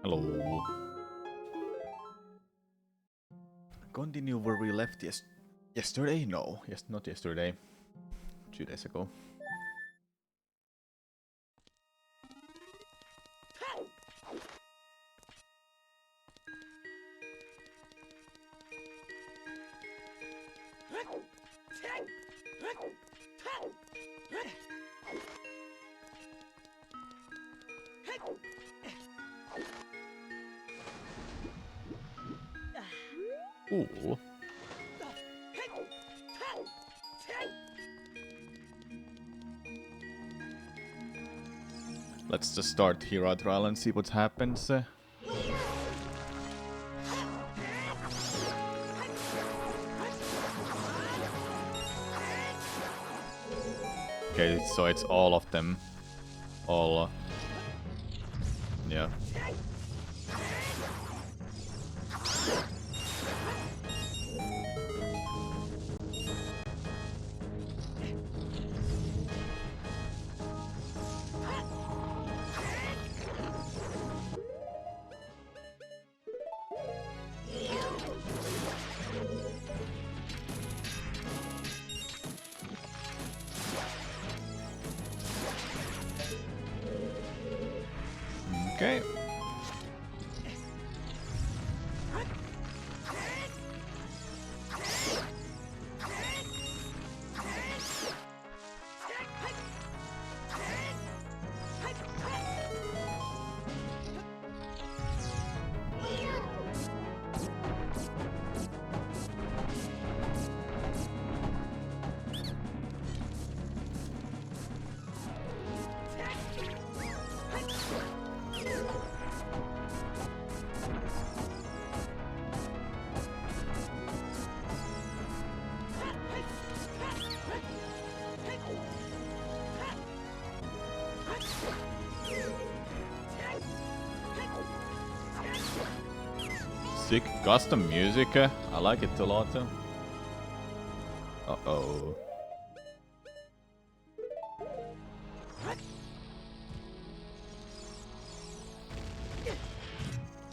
Hello. Continue where we left yesterday? No, not yesterday. 2 days ago. Ooh. Let's just start Hero Trial and see what happens. Okay, so it's all of them. All. Yeah. Okay. Sick custom music. I like it a lot. Uh-oh.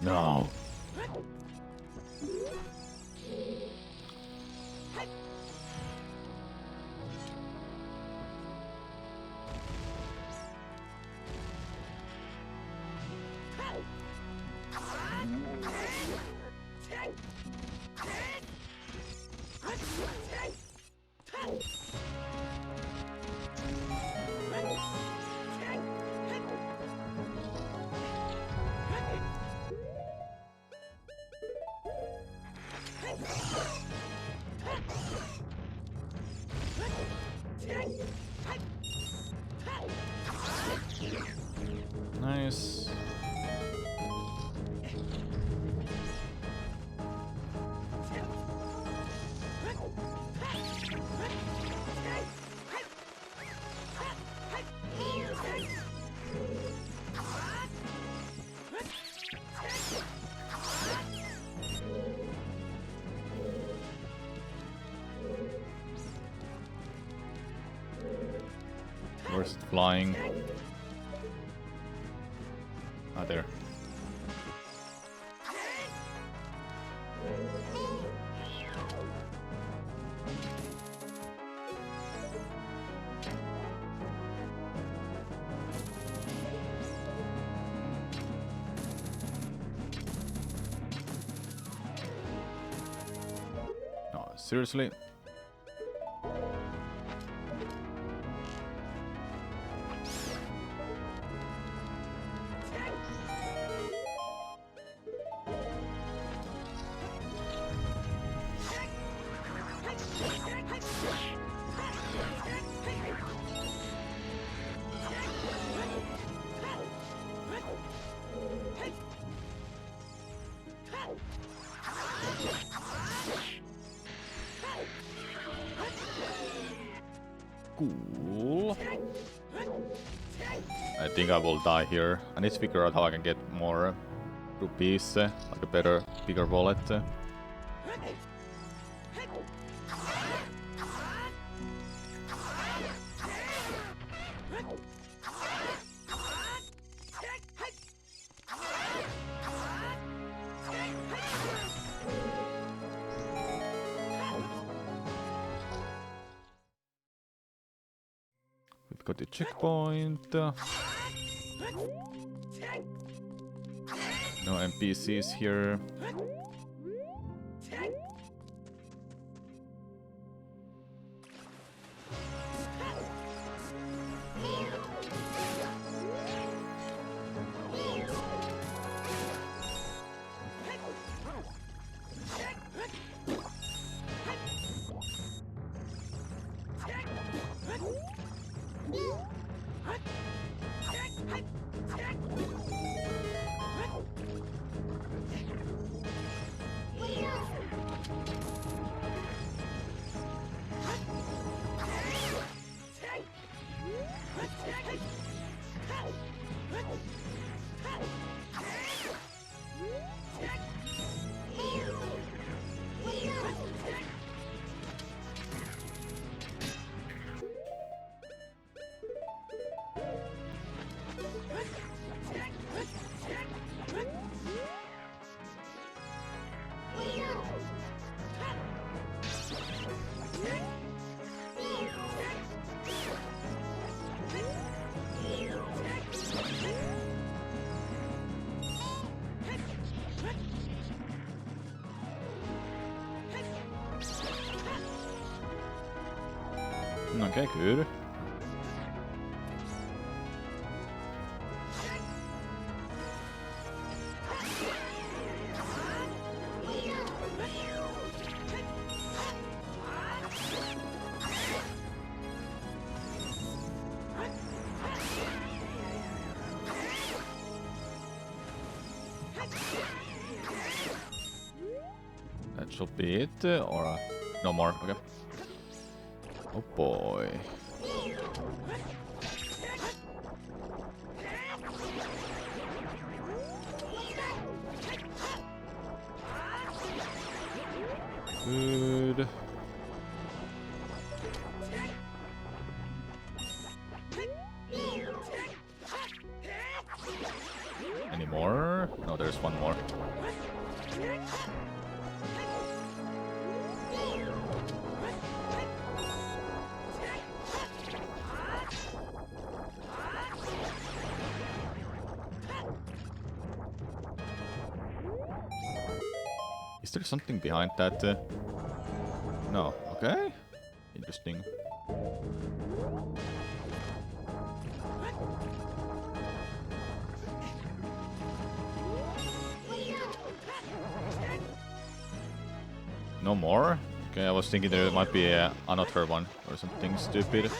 No. Nice. Where's it flying? Ah, there. Oh, seriously? Cool. I think I will die here. I need to figure out how I can get more rupees, like a better, bigger wallet. got the checkpoint. No NPCs here. Okay, good. That should be it, or no more, okay. Oh boy. Good. Any more? No, there's one more. Is there something behind that? No. Okay. Interesting. No more? Okay, I was thinking there might be another one or something stupid.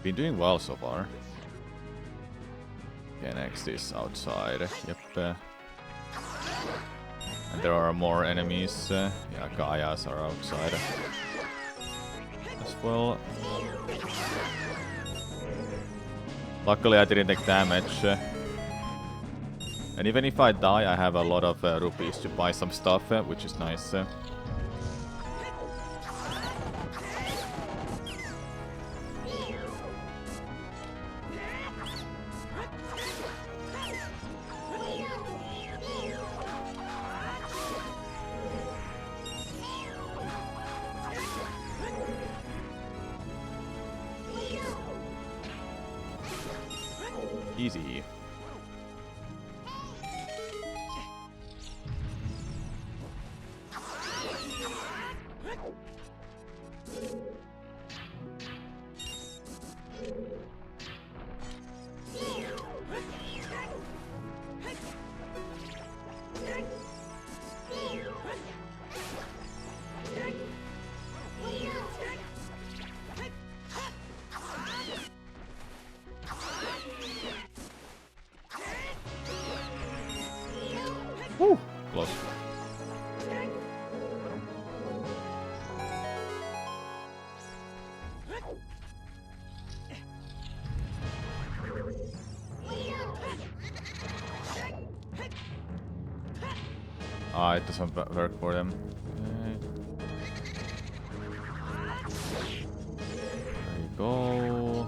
Been doing well so far. Okay, next is outside. Yep. And there are more enemies. Yeah, Gaias are outside as well. Luckily I didn't take damage. And even if I die, I have a lot of rupees to buy some stuff, which is nice. Easy. Woo! Close. Ah, it doesn't work for them. Okay. There you go.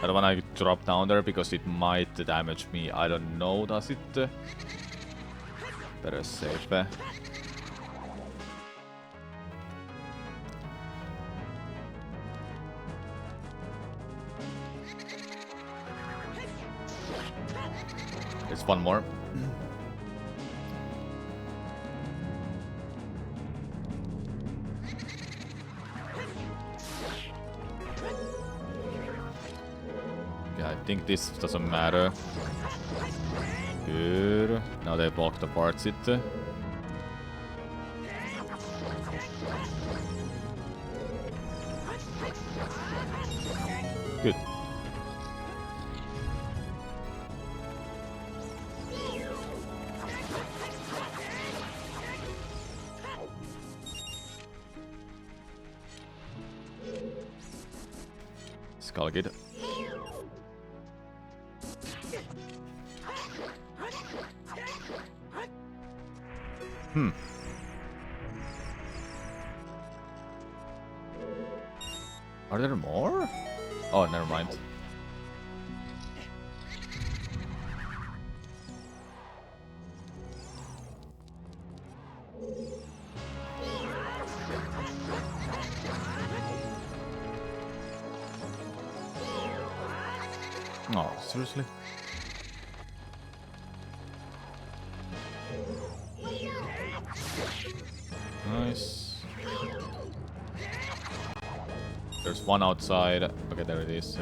I don't wanna drop down there because it might damage me. I don't know, does it? Better save. There's one more. Yeah, I think this doesn't matter. Good. Now they blocked apart it. Good. Skull Kid. Are there more? Oh, never mind. Oh, seriously? Nice. There's one outside. Okay, there it is.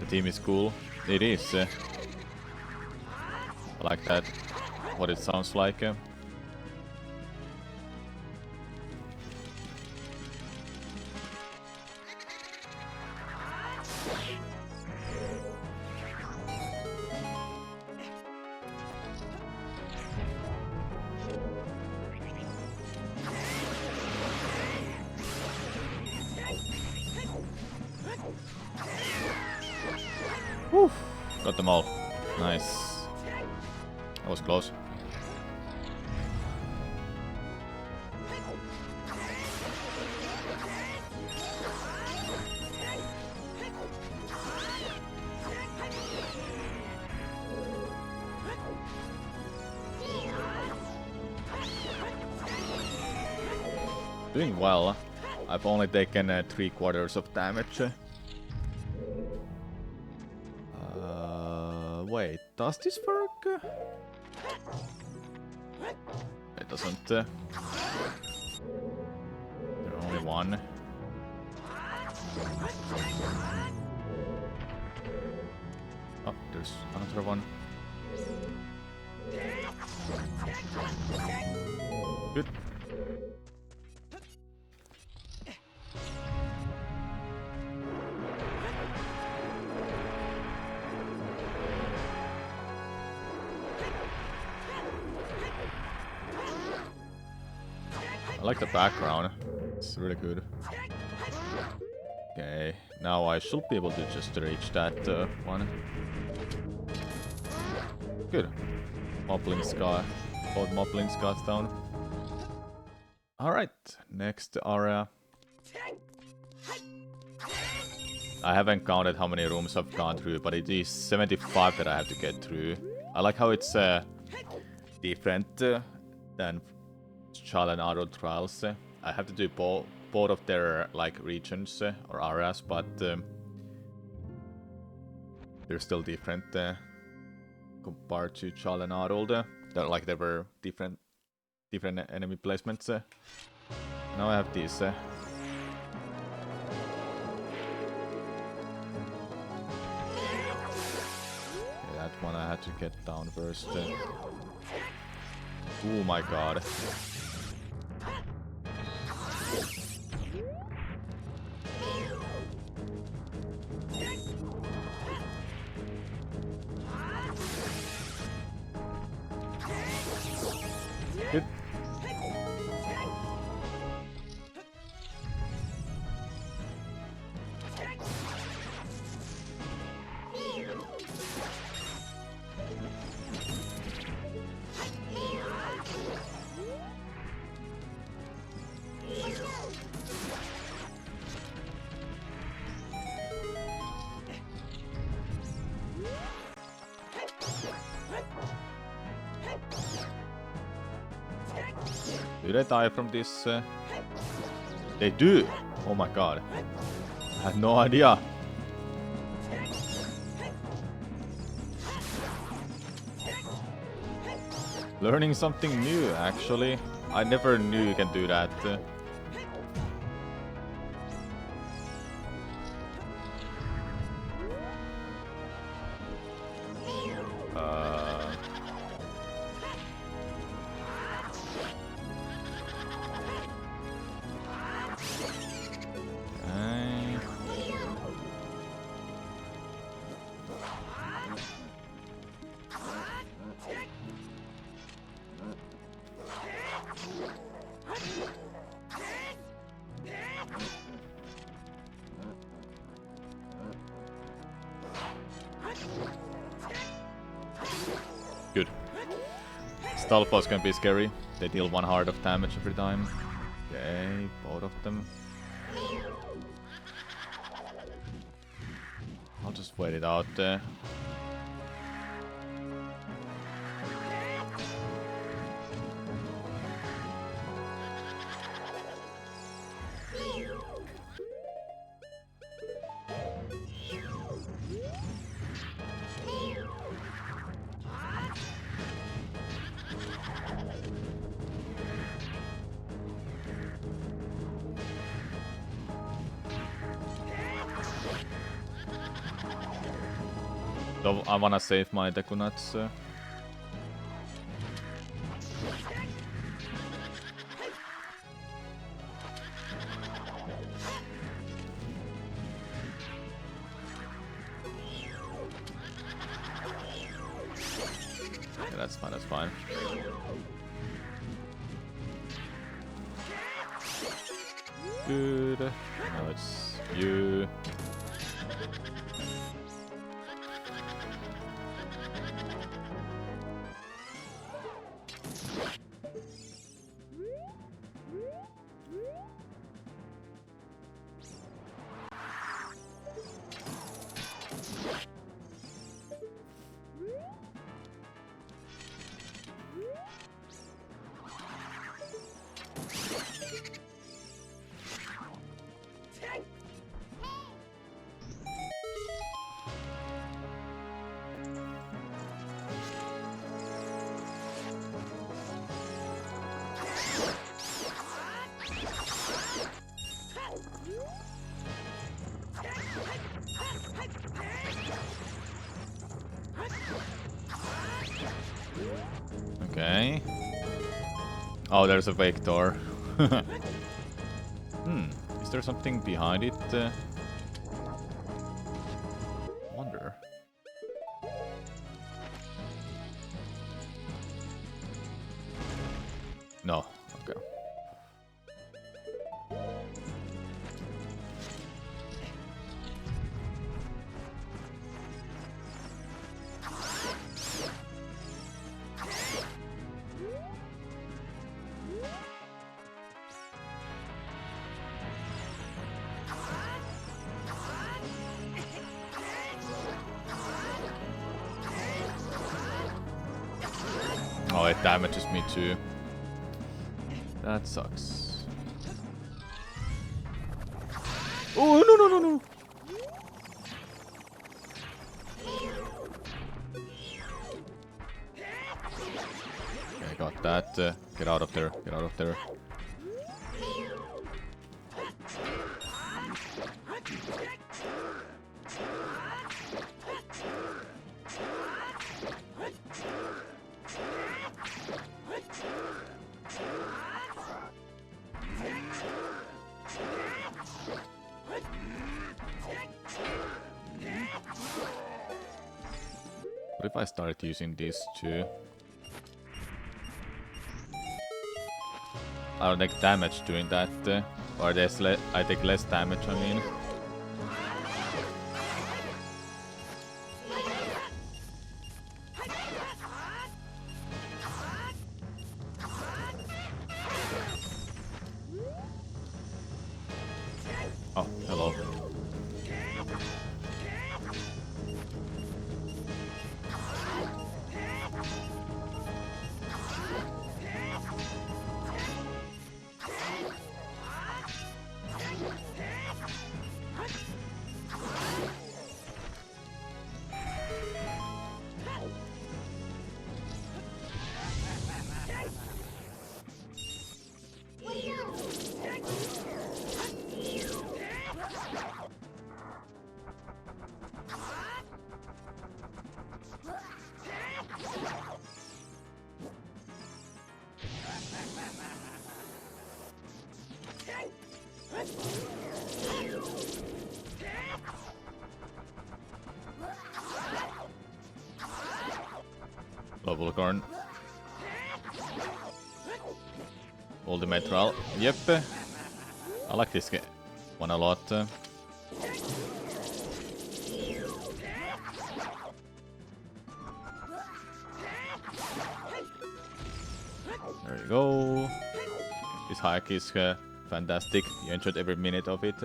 The team is cool. It is. I like that. What it sounds like. Woo. Got them all. Nice. That was close. Doing well. I've only taken 3/4 of damage. Wait, does this work? It doesn't. There's only one. Oh, there's another one. Good. I like the background. It's really good. Okay, now I should be able to just reach that one. Good. Moblin Scar. Both Moblin Scars down. Alright, next area. I haven't counted how many rooms I've gone through, but it is 75 that I have to get through. I like how it's different than Child and Adult Trials. I have to do both of their like regions or areas, but they're still different compared to Child and Adult. They're like there were different enemy placements. Now I have these. Okay, that one I had to get down first. Oh my god. Good. Do they die from this? They do! Oh my god. I had no idea. Learning something new, actually. I never knew you can do that. Good. Stalfos can be scary. They deal 1 heart of damage every time. Okay, both of them. I'll just wait it out there. So I wanna save my Deku Nuts. Yeah, that's fine, that's fine. Good. Now it's you. Okay. Oh, there's a fake door. Is there something behind it? Wonder. No. Okay. Oh, it damages me too. That sucks. Oh, no, no, no, no. Okay, got that. Get out of there. Get out of there. What if I started using these two? I don't take damage doing that, or I take less damage, I mean. Oh, hello. Double Corn. Ultimate Roll. Yep. I like this one a lot. There you go. This hack is fantastic. You enjoyed every minute of it.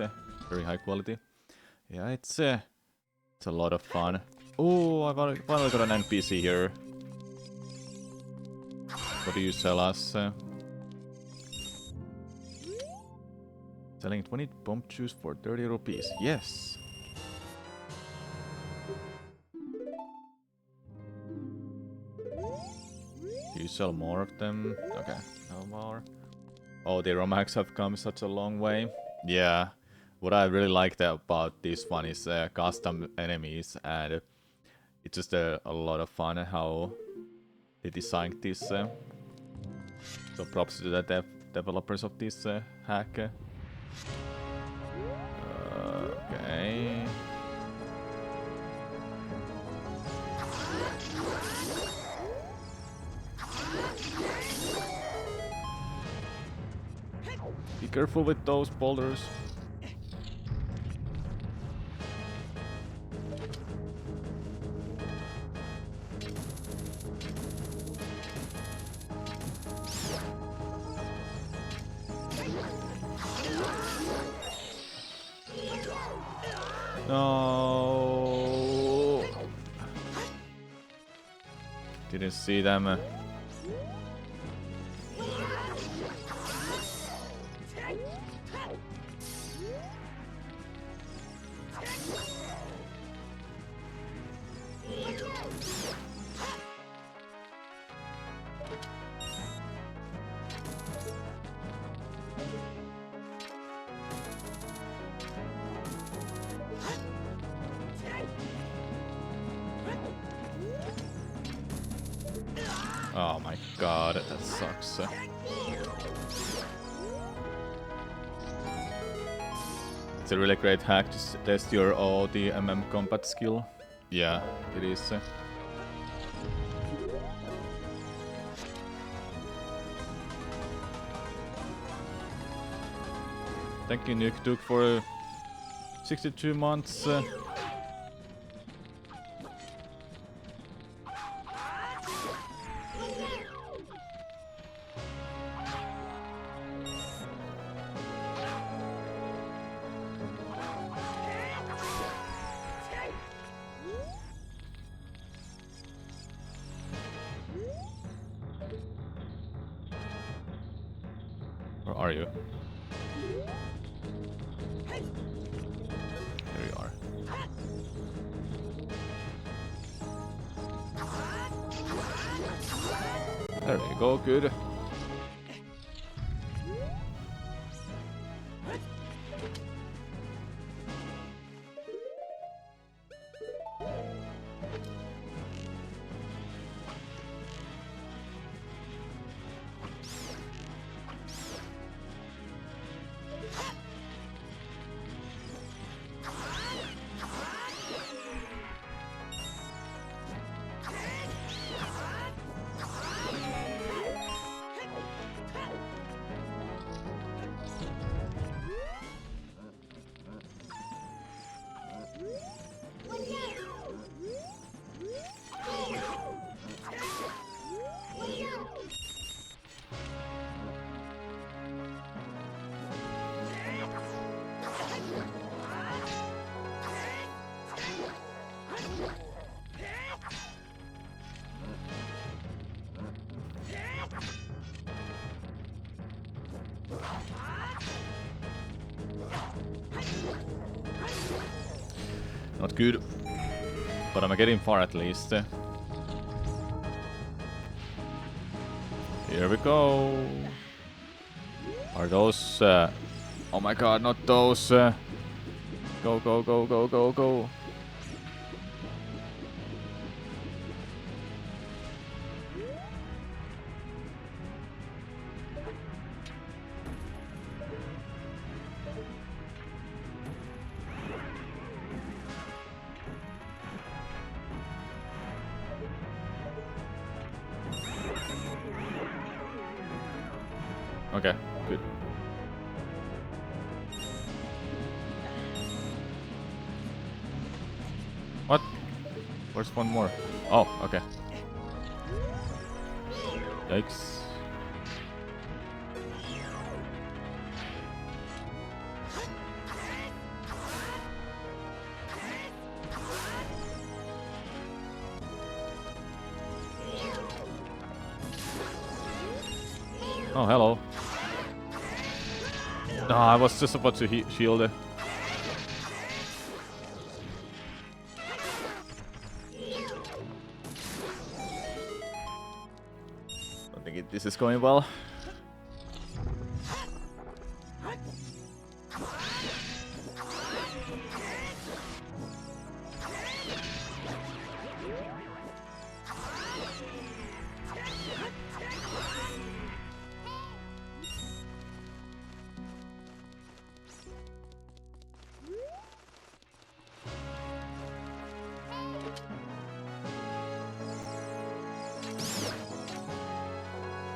Very high quality. Yeah, it's a lot of fun. Oh, I finally got an NPC here. What do you sell us? Selling 20 bomb juice for 30 rupees. Yes. Do you sell more of them? Okay, no more. Oh, the Romhacks have come such a long way. Yeah. What I really liked about this one is custom enemies, and it's just a lot of fun how they designed this. So props to the developers of this hack. Okay. Be careful with those boulders. No. Didn't see them. Oh my god, that sucks. It's a really great hack to test your ODMM combat skill. Yeah, it is. Thank you, Nuke Duke, for 62 months. Where are you? There you are. There you go, good. Not good, but I'm getting far at least. Here we go. Are those... oh my god, not those. Go, go, go, go, go, go. What? Where's one more? Oh, okay. Yikes. Oh, hello. No, I was just about to shield it. Don't think this is going well.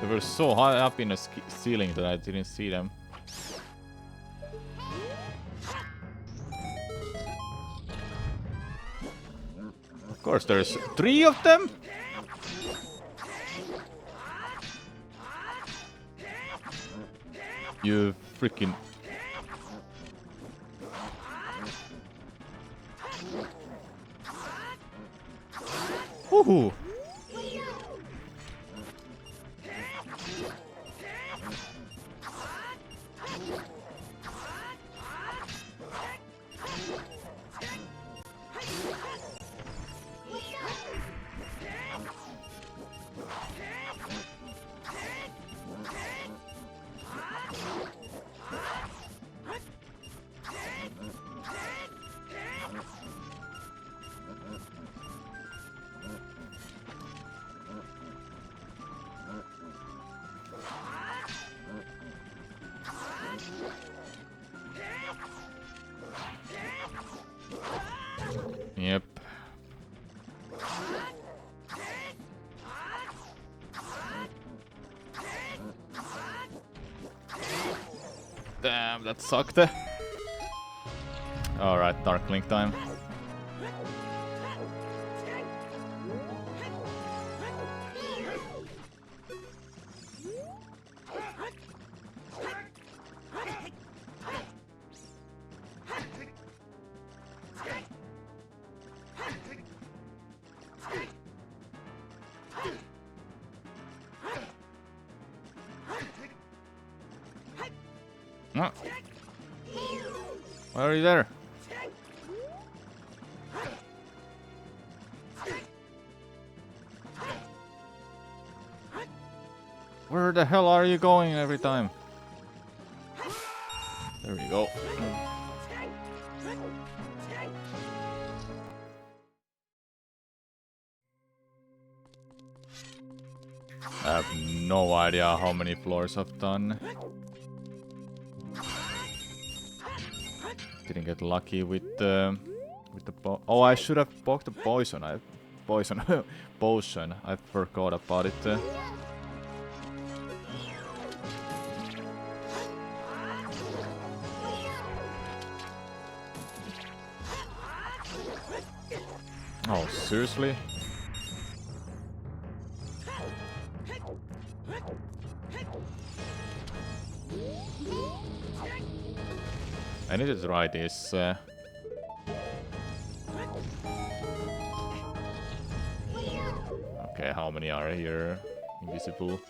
They were so high up in the ceiling that I didn't see them. Of course, there's 3 of them? You freaking... Woohoo! Yep. Damn, that sucked. Alright, Dark Link time. Oh. Why are you there? Where the hell are you going every time? There we go. I have no idea how many floors I've done. Didn't get lucky with the oh, I should have bought the potion. Potion. I forgot about it. Oh, seriously? I need to try this. Okay, how many are here? Invisible.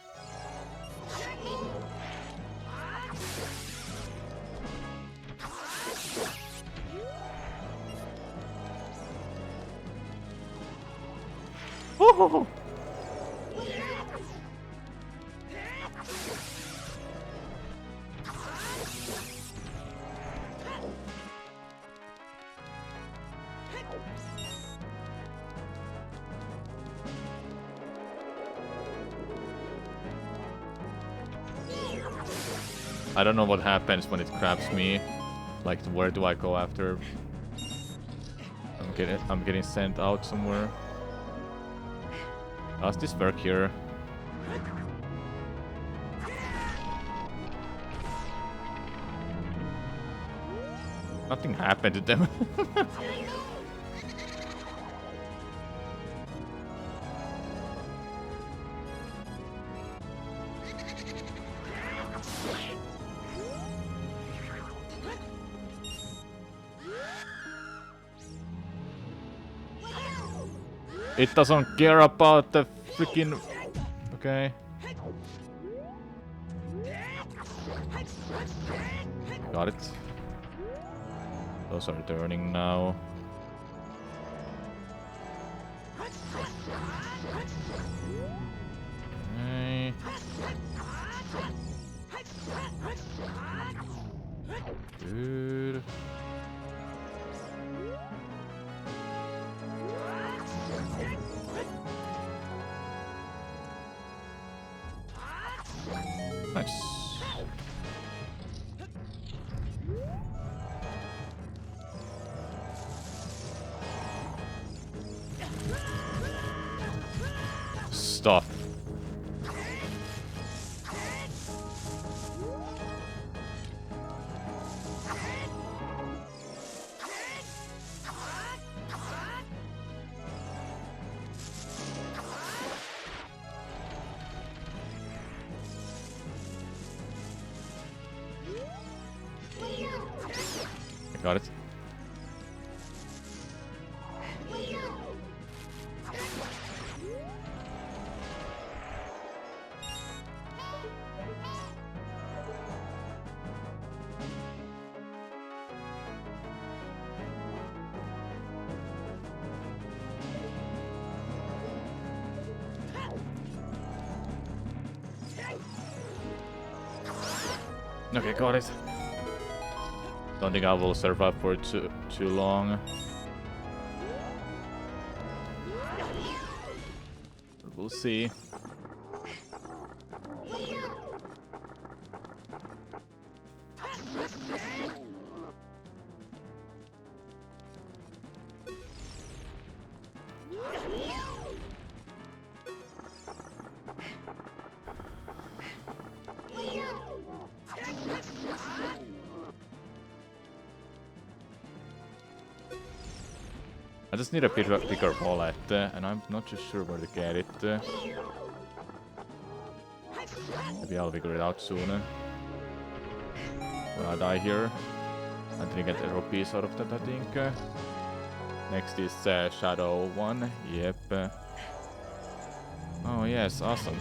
Woohoo! I don't know what happens when it grabs me. Like, where do I go after? I'm getting sent out somewhere. Does this work here? Nothing happened to them. It doesn't care about the freaking... Okay. Got it. Those are returning now. Okay. Good. Nice. Stop. Got it. Okay, got it. Don't think I will survive for too long. We'll see. I just need a bigger wallet, and I'm not too sure where to get it. Maybe I'll figure it out soon. When I die here. I didn't get the rupees out of that, I think. Next is Shadow one. Yep. Oh yes, awesome.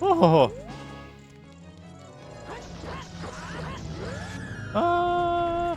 Oh! Ah!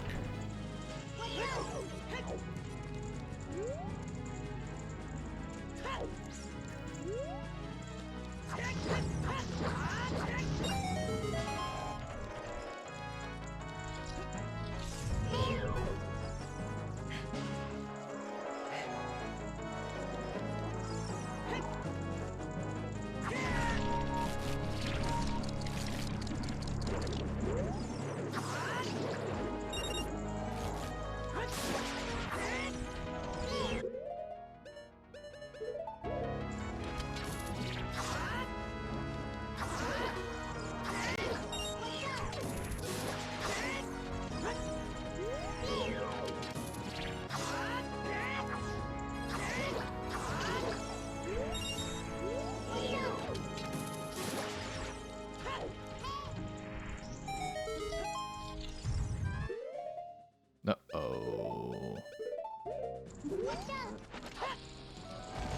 Uh-oh.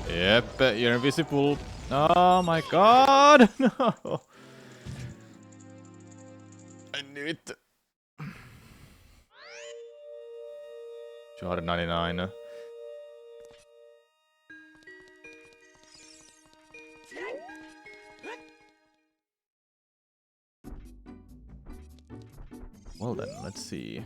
Yep, you're invisible. Oh my god! No! I knew it. 299. Well then, let's see.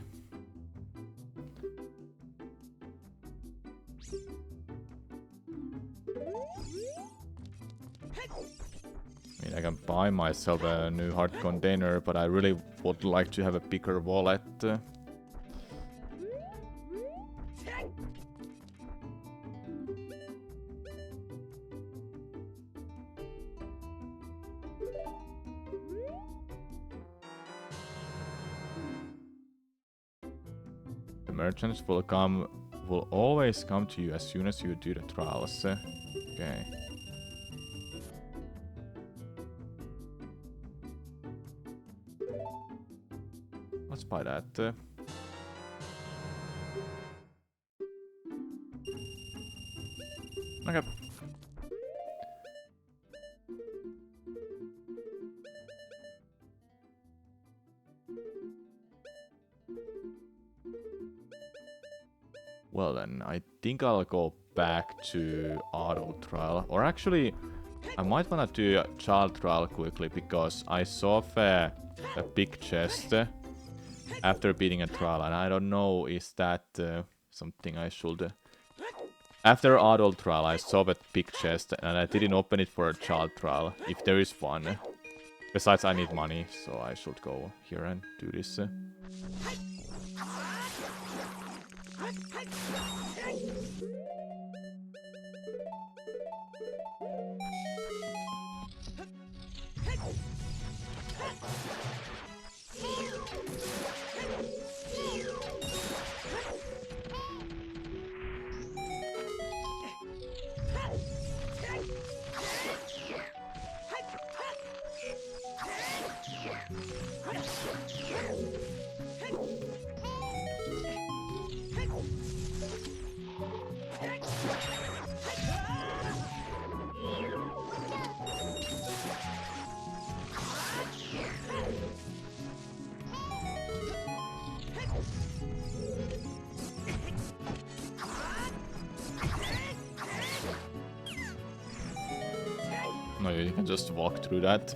I mean, I can buy myself a new heart container, but I really would like to have a bigger wallet. merchants will always come to you as soon as you do the trials. Okay. Let's buy that. Okay. Well then, I think I'll go back to auto trial. Or actually, I might wanna do a child trial quickly because I saw a big chest after beating a trial, and I don't know, is that something I should... After adult trial, I saw that big chest, and I didn't open it for a child trial, if there is one. Besides, I need money, so I should go here and do this. No, you can just walk through that.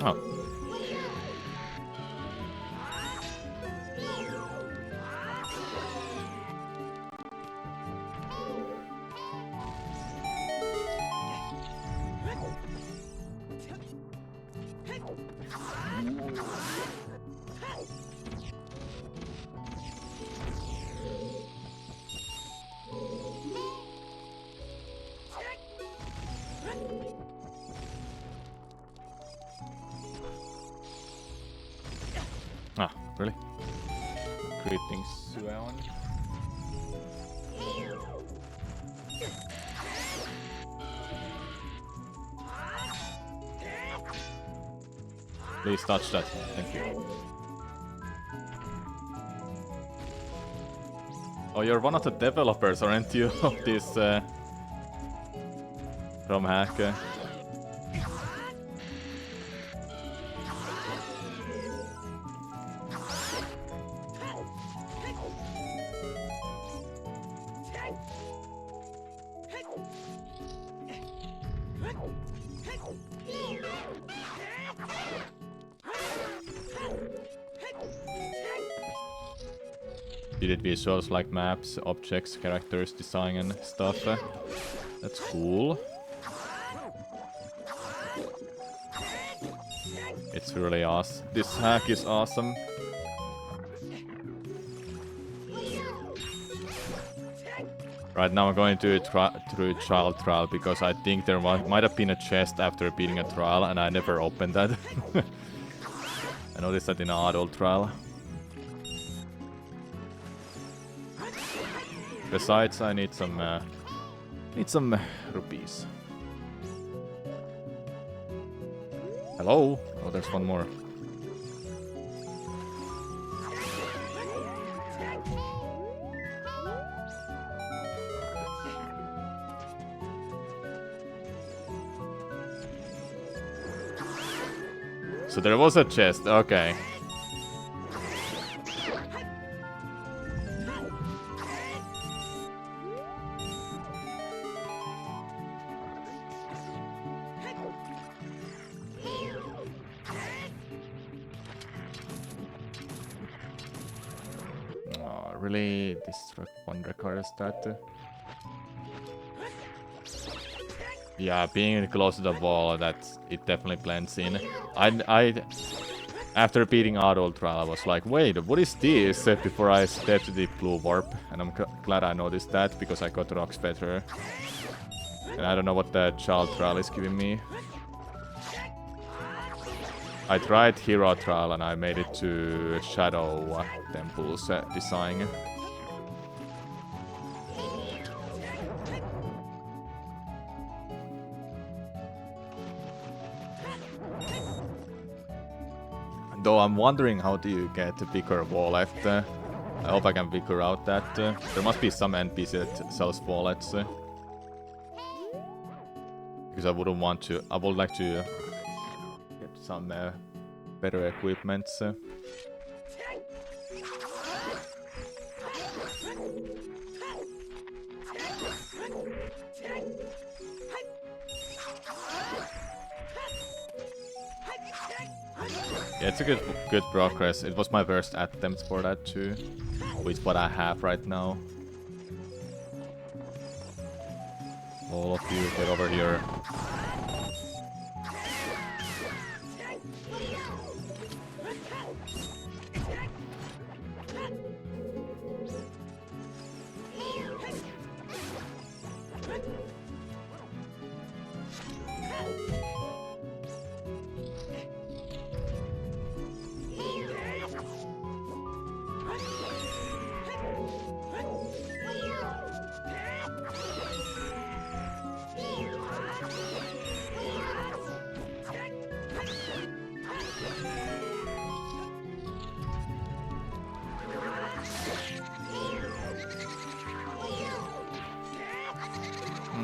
Oh. Ah, really? Greetings, Sueon. Please touch that. Thank you. Oh, you're one of the developers, aren't you, of this Romhack? You did visuals like maps, objects, characters, design and stuff. That's cool. It's really awesome. This hack is awesome. Right now I'm going to through child trial because I think there might have been a chest after beating a trial and I never opened that. I noticed that in an adult trial. Besides, I need some rupees. Hello? Oh, there's one more. So there was a chest, okay. Really, this one requires that. Yeah, being close to the wall, it definitely blends in. After beating Adult Trial, I was like, wait, what is this? Before I stepped to the blue warp. And I'm glad I noticed that, because I got rocks better. And I don't know what the child trial is giving me. I tried Hero Trial and I made it to Shadow Temple's design. Though I'm wondering how do you get a bigger wallet. I hope I can figure out that. There must be some NPC that sells wallets. Because I wouldn't want to. I would like to get some better equipment. Yeah, it's a good progress. It was my first attempt for that too, with what I have right now. All of you, get over here.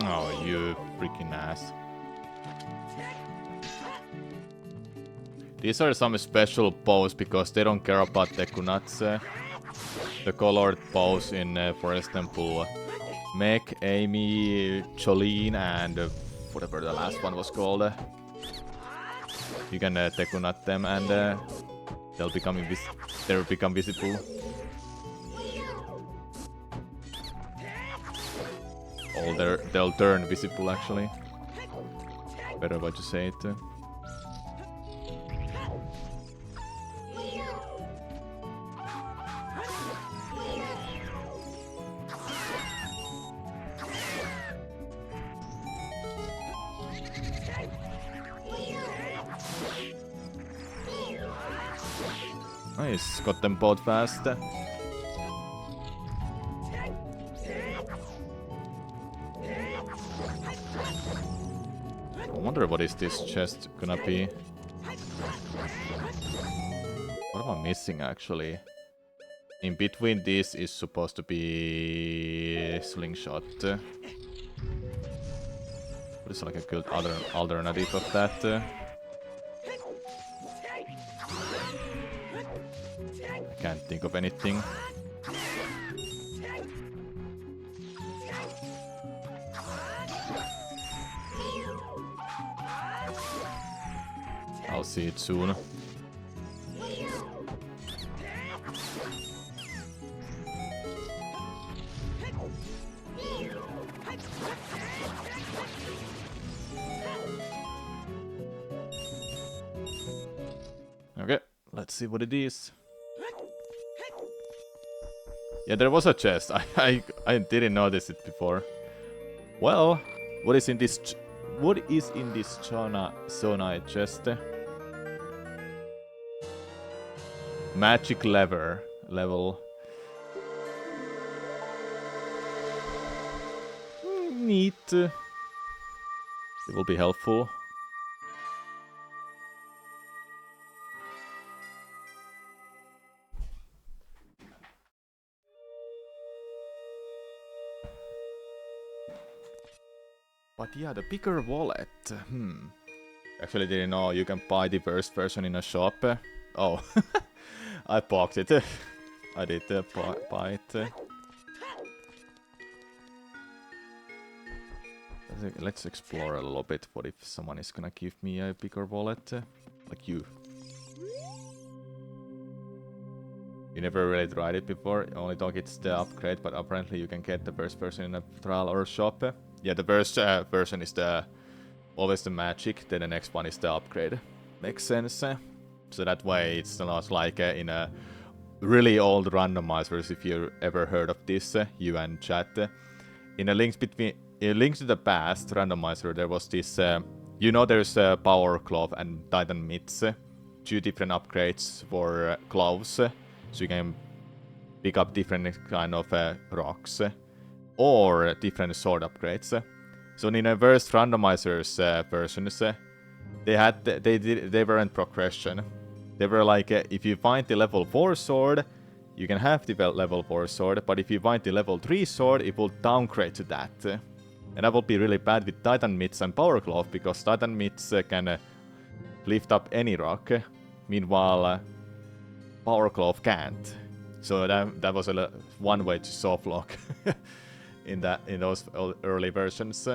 Oh, you freaking ass. These are some special bows because they don't care about the kunats. The colored bows in Forest Temple. Meg, Amy, Jolene, and whatever the last one was called. You can Tekunat them and they'll become visible. Or they'll turn visible actually. Better way to say it. Nice, got them both fast. I wonder what is this chest gonna be. What am I missing actually? In between this is supposed to be slingshot. What is like a good other alternative of that? I can't think of anything. I'll see it soon. Okay, let's see what it is. Yeah, there was a chest. I didn't notice it before. Well, what is in this Zonai chest? Magic level. Neat. It will be helpful. But yeah, the bigger wallet. Actually didn't know you can buy the first version in a shop. Oh, I bought it. I did buy it. Let's explore a little bit. What if someone is gonna give me a bigger wallet? Like you. You never really tried it before. You only don't get the upgrade, but apparently you can get the first version in a trial or a shop. Yeah, the first version is always the magic, then the next one is the upgrade. Makes sense. So that way it's not like in a really old randomizers, if you ever heard of this, you and chat. In a Link to the Past randomizer, there was this, you know, there's Power Glove and Titan Mitts, two different upgrades for gloves, so you can pick up different kind of rocks, or different sword upgrades. So in a first randomizers versions, they weren't progression. They were like, if you find the level 4 sword, you can have the level 4 sword, but if you find the level 3 sword, it will downgrade to that. And that will be really bad with Titan Mitts and Power Glove, because Titan Mitts can lift up any rock, meanwhile Power Glove can't. So that was one way to soft lock in those early versions.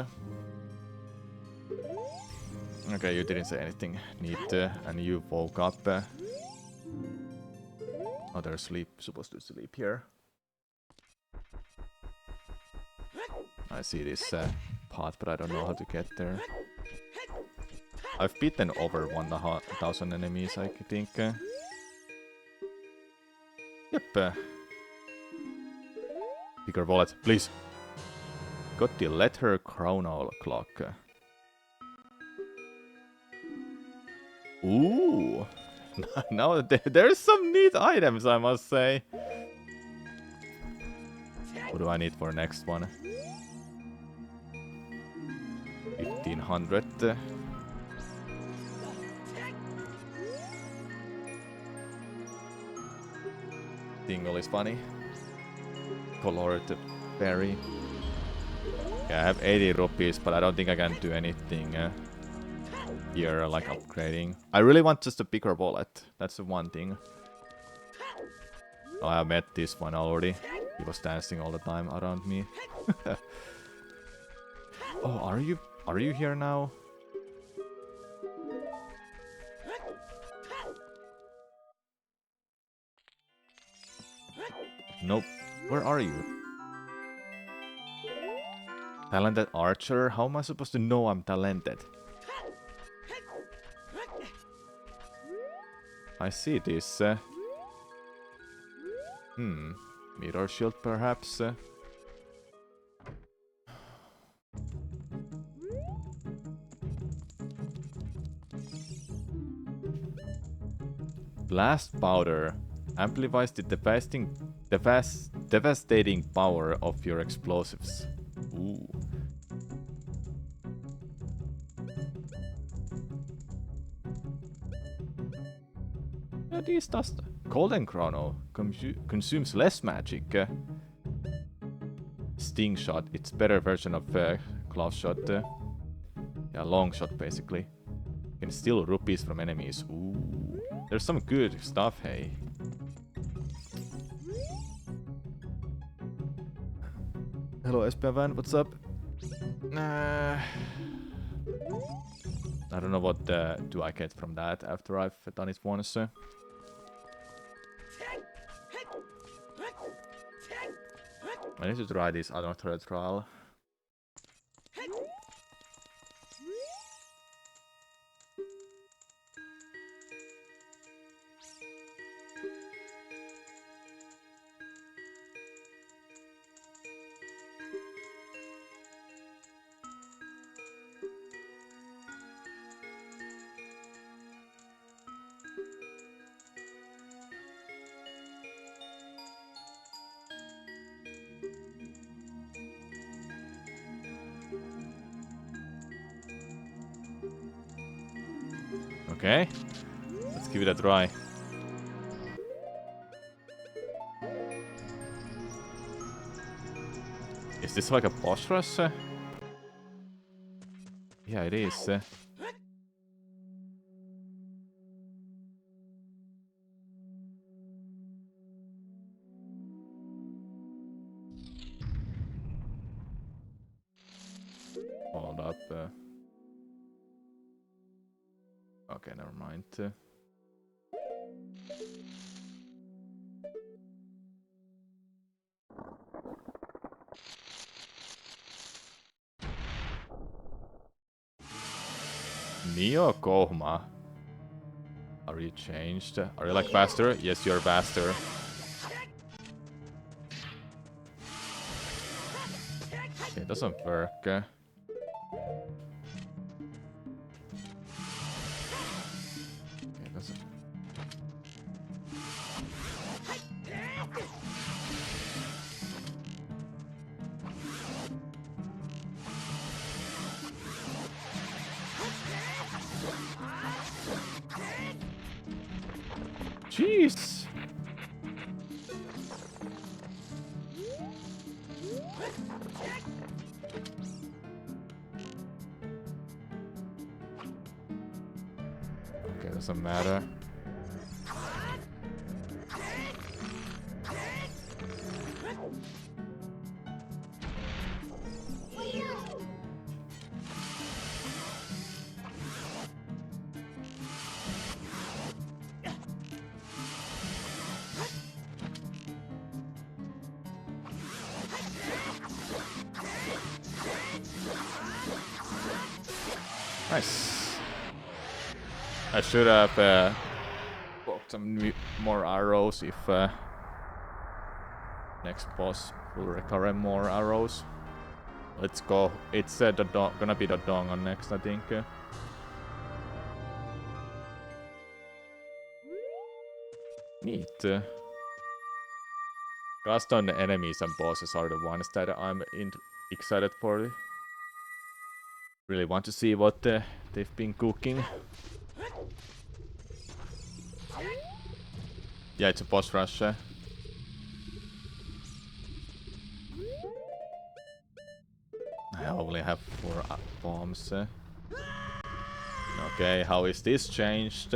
Okay, you didn't say anything. Neat, and you woke up. Oh, they're supposed to sleep here. I see this path, but I don't know how to get there. I've beaten over 1,000 enemies, I think. Yep. Bigger wallet, please. Got the letter chrono clock. Ooh. Now there's some neat items, I must say. What do I need for next one? 1500. Tingle is funny. Colored berry. Yeah, I have 80 rupees, but I don't think I can do anything here, like upgrading. I really want just a bigger wallet. That's the one thing. Oh, I met this one already. He was dancing all the time around me. Oh, are you here now? Nope. Where are you? Talented archer? How am I supposed to know I'm talented? I see this. Mirror shield, perhaps? Blast powder amplifies the devastating power of your explosives. Ooh. Yeah, this does. Golden Chrono consumes less magic. Sting Shot, it's better version of Glove Shot. Yeah, long shot basically. Can steal rupees from enemies. Ooh. There's some good stuff, hey. Hello, SPvan, what's up? I don't know what do I get from that after I've done it once. I need to try this other trial. Okay, let's give it a try. Is this like a boss rush? Yeah, it is. Hold up. Okay, never mind. Neo Kohma. Are you changed? Are you like faster? Yes, you're faster. Okay, it doesn't work. Okay, it doesn't. Jeez. Okay, doesn't matter. Nice. I should have bought some more arrows if next boss will require more arrows. Let's go. It's gonna be the Dongon next, I think. Neat. Custom enemies and bosses are the ones that I'm excited for. Really want to see what they've been cooking. Yeah, it's a boss rush. I only have 4 bombs. Okay, how is this changed?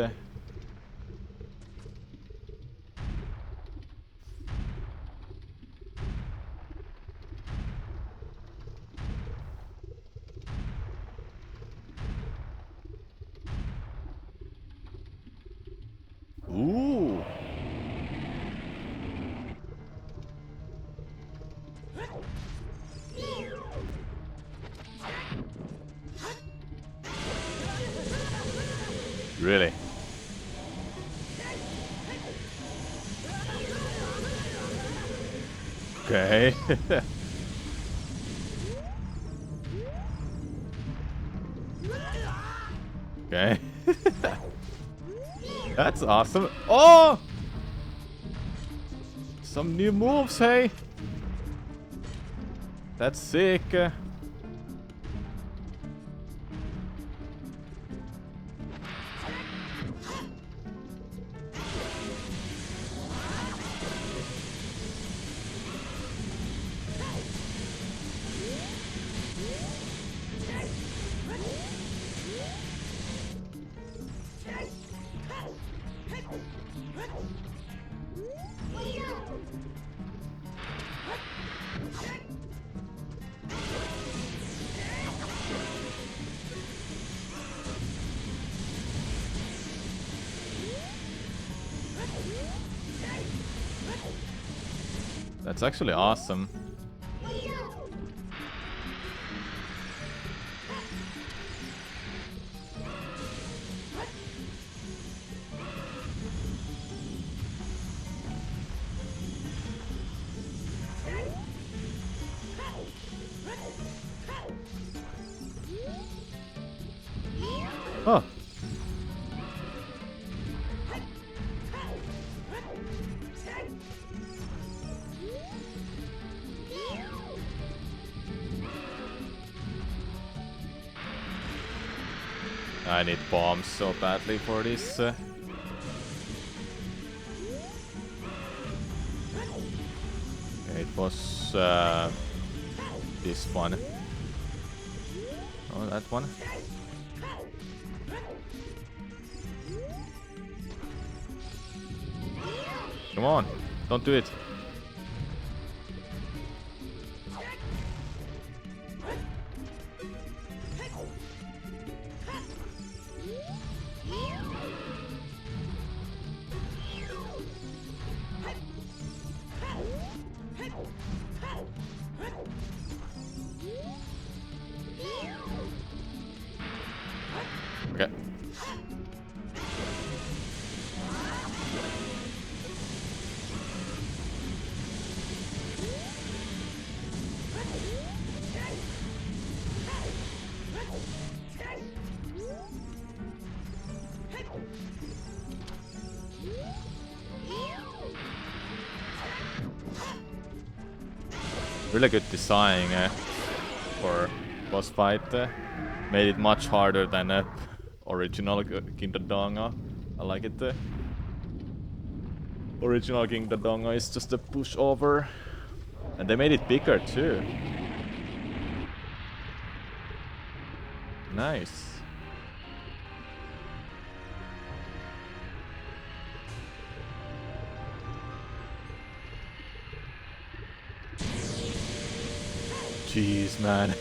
Ooh. Really? Okay. Okay. That's awesome. Oh! Some new moves, hey? That's sick. That's actually awesome. Oh. I need bombs so badly for this. Okay, it was this one. Oh, that one. Come on, don't do it. Okay. really good design for boss fight. Made it much harder than original King Dodongo. I like it. Original King Dodongo is just a pushover. And they made it bigger too. Nice. Jeez, man.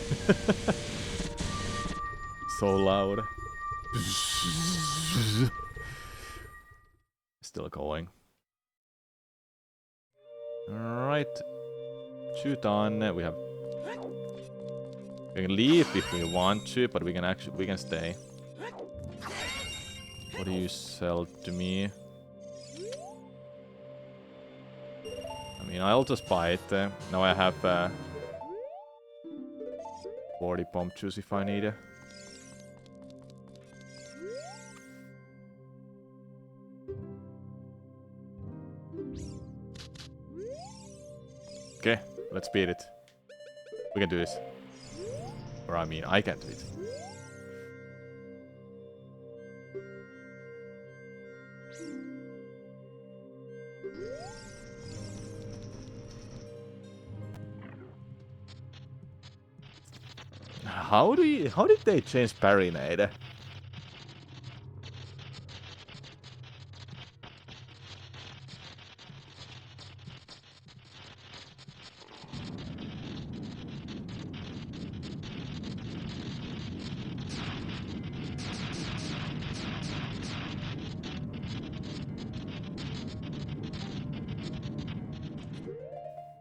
So loud. Still going. Alright. Shoot on. We have. We can leave if we want to, but we can stay. What do you sell to me? I mean, I'll just buy it. Now I have 40 pump juice if I need it. Okay, let's beat it. We can do this. Or I mean, I can do it. How did they change Parinade?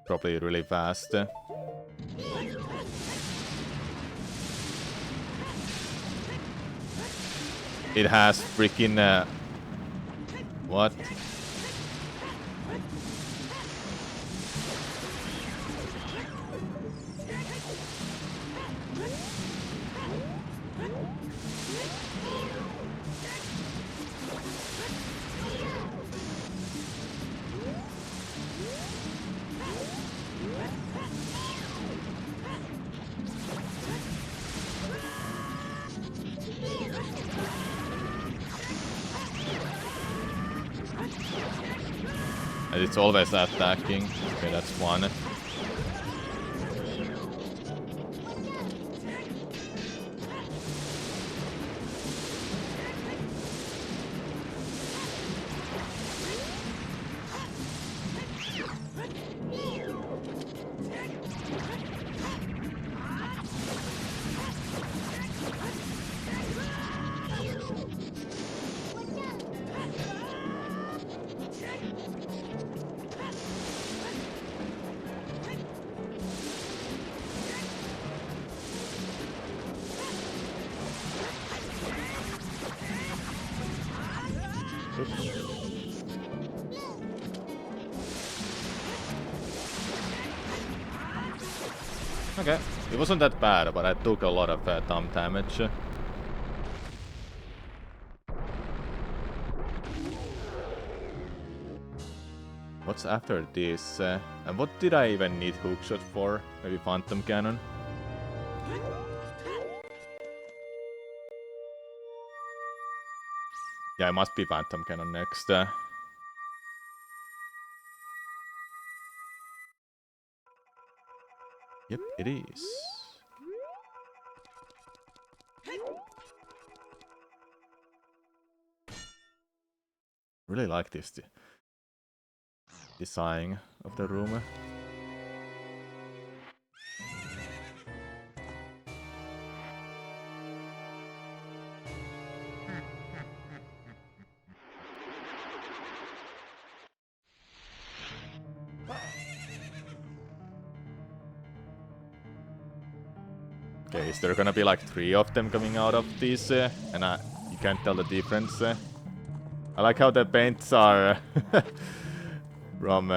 Probably really fast. It has freaking what? And it's always attacking. Okay, that's one. Okay, it wasn't that bad, but I took a lot of thumb damage. What's after this? And what did I even need hookshot for? Maybe Phantom Cannon? Yeah, it must be Phantom Cannon next. Yep, it is. Really like this design of the room. Okay, is there gonna be like 3 of them coming out of these? And you can't tell the difference. I like how the paints are from...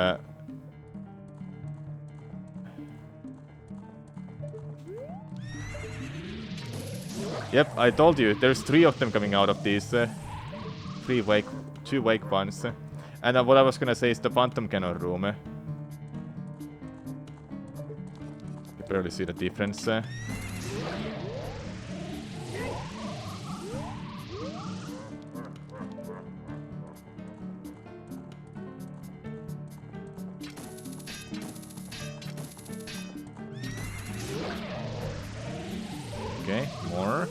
Yep, I told you, there's 3 of them coming out of these. 2 wake ones. And what I was gonna say is the Phantom Cannon room. barely see the difference. Okay, more.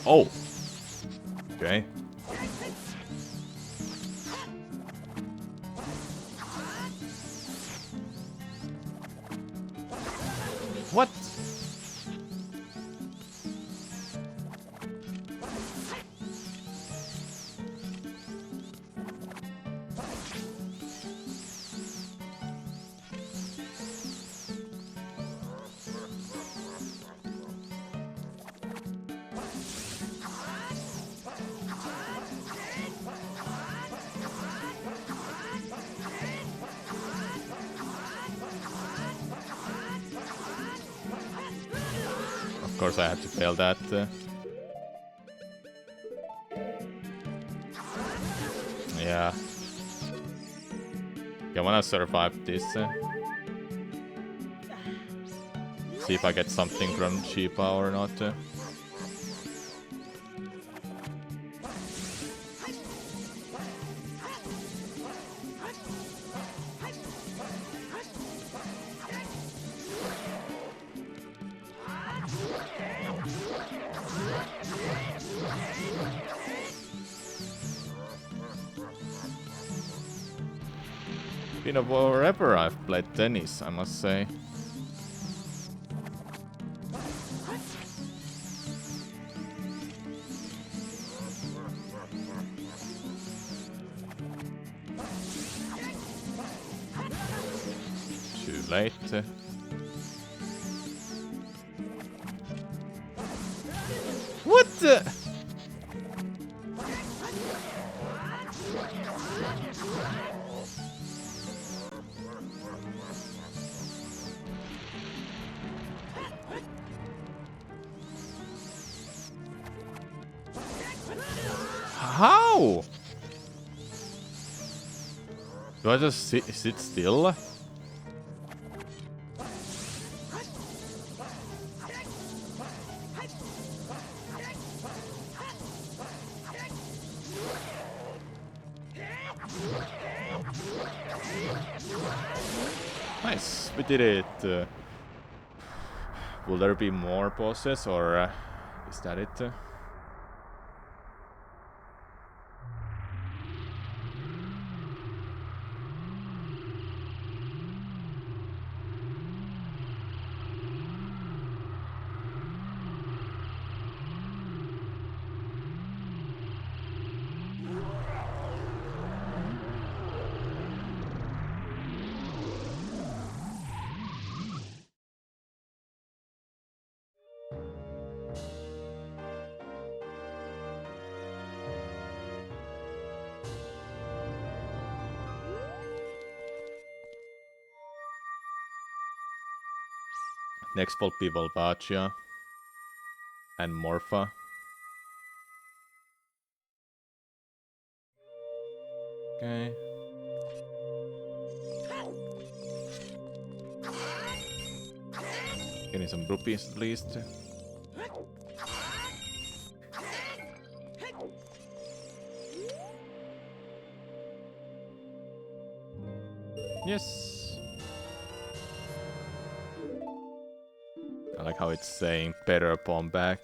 Oh! Okay. What? Of course I had to fail that. Yeah. Okay, I wanna survive this. See if I get something from Chiba or not. Been a forever I've played tennis, I must say. Too late. What the? How? Do I just sit still? Nice, we did it. Will there be more bosses or is that it? Next will be Volvagia and Morpha. Okay. Getting some rupees at least. Yes. I like how it's saying better upon back.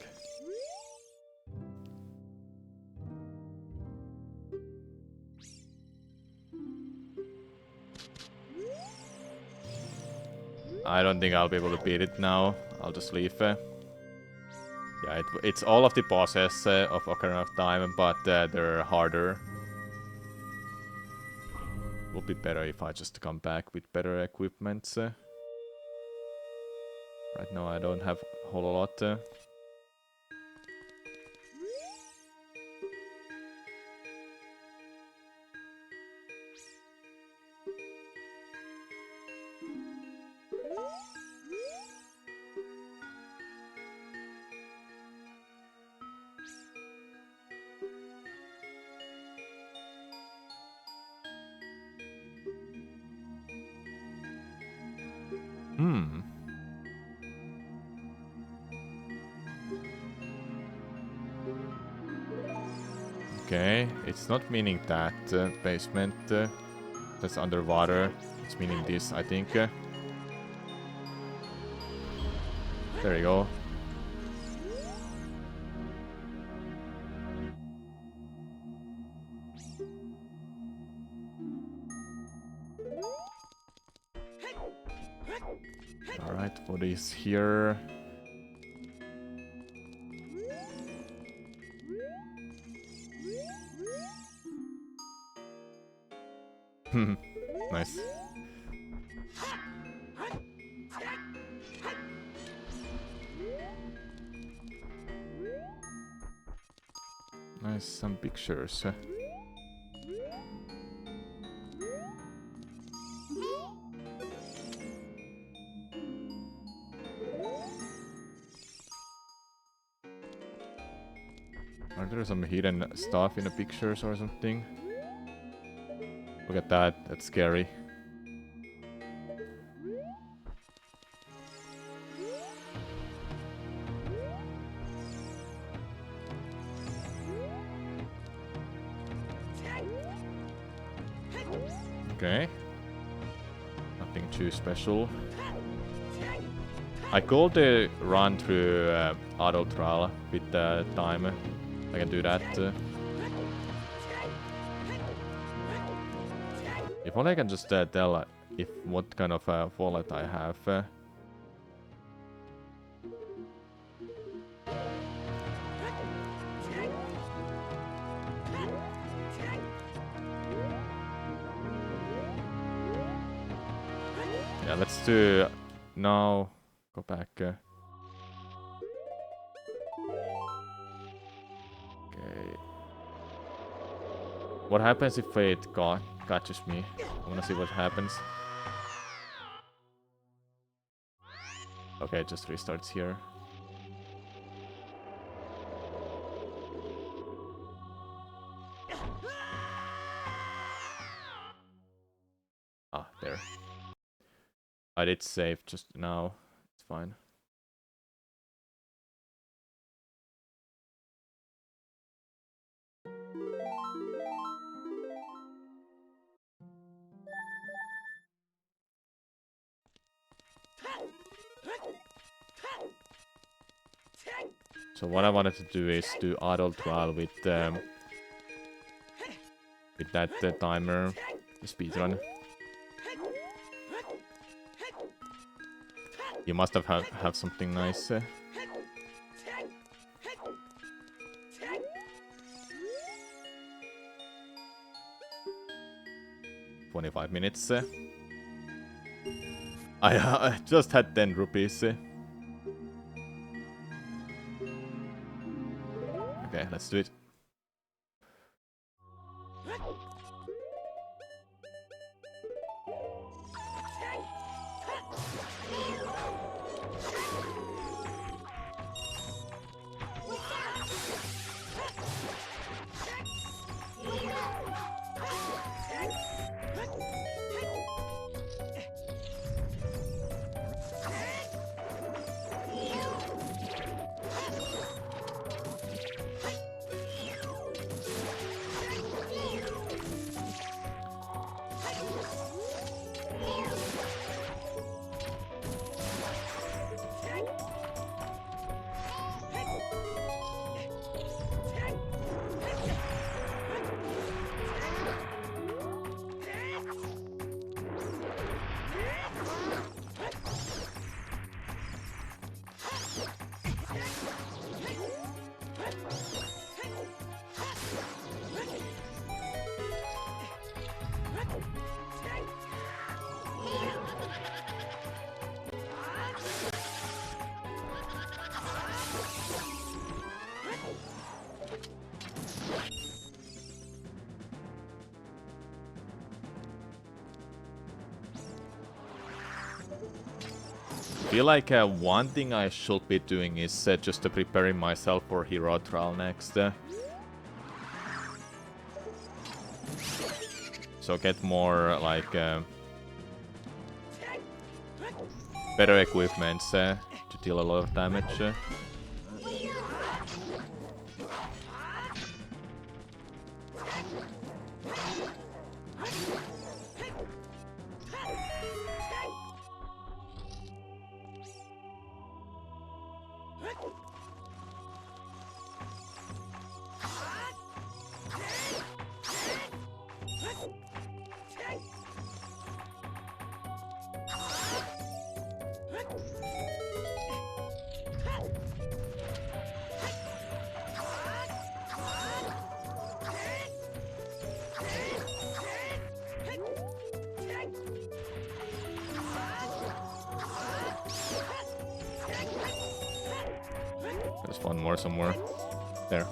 I don't think I'll be able to beat it now. I'll just leave. Yeah, it's all of the bosses of Ocarina of Time, but they're harder. Would be better if I just come back with better equipment. Right now I don't have a whole lot. Hmm. Okay, it's not meaning that basement that's underwater. It's meaning this, I think. There you go. Alright, what is here? Nice. Nice, some pictures. Are there some hidden stuff in the pictures or something? Look at that, that's scary. Okay. Nothing too special. I called the run through auto trial with the time. I can do that. If only I can just tell if what kind of wallet I have. Yeah, let's do now. Go back. Okay. What happens if it catches me? I wanna see what happens. Okay, it just restarts here. Ah, there. I did save just now. It's fine. So what I wanted to do is do auto trial with that timer, the speedrun. You must have something nice. 25 minutes. I just had 10 rupees. Okay, let's do it. Feel like one thing I should be doing is just preparing myself for hero trial next. So get more like better equipments to deal a lot of damage. There's one more somewhere. There.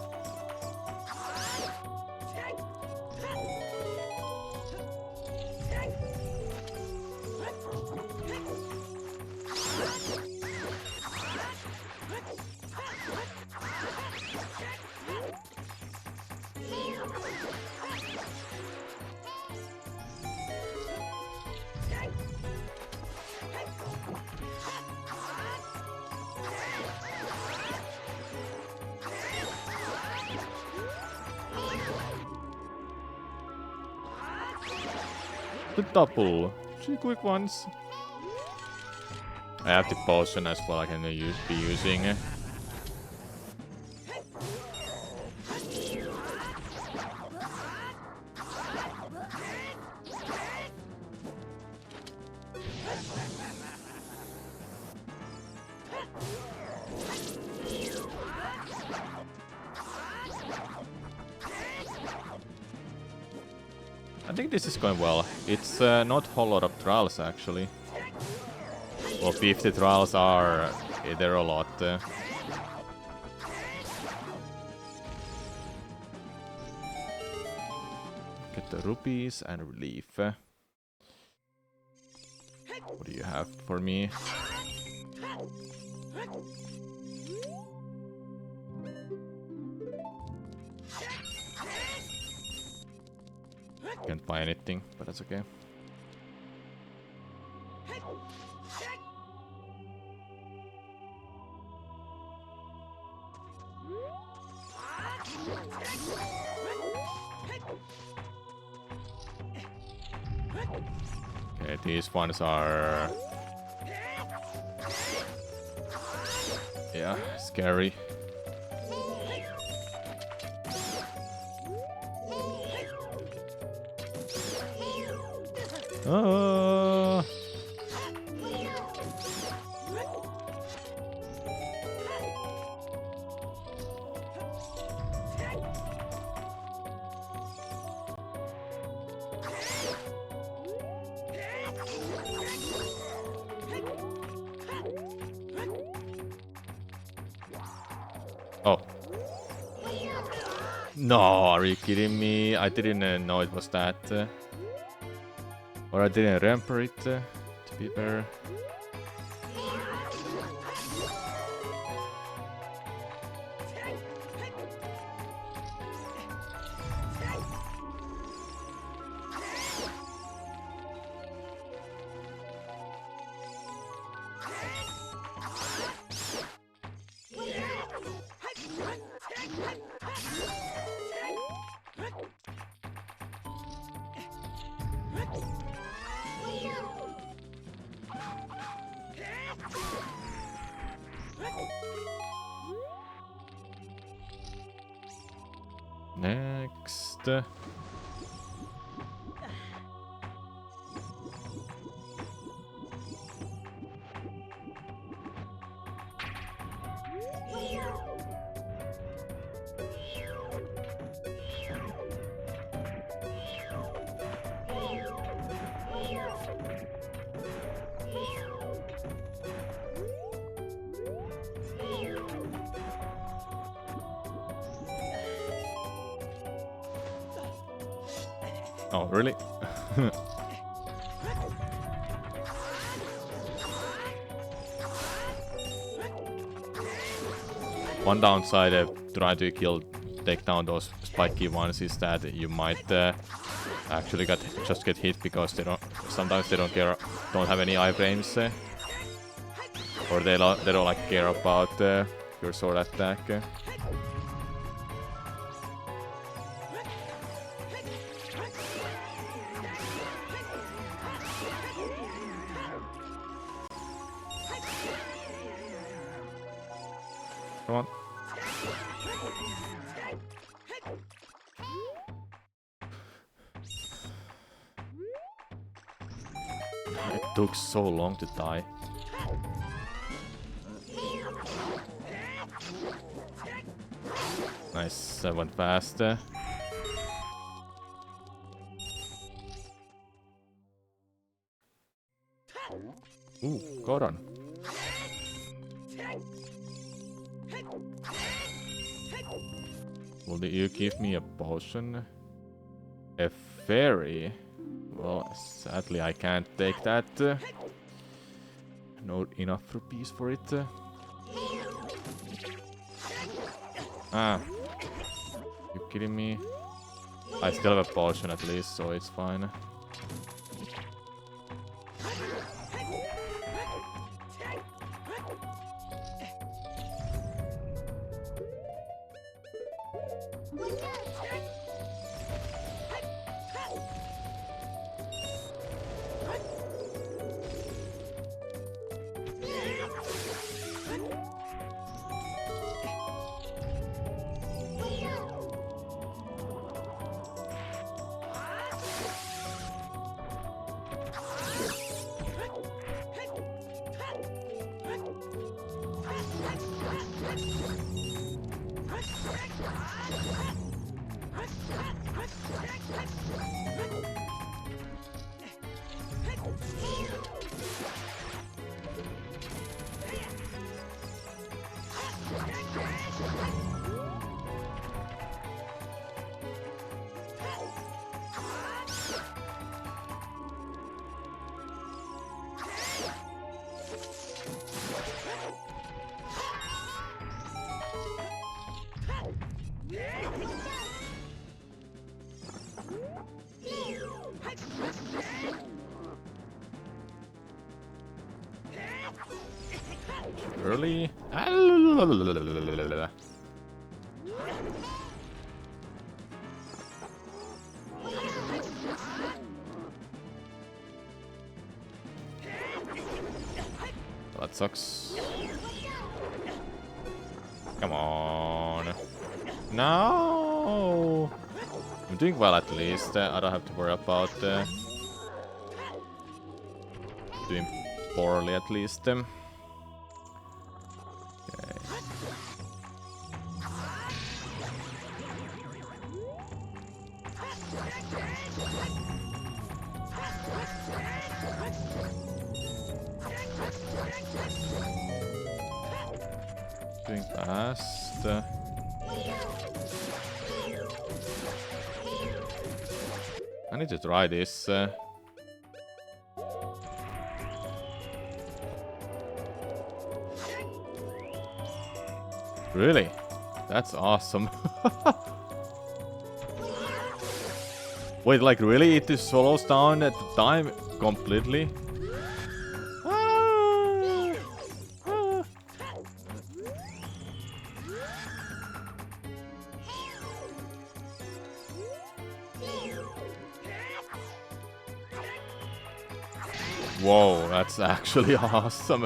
The double. 3 quick ones. I have the potion as well I can be using. I think this is going well. It's not a whole lot of trials actually. Well, 50 trials are... they're a lot. Get the rupees and relief. What do you have for me? Can't buy anything, but that's okay. Okay, these ones are... yeah, scary. Oh. Oh. No, are you kidding me? I didn't know it was that. Or I didn't remember it, to be fair. Next. Oh, really? One downside of trying to take down those spiky ones is that you might actually just get hit because they don't. Sometimes they don't have any iframes. Or they don't like care about your sword attack. Come on. It took so long to die. Nice, that went fast. Ooh, Goron. Will you give me a potion? A fairy? Well, sadly I can't take that. Not enough rupees for it. Ah. You kidding me? I still have a potion at least, so it's fine. Early. That sucks. Come on. No! I'm doing well at least. I don't have to worry about doing poorly at least. Okay. Doing fast. I need to try this. Really? That's awesome. Wait, like really? It slows down at the time completely? Whoa, that's actually awesome.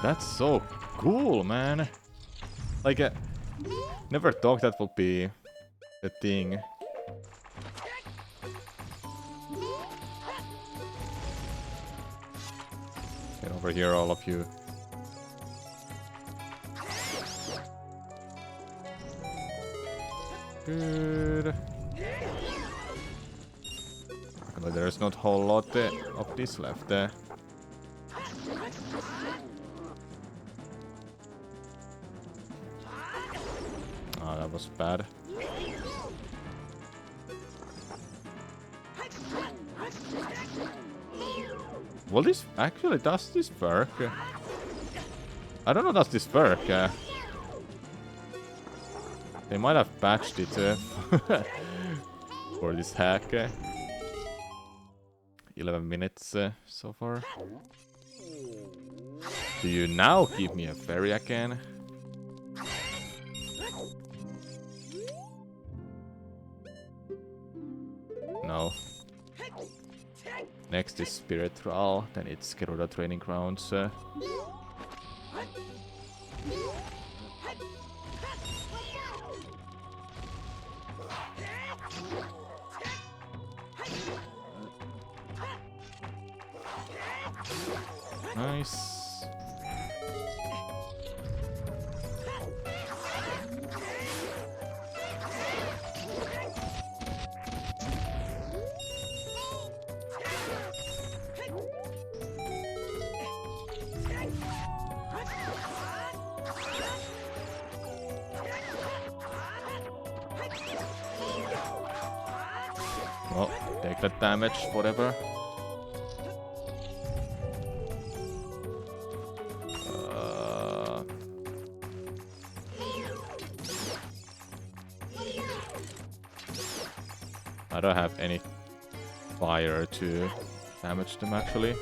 That's so cool, man. Like, never thought that would be a thing. Get over here, all of you. Good. But there's not a whole lot of this left. Oh, that was bad. Well, this actually does this work? I don't know, does this work? They might have patched it for this hack. 11 minutes so far. Do you now give me a fairy again? No. Next is Spiritual, then it's Gerudo Training Grounds. Nice. Well, take that damage, whatever. I don't have any fire to damage them actually.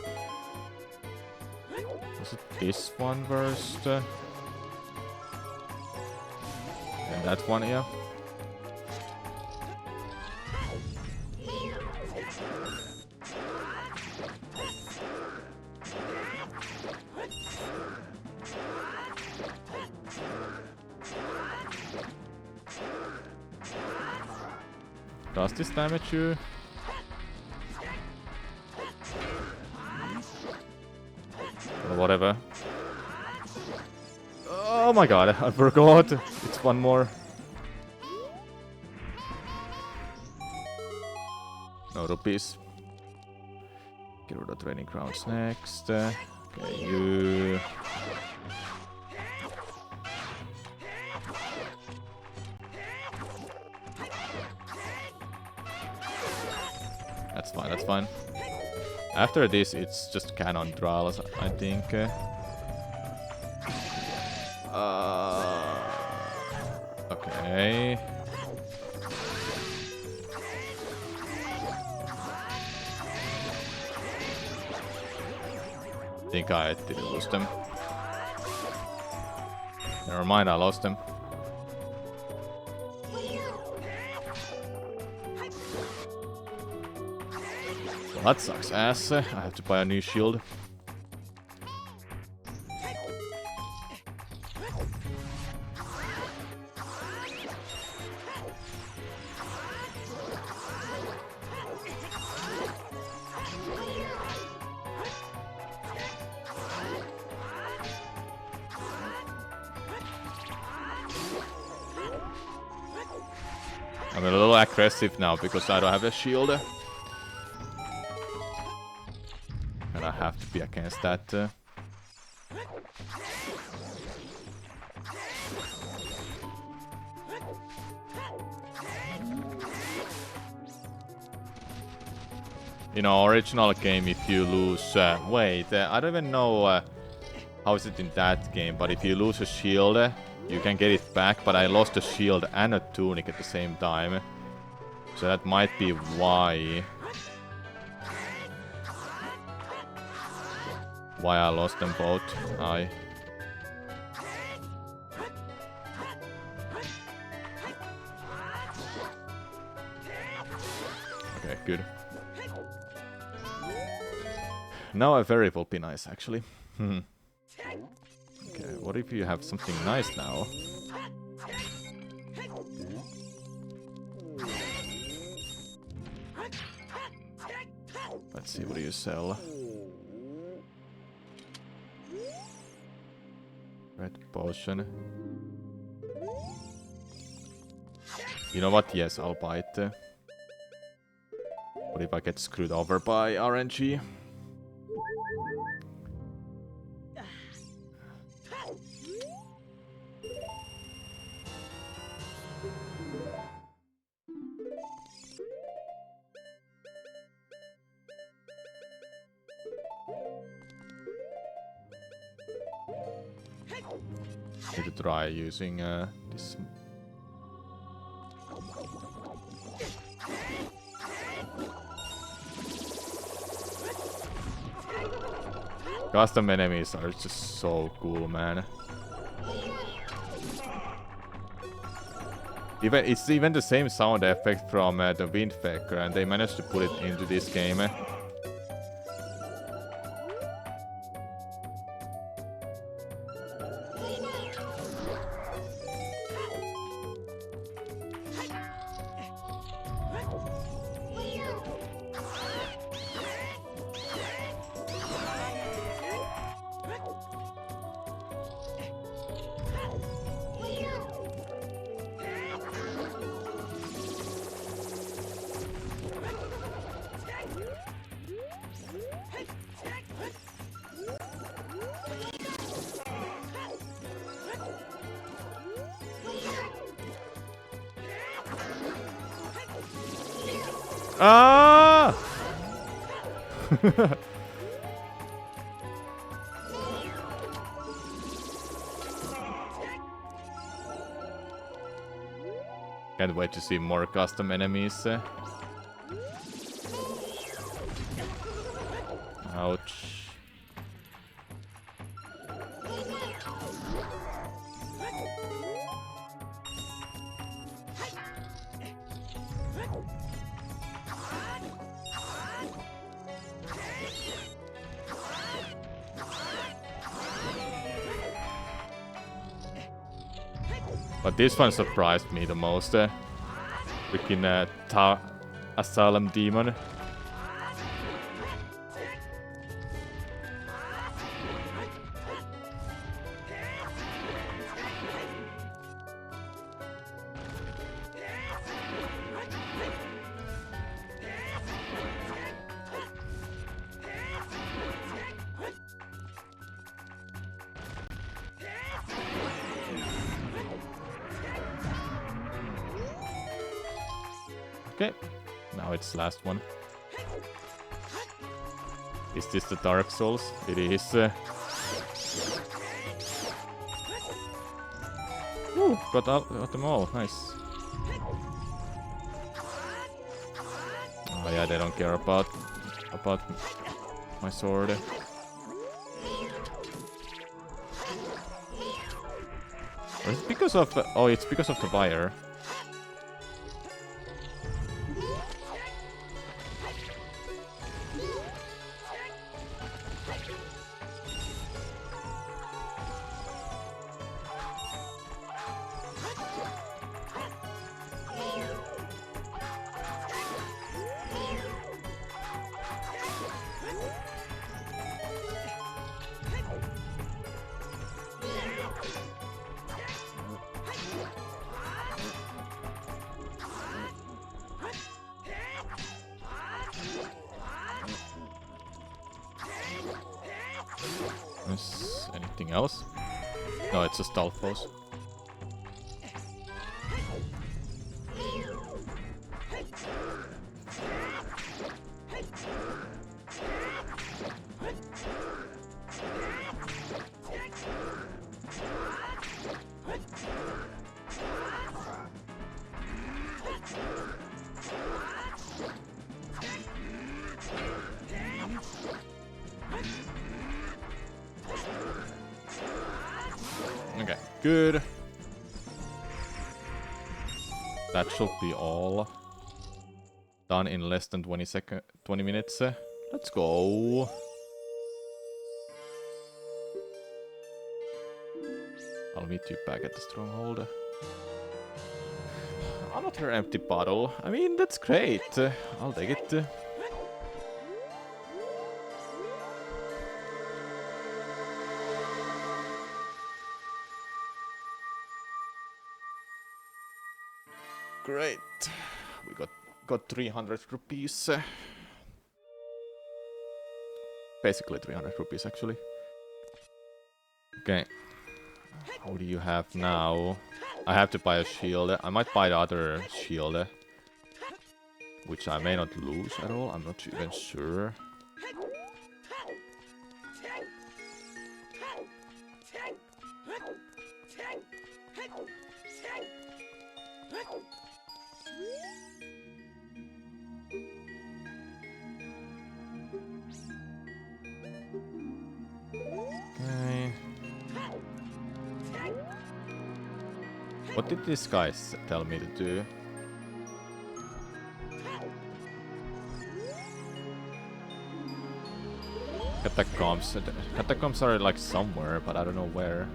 Was it this one first? And that one, yeah. Does this damage you? Or whatever. Oh my god, I forgot. It's one more. No rupees. Gerudo Training Grounds next. Okay, you... That's fine, that's fine. After this, it's just cannon trials, I think. Okay. I think I didn't lose them. Never mind, I lost them. That sucks ass. I have to buy a new shield. I'm a little aggressive now because I don't have a shield. And I have to be against that. In our original game, if you lose... wait, I don't even know how is it in that game, but if you lose a shield, you can get it back, but I lost a shield and a tunic at the same time. So that might be why I lost them both. Okay, good. Now a fairy will be nice, actually. Okay, what if you have something nice now? Let's see, what do you sell? Red potion. You know what? Yes, I'll buy it. What if I get screwed over by RNG? Need to try using this Custom enemies are just so cool, man. It's even the same sound effect from the Windpecker, and they managed to put it into this game. Ah! Can't wait to see more custom enemies. Ouch. But this one surprised me the most. Freaking Asylum Demon. Okay, now it's last one. Is this the Dark Souls? It is. Ooh, got them all. Nice. Oh yeah, they don't care about my sword. Or is it because of? Oh, it's because of the wire. Anything else? No, it's just Stalfos. Okay, good. That should be all. Done in less than 20 minutes. Let's go. I'll meet you back at the stronghold. Another empty bottle. I mean, that's great. I'll take it. Great. We got 300 rupees. Basically 300 rupees actually. Okay. How do you have now? I have to buy a shield. I might buy the other shield. Which I may not lose at all. I'm not even sure. What did these guys tell me to do? Catacombs. Catacombs are like somewhere, but I don't know where.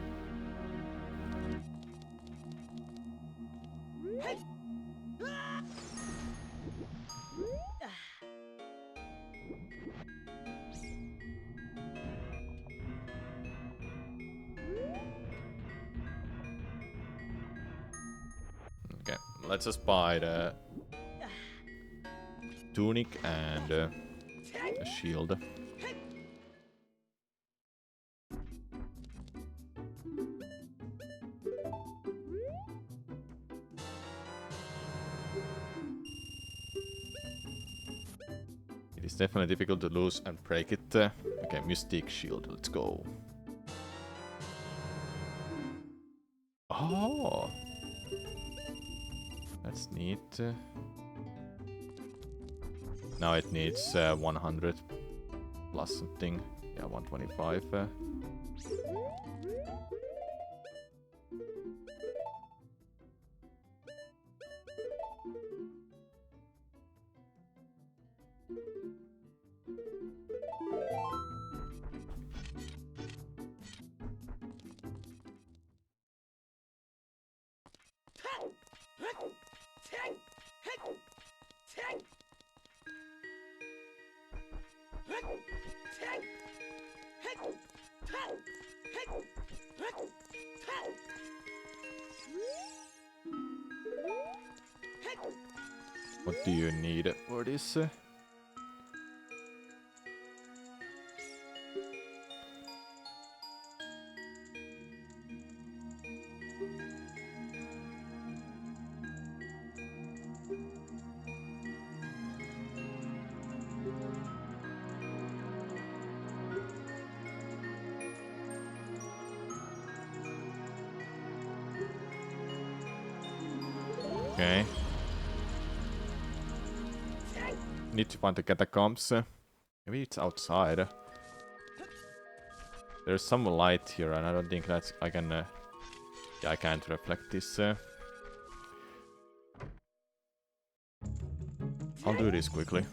Okay, let's just buy the tunic and a shield. It is definitely difficult to lose and break it. Okay, Mystic Shield, let's go. Oh! That's neat. Now it needs 100 plus something. Yeah, 125. What do you need for this? Okay. Need to find the catacombs. Maybe it's outside. There's some light here, and I don't think that's I can. Yeah, I can't reflect this. I'll do this quickly.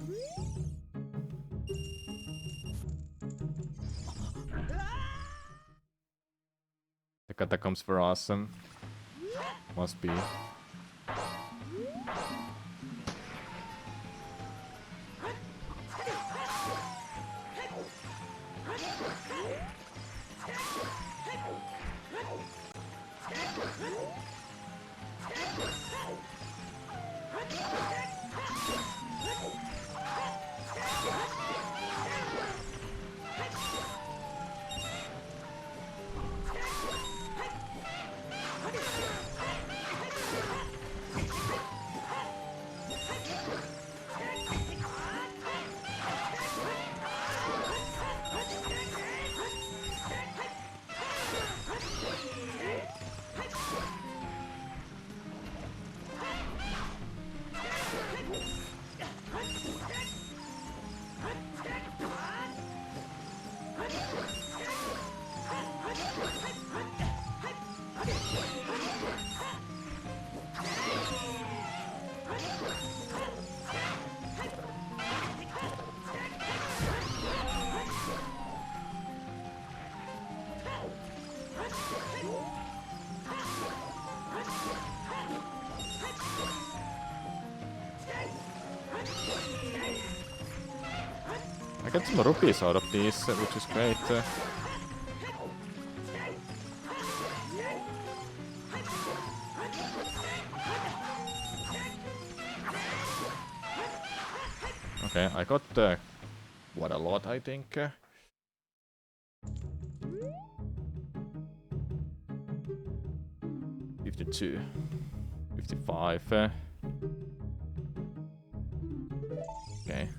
The catacombs were awesome. Must be. I got some rupees out of these, which is great. Okay, I got what a lot, I think. 52, 55. Okay.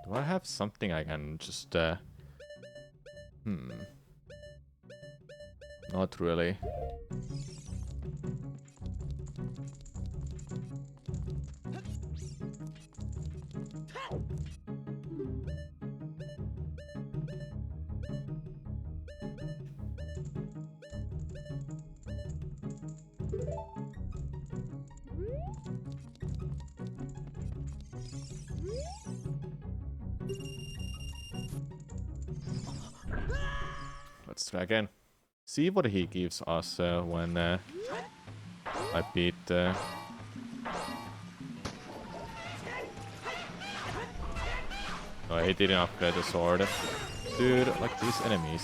Do I have something I can just... Not really. dragon. See what he gives us when I beat... No, he didn't upgrade the sword. Dude, like these enemies.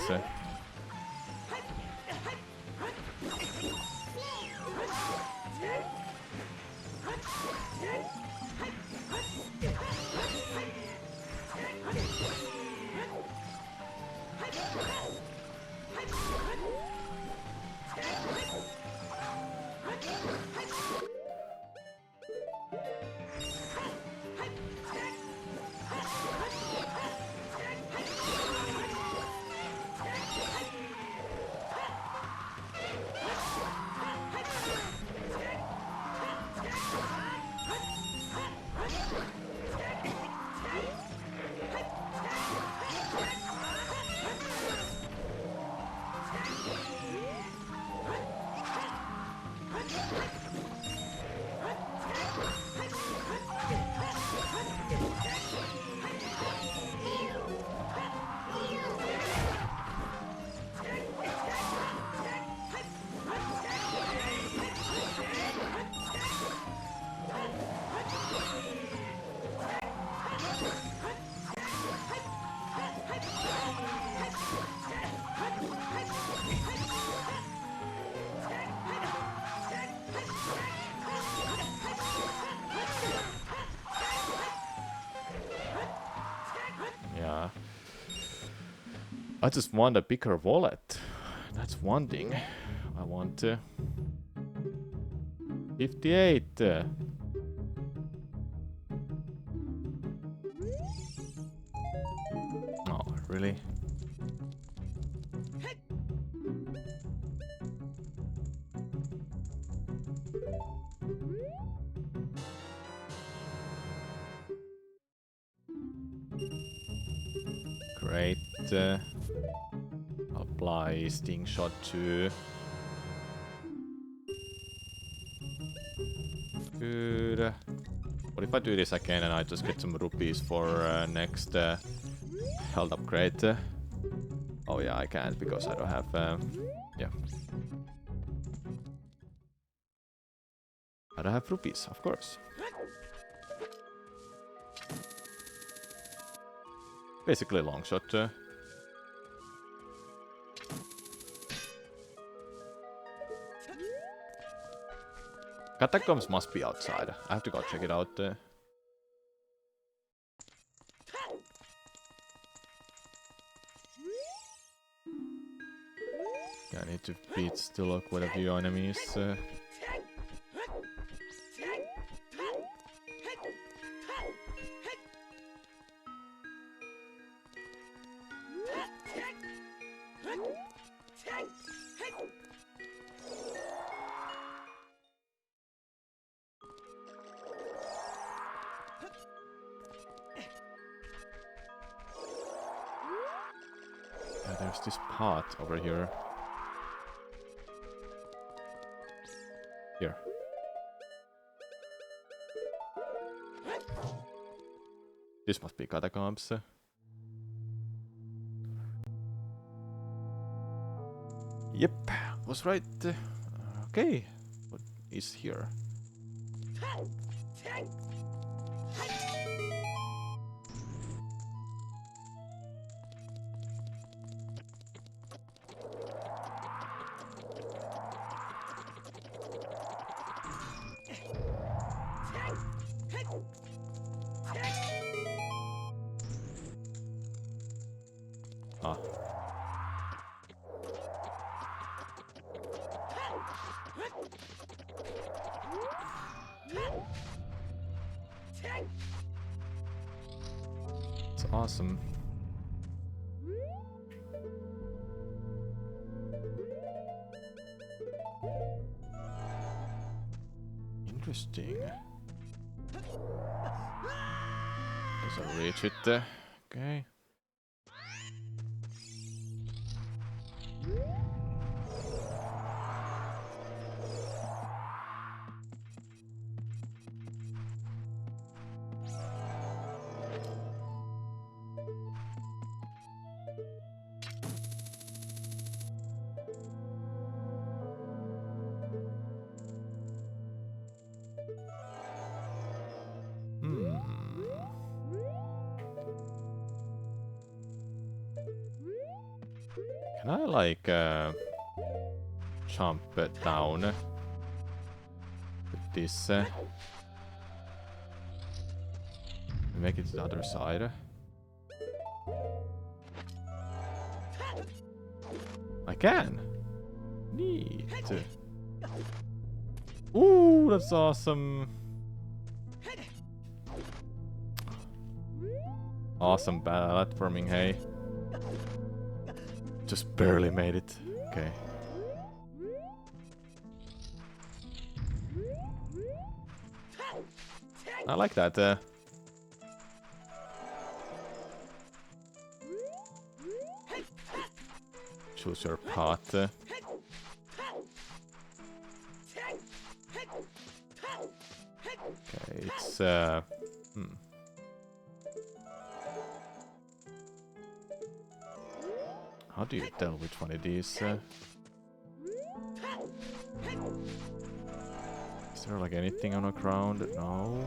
Yeah. I just want a bigger wallet. That's one thing. I want 58. Oh, really? Great. Apply Sting Shot to... Good. What if I do this again and I just get some rupees for next health upgrade? Oh yeah, I can't because I don't have... yeah. I don't have rupees, of course. Basically long shot. Catacombs must be outside. I have to go check it out. Yeah, I need to beat still quite a few enemies. There's this pot over here. Here. This must be catacombs. Yep, was right. Okay, what is here? Ah. It's awesome. Interesting. Doesn't reach it. Okay. Can I like jump down with this? Make it to the other side. I can. Neat. Ooh, that's awesome. Awesome platforming, hey. Just barely made it. Okay. I like that. Choose your path. Okay, it's How do you tell which one it is? Is there like anything on the ground? No.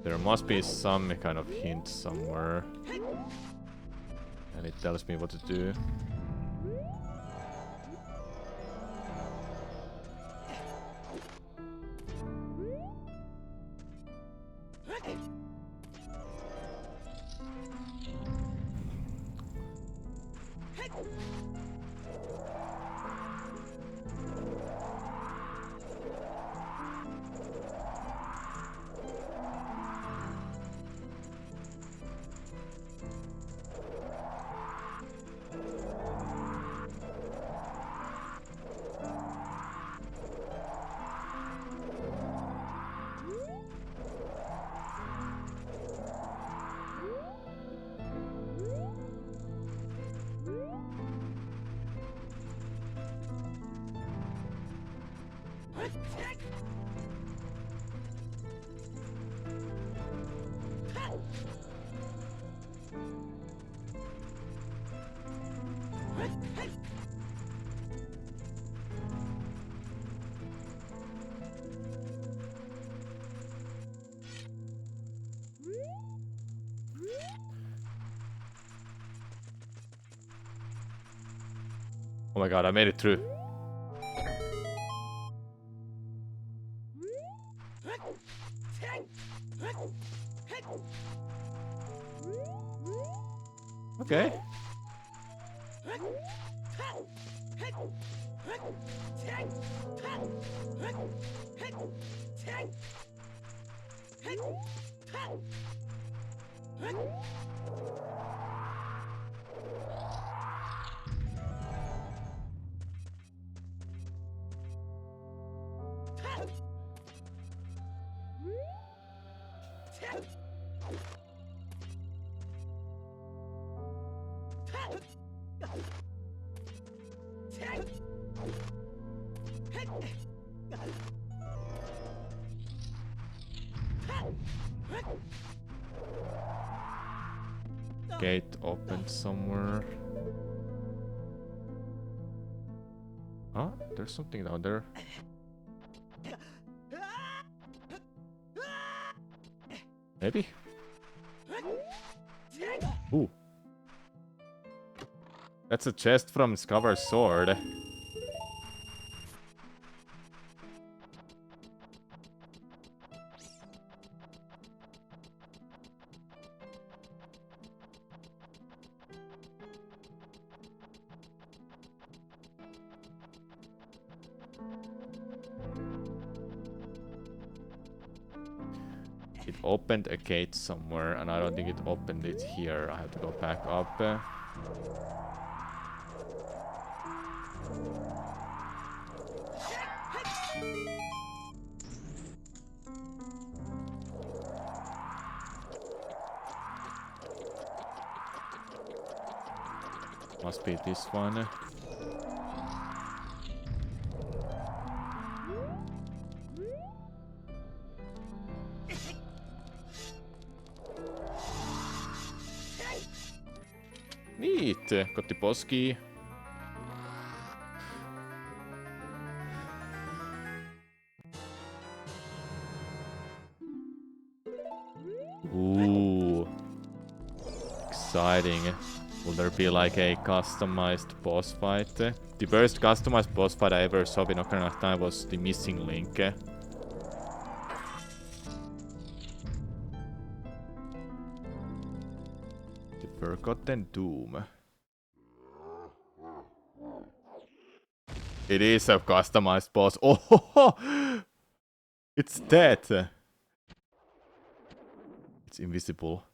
There must be some kind of hint somewhere. And it tells me what to do. Oh my god, I made it through. Okay. Gate open somewhere. Huh? There's something down there. Maybe? Ooh. That's a chest from Scour's sword. It opened a gate somewhere, and I don't think it opened it here. I have to go back up. Must be this one. got the boss key. Ooh. Exciting. Will there be like a customized boss fight? The first customized boss fight I ever saw in Ocarina of Time was the Missing Link. The Forgotten Doom. It is a customized boss. Oh, it's dead. It's invisible.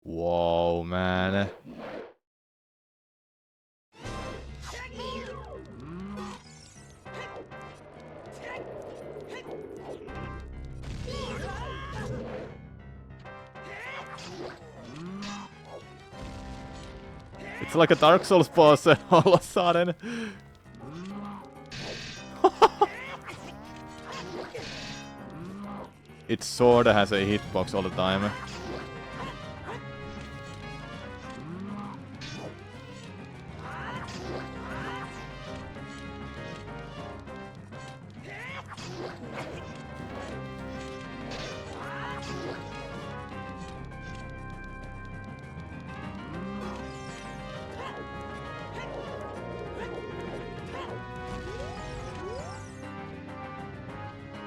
Whoa, man. It's like a Dark Souls boss all of a sudden. Its sword has a hitbox all the time.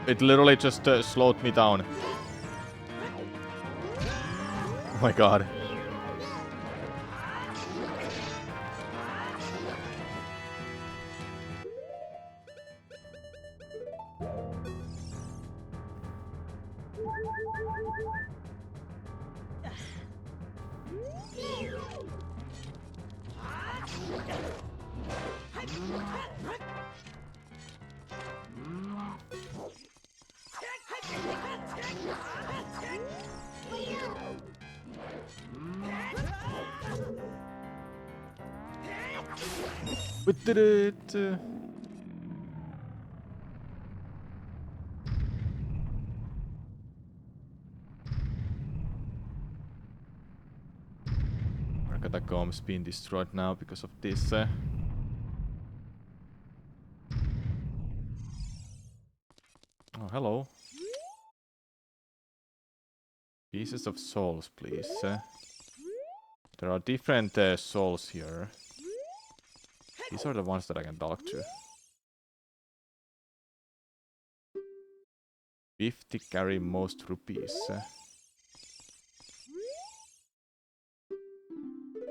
It literally just slowed me down. Oh my god. We did it! Our catacombs being destroyed now because of this. Oh, hello. Pieces of souls, please. There are different souls here. These are the ones that I can talk to. 50 carry most rupees.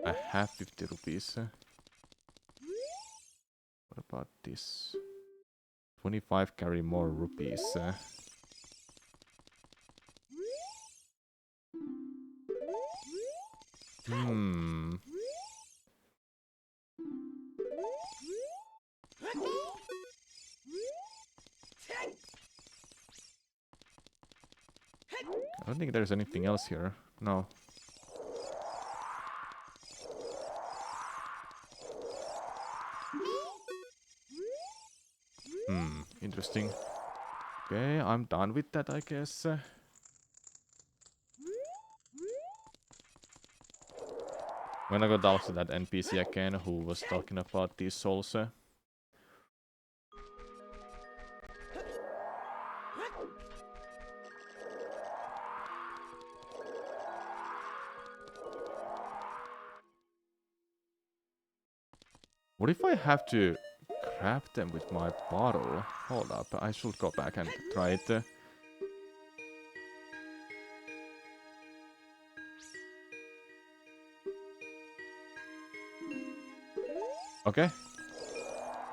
I have 50 rupees. What about this? 25 carry more rupees. I don't think there's anything else here. No. Interesting. Okay, I'm done with that, I guess. I'm gonna go talk to that NPC again who was talking about these souls. What if I have to grab them with my bottle? Hold up, I should go back and try it. Okay.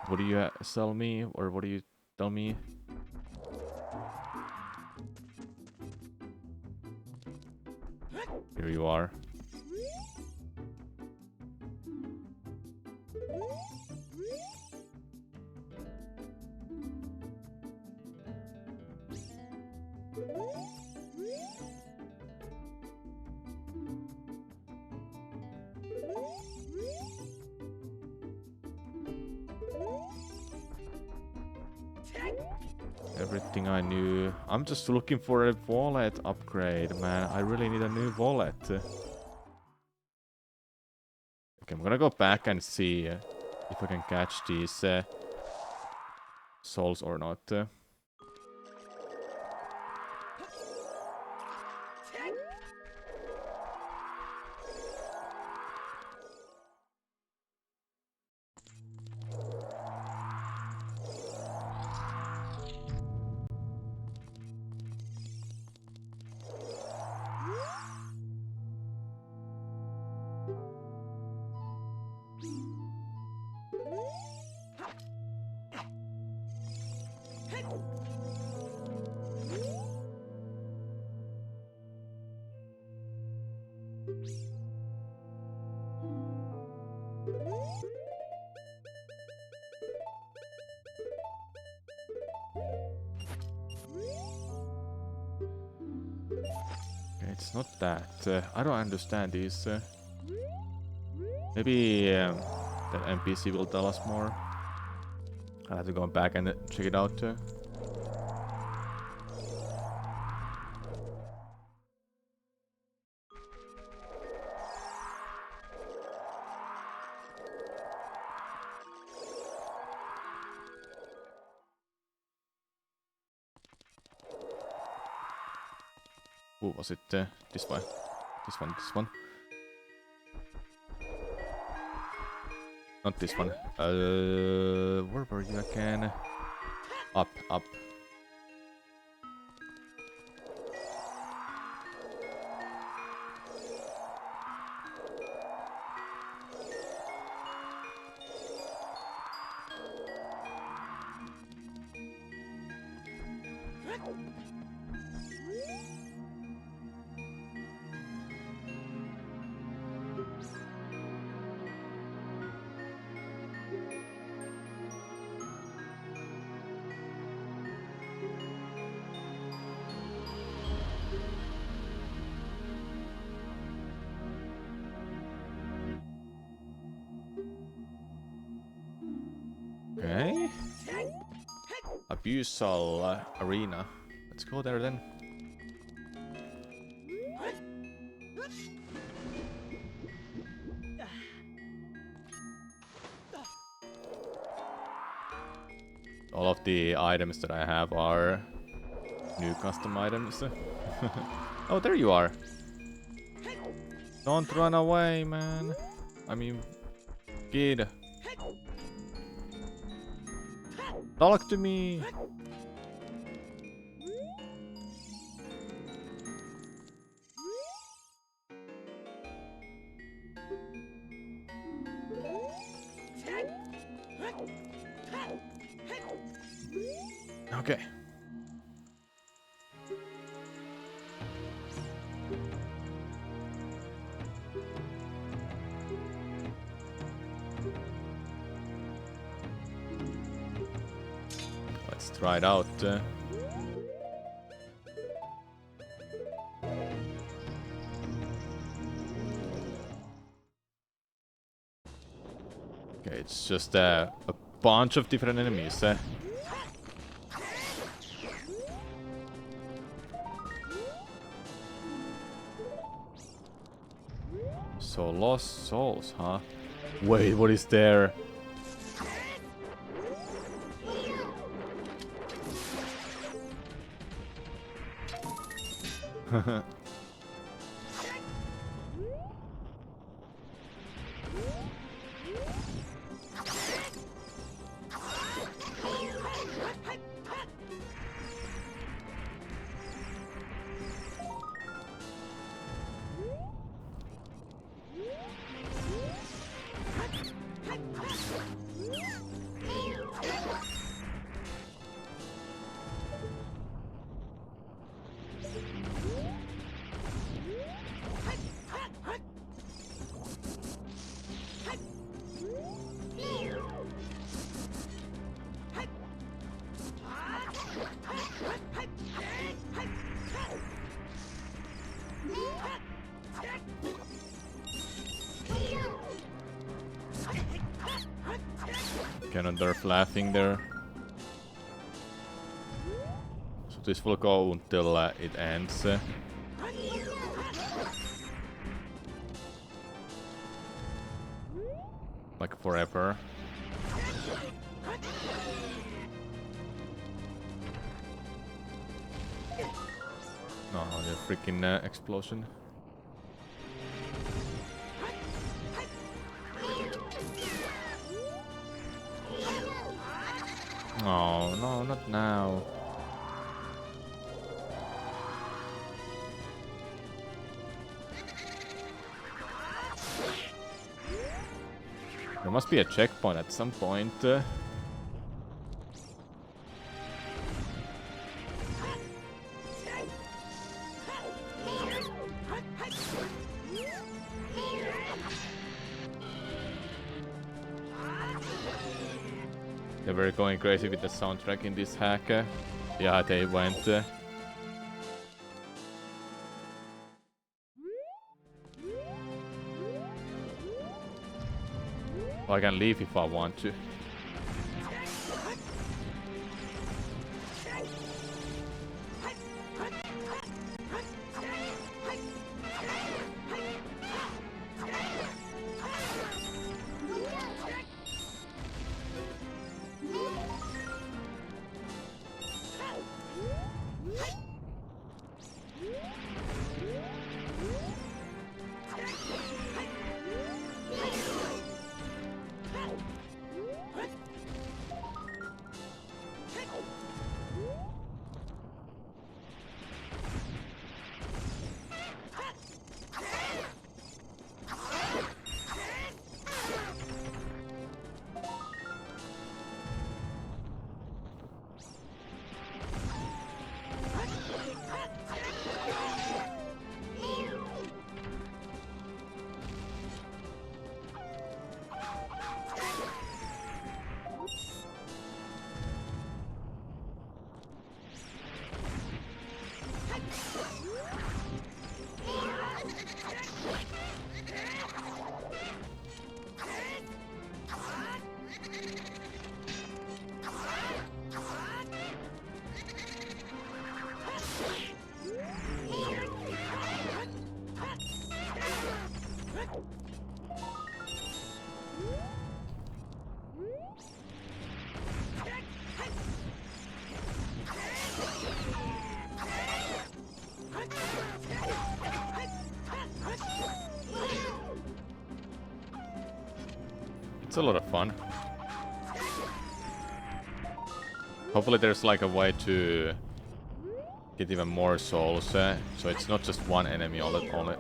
What do you sell me, or what do you tell me? Here you are. everything I knew. I'm just looking for a wallet upgrade, man. I really need a new wallet. Okay, I'm gonna go back and see if I can catch these souls or not. It's not that. I don't understand these. Maybe the NPC will tell us more. I'll have to go back and check it out. Ooh, was it this one? This one, this one. Not this one. Where were you again? Up, up. Okay. Abusal Arena. Let's go there then. All of the items that I have are new custom items. Oh, there you are. Don't run away, man. I mean, kid. Talk to me. Okay. Let's try it out. Okay, it's just a bunch of different enemies. So lost souls, huh? Wait, what is there? Ganondorf laughing there. this will go until it ends. Like forever. No, the freaking explosion. Oh, no, not now. There must be a checkpoint at some point. They were going crazy with the soundtrack in this hack. Yeah, they went. I can leave if I want to. It's a lot of fun. Hopefully there's like a way to get even more souls, so it's not just one enemy only a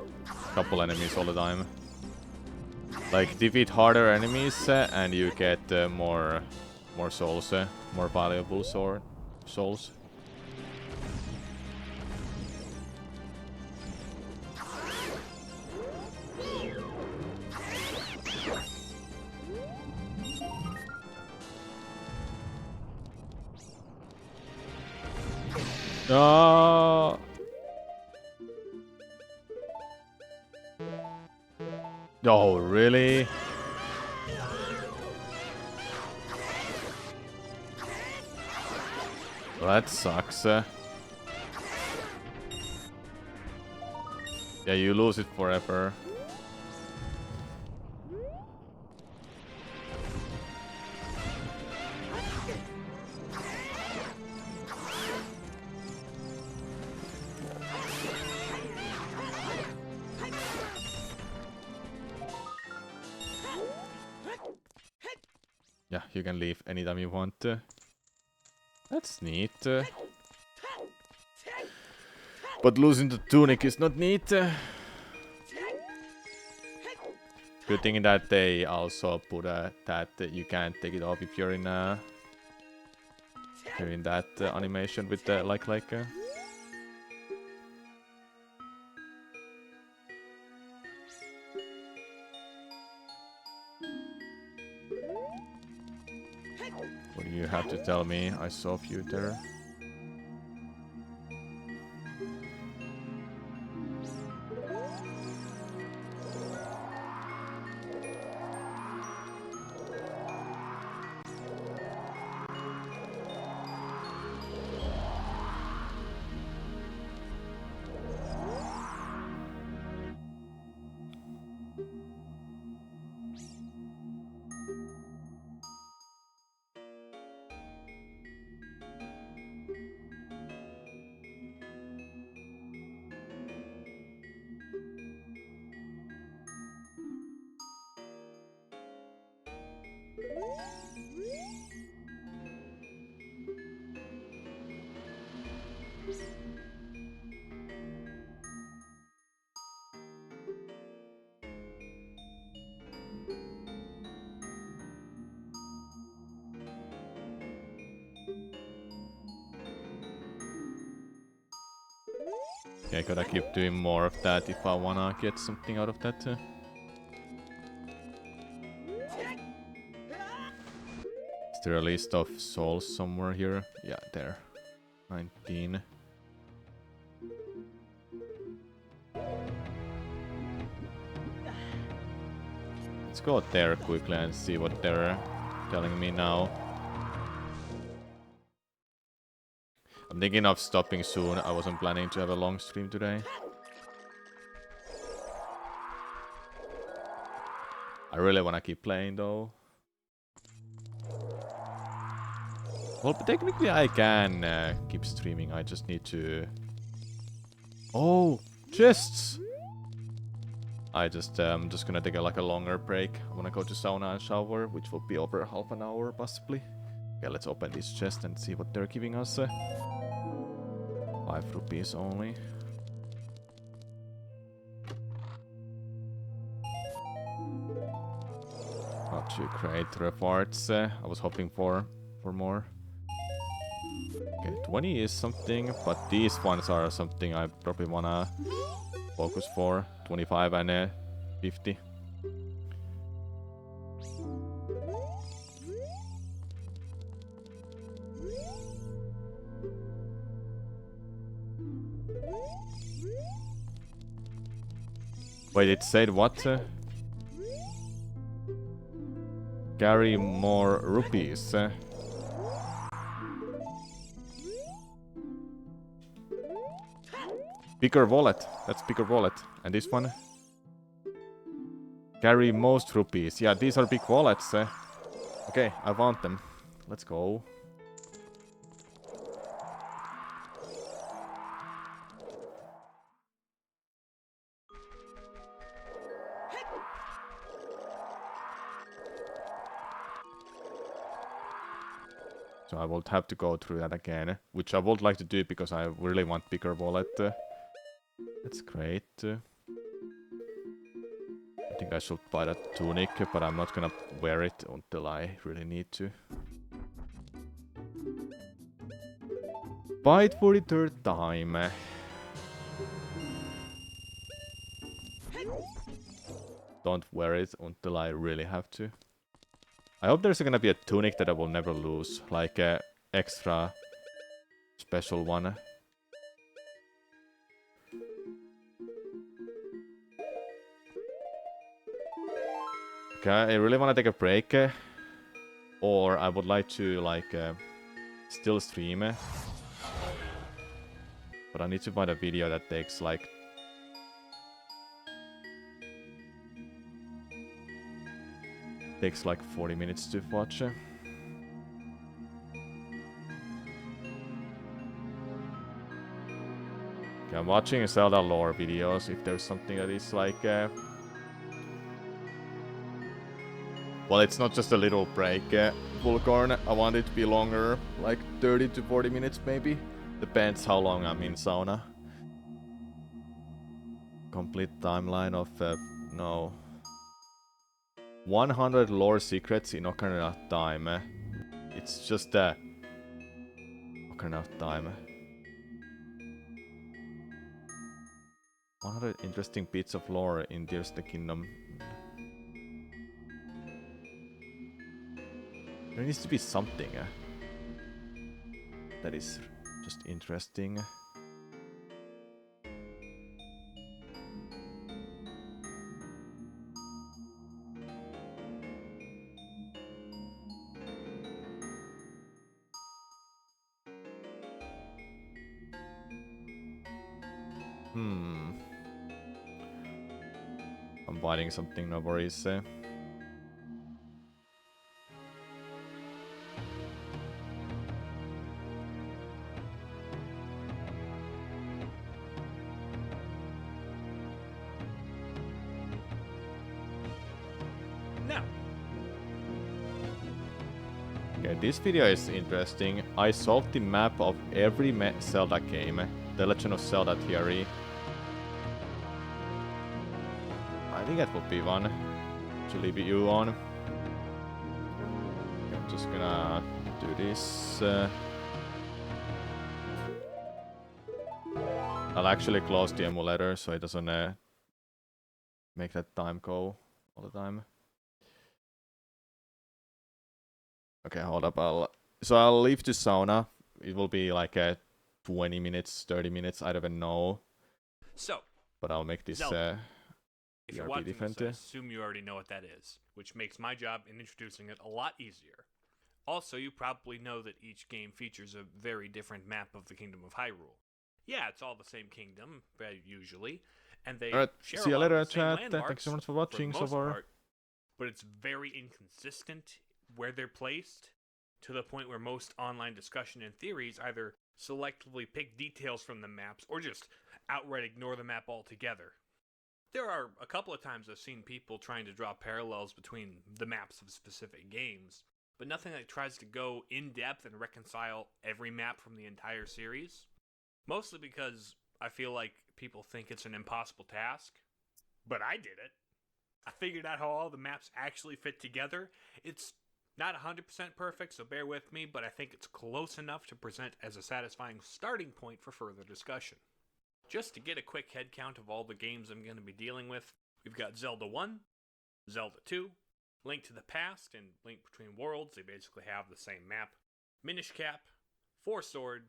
couple enemies all the time. Like defeat harder enemies and you get more souls, more valuable souls. Oh. Oh, really? Well, that sucks. Yeah, you lose it forever. Yeah, you can leave anytime you want. That's neat. But losing the tunic is not neat. Good thing that they also put that you can't take it off if you're in that animation with the like. What do you have to tell me? I saw you there. Okay, I gotta keep doing more of that if I wanna get something out of that. Is there a list of souls somewhere here? Yeah, there. 19. Let's go out there quickly and see what they're telling me now. I'm thinking of stopping soon. I wasn't planning to have a long stream today. I really want to keep playing though. Well, technically I can keep streaming. I just need to... Oh, chests! I'm just gonna take a longer break. I wanna go to sauna and shower, which will be over half an hour possibly. Okay, let's open this chest and see what they're giving us. 5 rupees only. Not too great rewards. I was hoping for more. Okay, 20 is something, but these ones are something I probably wanna focus for. 25 and 50. Wait, it said what? Carry more rupees. Bigger wallet. That's bigger wallet. And this one? Carry most rupees. Yeah, these are big wallets. Okay, I want them. Let's go. So I will have to go through that again, which I would like to do because I really want bigger wallet. That's great. I think I should buy that tunic, but I'm not gonna wear it until I really need to. Buy it for the 3rd time. Don't wear it until I really have to. I hope there's gonna be a tunic that I will never lose, like a extra special one. Okay, I really want to take a break, or I would like to like still stream, but I need to find a video that takes like takes like 40 minutes to watch. Okay, I'm watching Zelda lore videos if there's something that is like... Well, it's not just a little break, Vulcorn. I want it to be longer, like 30 to 40 minutes maybe. Depends how long I'm in sauna. Complete timeline of... no. 100 lore secrets in Ocarina of Time. It's just Ocarina of Time. 100 interesting bits of lore in Tears of the Kingdom. There needs to be something that is just interesting. I'm finding something, no worries. Okay, this video is interesting. I solved the map of every Zelda game. The Legend of Zelda theory. I think that would be one to leave you on. I'm just gonna do this. I'll actually close the emulator so it doesn't make that time go all the time. Okay, hold up. I'll leave to sauna. It will be like 20 minutes, 30 minutes. I don't even know. So, but I'll make this Zelda. If you're BRB watching different. this, I assume you already know what that is, which makes my job in introducing it a lot easier. Also, you probably know that each game features a very different map of the Kingdom of Hyrule. Yeah, it's all the same kingdom, usually, and they Alright, share see a you lot later, of the same chat. landmarks Thanks so much for for watching the so most far. part, but it's very inconsistent where they're placed, to the point where most online discussion and theories either selectively pick details from the maps or just outright ignore the map altogether. There are a couple of times I've seen people trying to draw parallels between the maps of specific games, but nothing that tries to go in depth and reconcile every map from the entire series. Mostly because I feel like people think it's an impossible task, but I did it. I figured out how all the maps actually fit together. It's not 100% perfect, so bear with me, but I think it's close enough to present as a satisfying starting point for further discussion. Just to get a quick head count of all the games I'm going to be dealing with, we've got Zelda 1, Zelda 2, Link to the Past, and Link Between Worlds. They basically have the same map. Minish Cap, Four Sword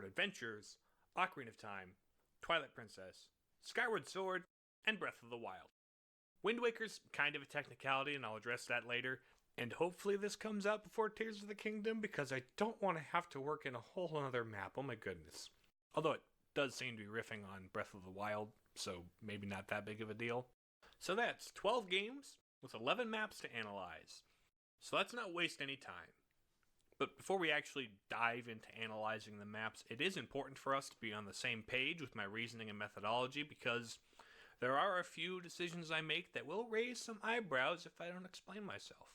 Adventures, Ocarina of Time, Twilight Princess, Skyward Sword, and Breath of the Wild. Wind Waker's kind of a technicality, and I'll address that later. And hopefully this comes out before Tears of the Kingdom, because I don't want to have to work in a whole other map. Oh my goodness. Although it does seem to be riffing on Breath of the Wild, so maybe not that big of a deal. So that's 12 games with 11 maps to analyze. So let's not waste any time. But before we actually dive into analyzing the maps, it is important for us to be on the same page with my reasoning and methodology, because there are a few decisions I make that will raise some eyebrows if I don't explain myself.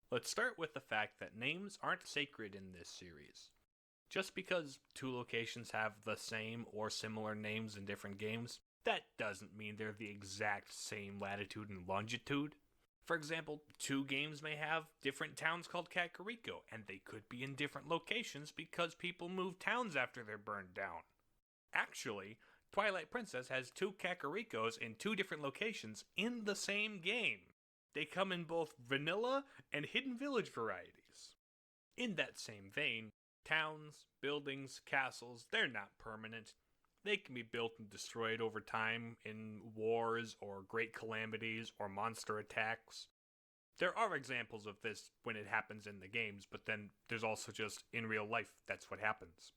Let's start with the fact that names aren't sacred in this series. Just because two locations have the same or similar names in different games, that doesn't mean they're the exact same latitude and longitude. For example, two games may have different towns called Kakariko, and they could be in different locations because people move towns after they're burned down. Actually, Twilight Princess has two Kakarikos in two different locations in the same game. They come in both vanilla and hidden village varieties. In that same vein, towns, buildings, castles, they're not permanent. They can be built and destroyed over time in wars or great calamities or monster attacks. There are examples of this when it happens in the games, but then there's also just in real life that's what happens.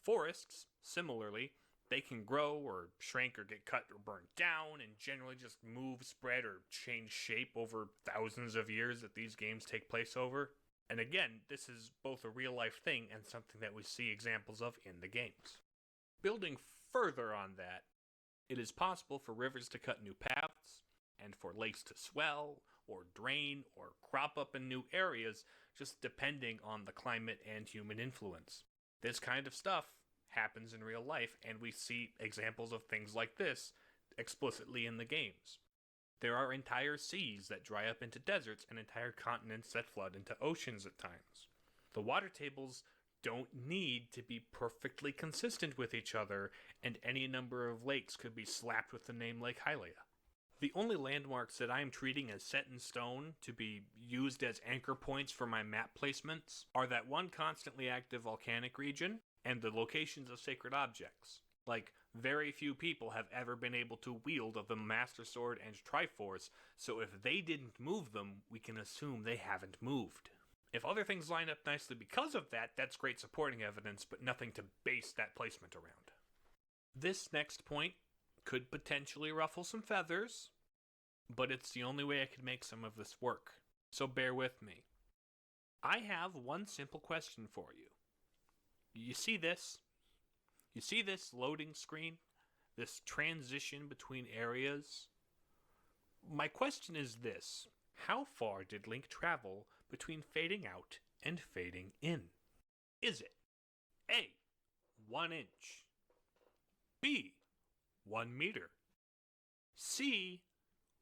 Forests, similarly, they can grow or shrink or get cut or burned down and generally just move, spread, or change shape over thousands of years that these games take place over. And again, this is both a real-life thing and something that we see examples of in the games. Building further on that, it is possible for rivers to cut new paths, and for lakes to swell, or drain, or crop up in new areas, just depending on the climate and human influence. This kind of stuff happens in real life, and we see examples of things like this explicitly in the games. There are entire seas that dry up into deserts and entire continents that flood into oceans at times. The water tables don't need to be perfectly consistent with each other, and any number of lakes could be slapped with the name Lake Hylia. The only landmarks that I am treating as set in stone to be used as anchor points for my map placements are that one constantly active volcanic region and the locations of sacred objects. Like, very few people have ever been able to wield the Master Sword and Triforce, so if they didn't move them, we can assume they haven't moved. If other things line up nicely because of that, that's great supporting evidence, but nothing to base that placement around. This next point could potentially ruffle some feathers, but it's the only way I could make some of this work, so bear with me. I have one simple question for you. You see this? You see this loading screen? This transition between areas? My question is this: how far did Link travel between fading out and fading in? Is it A, 1 inch, B, 1 meter, C,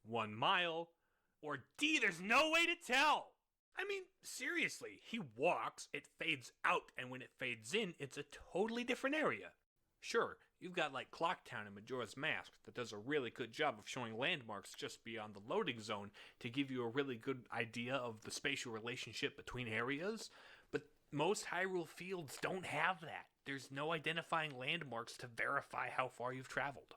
1 mile, or D, there's no way to tell? I mean, seriously, he walks, it fades out, and when it fades in, it's a totally different area. Sure, you've got like Clocktown and Majora's Mask that does a really good job of showing landmarks just beyond the loading zone to give you a really good idea of the spatial relationship between areas, but most Hyrule fields don't have that. There's no identifying landmarks to verify how far you've traveled.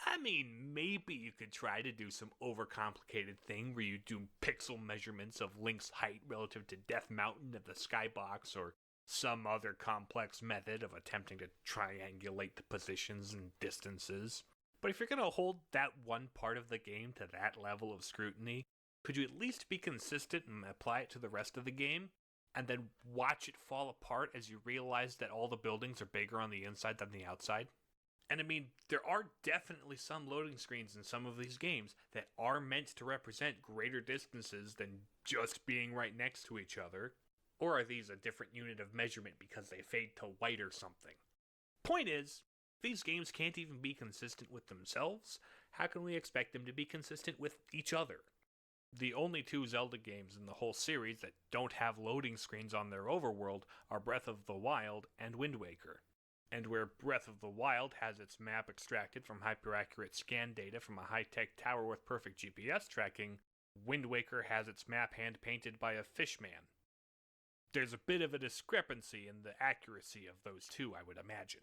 I mean, maybe you could try to do some overcomplicated thing where you do pixel measurements of Link's height relative to Death Mountain of the Skybox, or some other complex method of attempting to triangulate the positions and distances. But if you're going to hold that one part of the game to that level of scrutiny, could you at least be consistent and apply it to the rest of the game? And then watch it fall apart as you realize that all the buildings are bigger on the inside than the outside? And I mean, there are definitely some loading screens in some of these games that are meant to represent greater distances than just being right next to each other. Or are these a different unit of measurement because they fade to white or something? Point is, if these games can't even be consistent with themselves, how can we expect them to be consistent with each other? The only two Zelda games in the whole series that don't have loading screens on their overworld are Breath of the Wild and Wind Waker. And where Breath of the Wild has its map extracted from hyper-accurate scan data from a high-tech tower with perfect GPS tracking, Wind Waker has its map hand-painted by a fishman. There's a bit of a discrepancy in the accuracy of those two, I would imagine.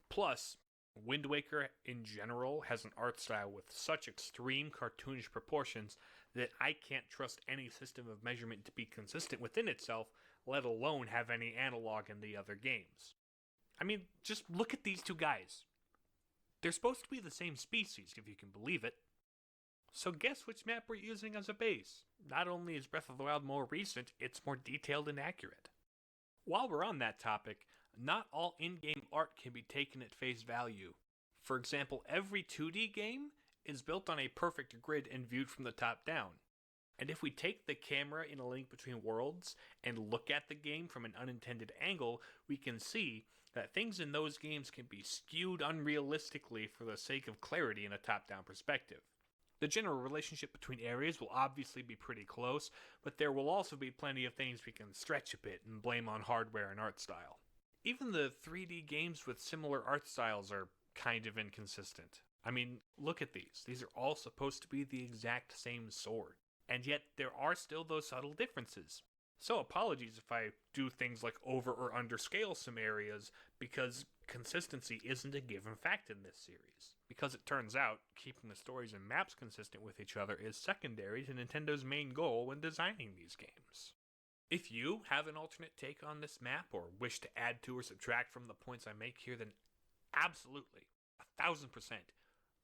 Plus, Wind Waker in general has an art style with such extreme cartoonish proportions that I can't trust any system of measurement to be consistent within itself, let alone have any analog in the other games. I mean, just look at these two guys. They're supposed to be the same species, if you can believe it. So guess which map we're using as a base? Not only is Breath of the Wild more recent, it's more detailed and accurate. While we're on that topic, not all in-game art can be taken at face value. For example, every 2D game is built on a perfect grid and viewed from the top down. And if we take the camera in A Link Between Worlds and look at the game from an unintended angle, we can see that things in those games can be skewed unrealistically for the sake of clarity in a top-down perspective. The general relationship between areas will obviously be pretty close, but there will also be plenty of things we can stretch a bit and blame on hardware and art style. Even the 3D games with similar art styles are kind of inconsistent. I mean, look at these. These are all supposed to be the exact same sword. And yet, there are still those subtle differences. So apologies if I do things like over or underscale some areas, because consistency isn't a given fact in this series. Because it turns out, keeping the stories and maps consistent with each other is secondary to Nintendo's main goal when designing these games. If you have an alternate take on this map, or wish to add to or subtract from the points I make here, then absolutely, 1000%,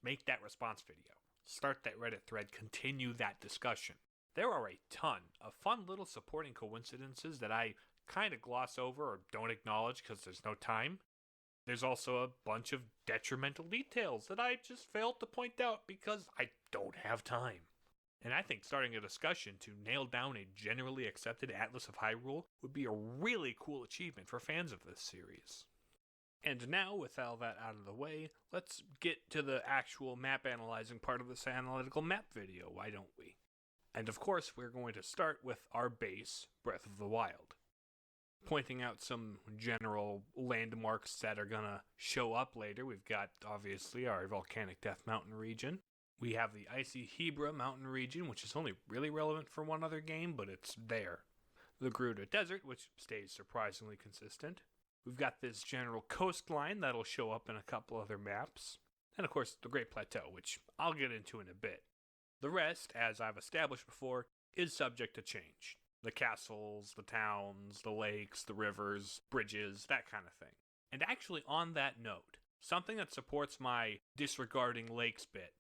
make that response video. Start that Reddit thread, continue that discussion. There are a ton of fun little supporting coincidences that I kind of gloss over or don't acknowledge because there's no time. There's also a bunch of detrimental details that I just failed to point out because I don't have time. And I think starting a discussion to nail down a generally accepted Atlas of Hyrule would be a really cool achievement for fans of this series. And now, with all that out of the way, let's get to the actual map analyzing part of this analytical map video, why don't we? And of course, we're going to start with our base, Breath of the Wild. Pointing out some general landmarks that are gonna show up later, we've got, obviously, our volcanic Death Mountain region. We have the icy Hebra mountain region, which is only really relevant for one other game, but it's there. The Gerudo Desert, which stays surprisingly consistent. We've got this general coastline that'll show up in a couple other maps. And of course, the Great Plateau, which I'll get into in a bit. The rest, as I've established before, is subject to change. The castles, the towns, the lakes, the rivers, bridges, that kind of thing. And actually, on that note, something that supports my disregarding lakes bit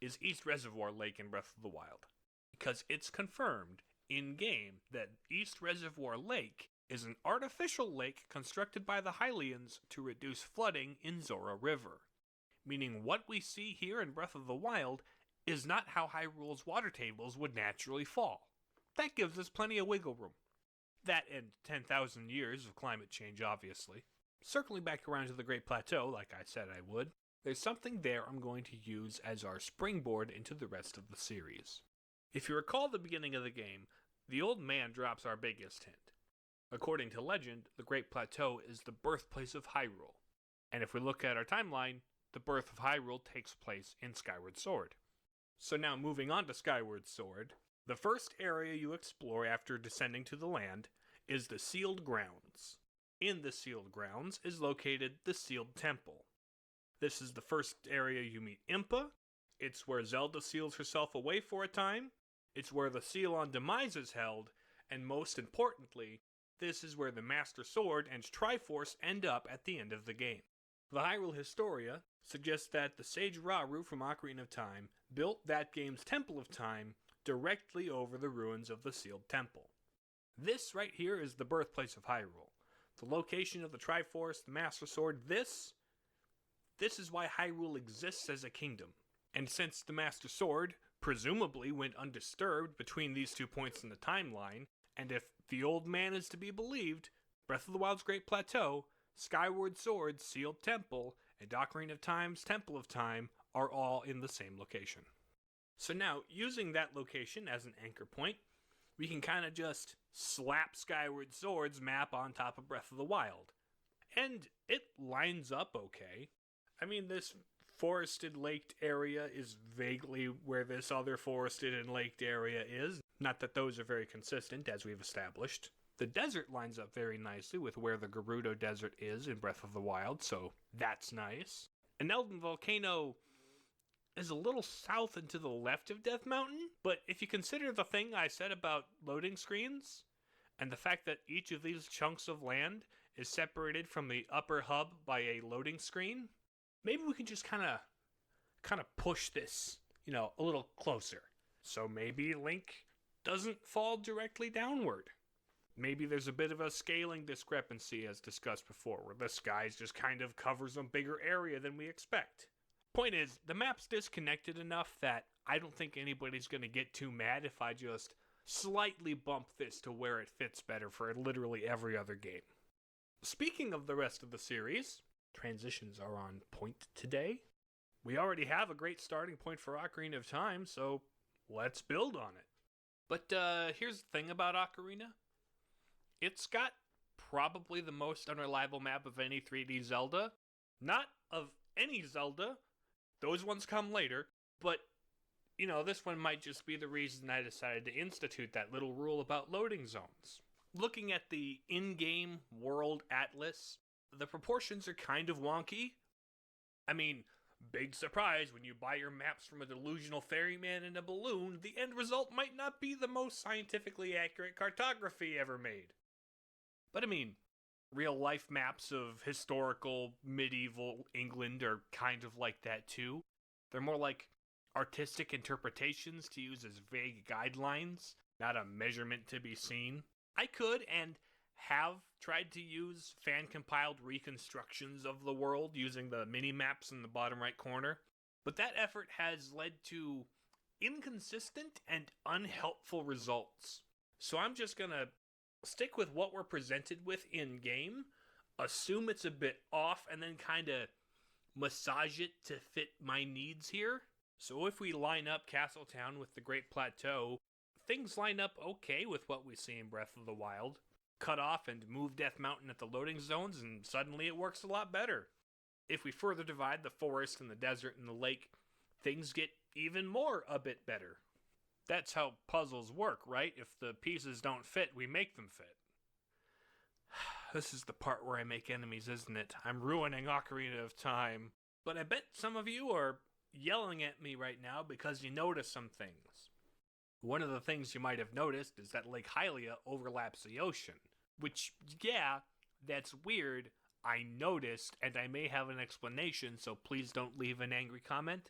is East Reservoir Lake in Breath of the Wild. Because it's confirmed in-game that East Reservoir Lake is an artificial lake constructed by the Hylians to reduce flooding in Zora River. Meaning what we see here in Breath of the Wild is not how Hyrule's water tables would naturally fall. That gives us plenty of wiggle room. That and 10,000 years of climate change, obviously. Circling back around to the Great Plateau, like I said I would, there's something there I'm going to use as our springboard into the rest of the series. If you recall the beginning of the game, the old man drops our biggest hint. According to legend, the Great Plateau is the birthplace of Hyrule. And if we look at our timeline, the birth of Hyrule takes place in Skyward Sword. So now moving on to Skyward Sword, the first area you explore after descending to the land is the Sealed Grounds. In the Sealed Grounds is located the Sealed Temple. This is the first area you meet Impa. It's where Zelda seals herself away for a time. It's where the Seal on Demise is held. And most importantly, this is where the Master Sword and Triforce end up at the end of the game. The Hyrule Historia suggests that the Sage Rauru from Ocarina of Time built that game's Temple of Time directly over the ruins of the Sealed Temple. This right here is the birthplace of Hyrule. The location of the Triforce, the Master Sword, this is why Hyrule exists as a kingdom. And since the Master Sword presumably went undisturbed between these 2 points in the timeline, and if the old man is to be believed, Breath of the Wild's Great Plateau, Skyward Sword's Sealed Temple, and Ocarina of Time's Temple of Time are all in the same location. So now, using that location as an anchor point, we can kind of just slap Skyward Sword's map on top of Breath of the Wild. And it lines up okay. I mean, this forested laked area is vaguely where this other forested and laked area is. Not that those are very consistent, as we've established. The desert lines up very nicely with where the Gerudo Desert is in Breath of the Wild, so that's nice. An Elven Volcano is a little south and to the left of Death Mountain, but if you consider the thing I said about loading screens, and the fact that each of these chunks of land is separated from the upper hub by a loading screen, maybe we can just kind of push this, a little closer. So maybe Link doesn't fall directly downward. Maybe there's a bit of a scaling discrepancy as discussed before, where the skies just kind of covers a bigger area than we expect. Point is, the map's disconnected enough that I don't think anybody's going to get too mad if I just slightly bump this to where it fits better for literally every other game. Speaking of the rest of the series, transitions are on point today. We already have a great starting point for Ocarina of Time, so let's build on it. But here's the thing about Ocarina. It's got probably the most unreliable map of any 3D Zelda. Not of any Zelda. Those ones come later. But, this one might just be the reason I decided to institute that little rule about loading zones. Looking at the in-game world atlas, the proportions are kind of wonky. I mean, big surprise when you buy your maps from a delusional ferryman in a balloon, the end result might not be the most scientifically accurate cartography ever made. But I mean, real-life maps of historical, medieval England are kind of like that too. They're more like artistic interpretations to use as vague guidelines, not a measurement to be seen. I could and have tried to use fan-compiled reconstructions of the world using the mini-maps in the bottom right corner, but that effort has led to inconsistent and unhelpful results. So I'm just gonna stick with what we're presented with in-game, assume it's a bit off, and then kind of massage it to fit my needs here. So if we line up Castletown with the Great Plateau, things line up okay with what we see in Breath of the Wild. Cut off and move Death Mountain at the loading zones, and suddenly it works a lot better. If we further divide the forest and the desert and the lake, things get even more a bit better. That's how puzzles work, right? If the pieces don't fit, we make them fit. This is the part where I make enemies, isn't it? I'm ruining Ocarina of Time. But I bet some of you are yelling at me right now because you notice some things. One of the things you might have noticed is that Lake Hylia overlaps the ocean. Which, yeah, that's weird. I noticed, and I may have an explanation, so please don't leave an angry comment.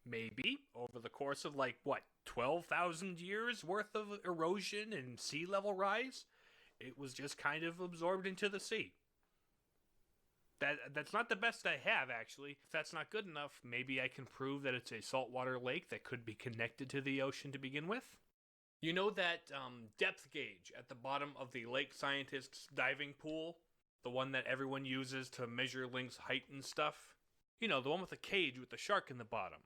Maybe, over the course of 12,000 years worth of erosion and sea level rise, it was just kind of absorbed into the sea. That's not the best I have, actually. If that's not good enough, maybe I can prove that it's a saltwater lake that could be connected to the ocean to begin with. You know that depth gauge at the bottom of the lake scientist's diving pool? The one that everyone uses to measure Link's height and stuff? The one with the cage with the shark in the bottom.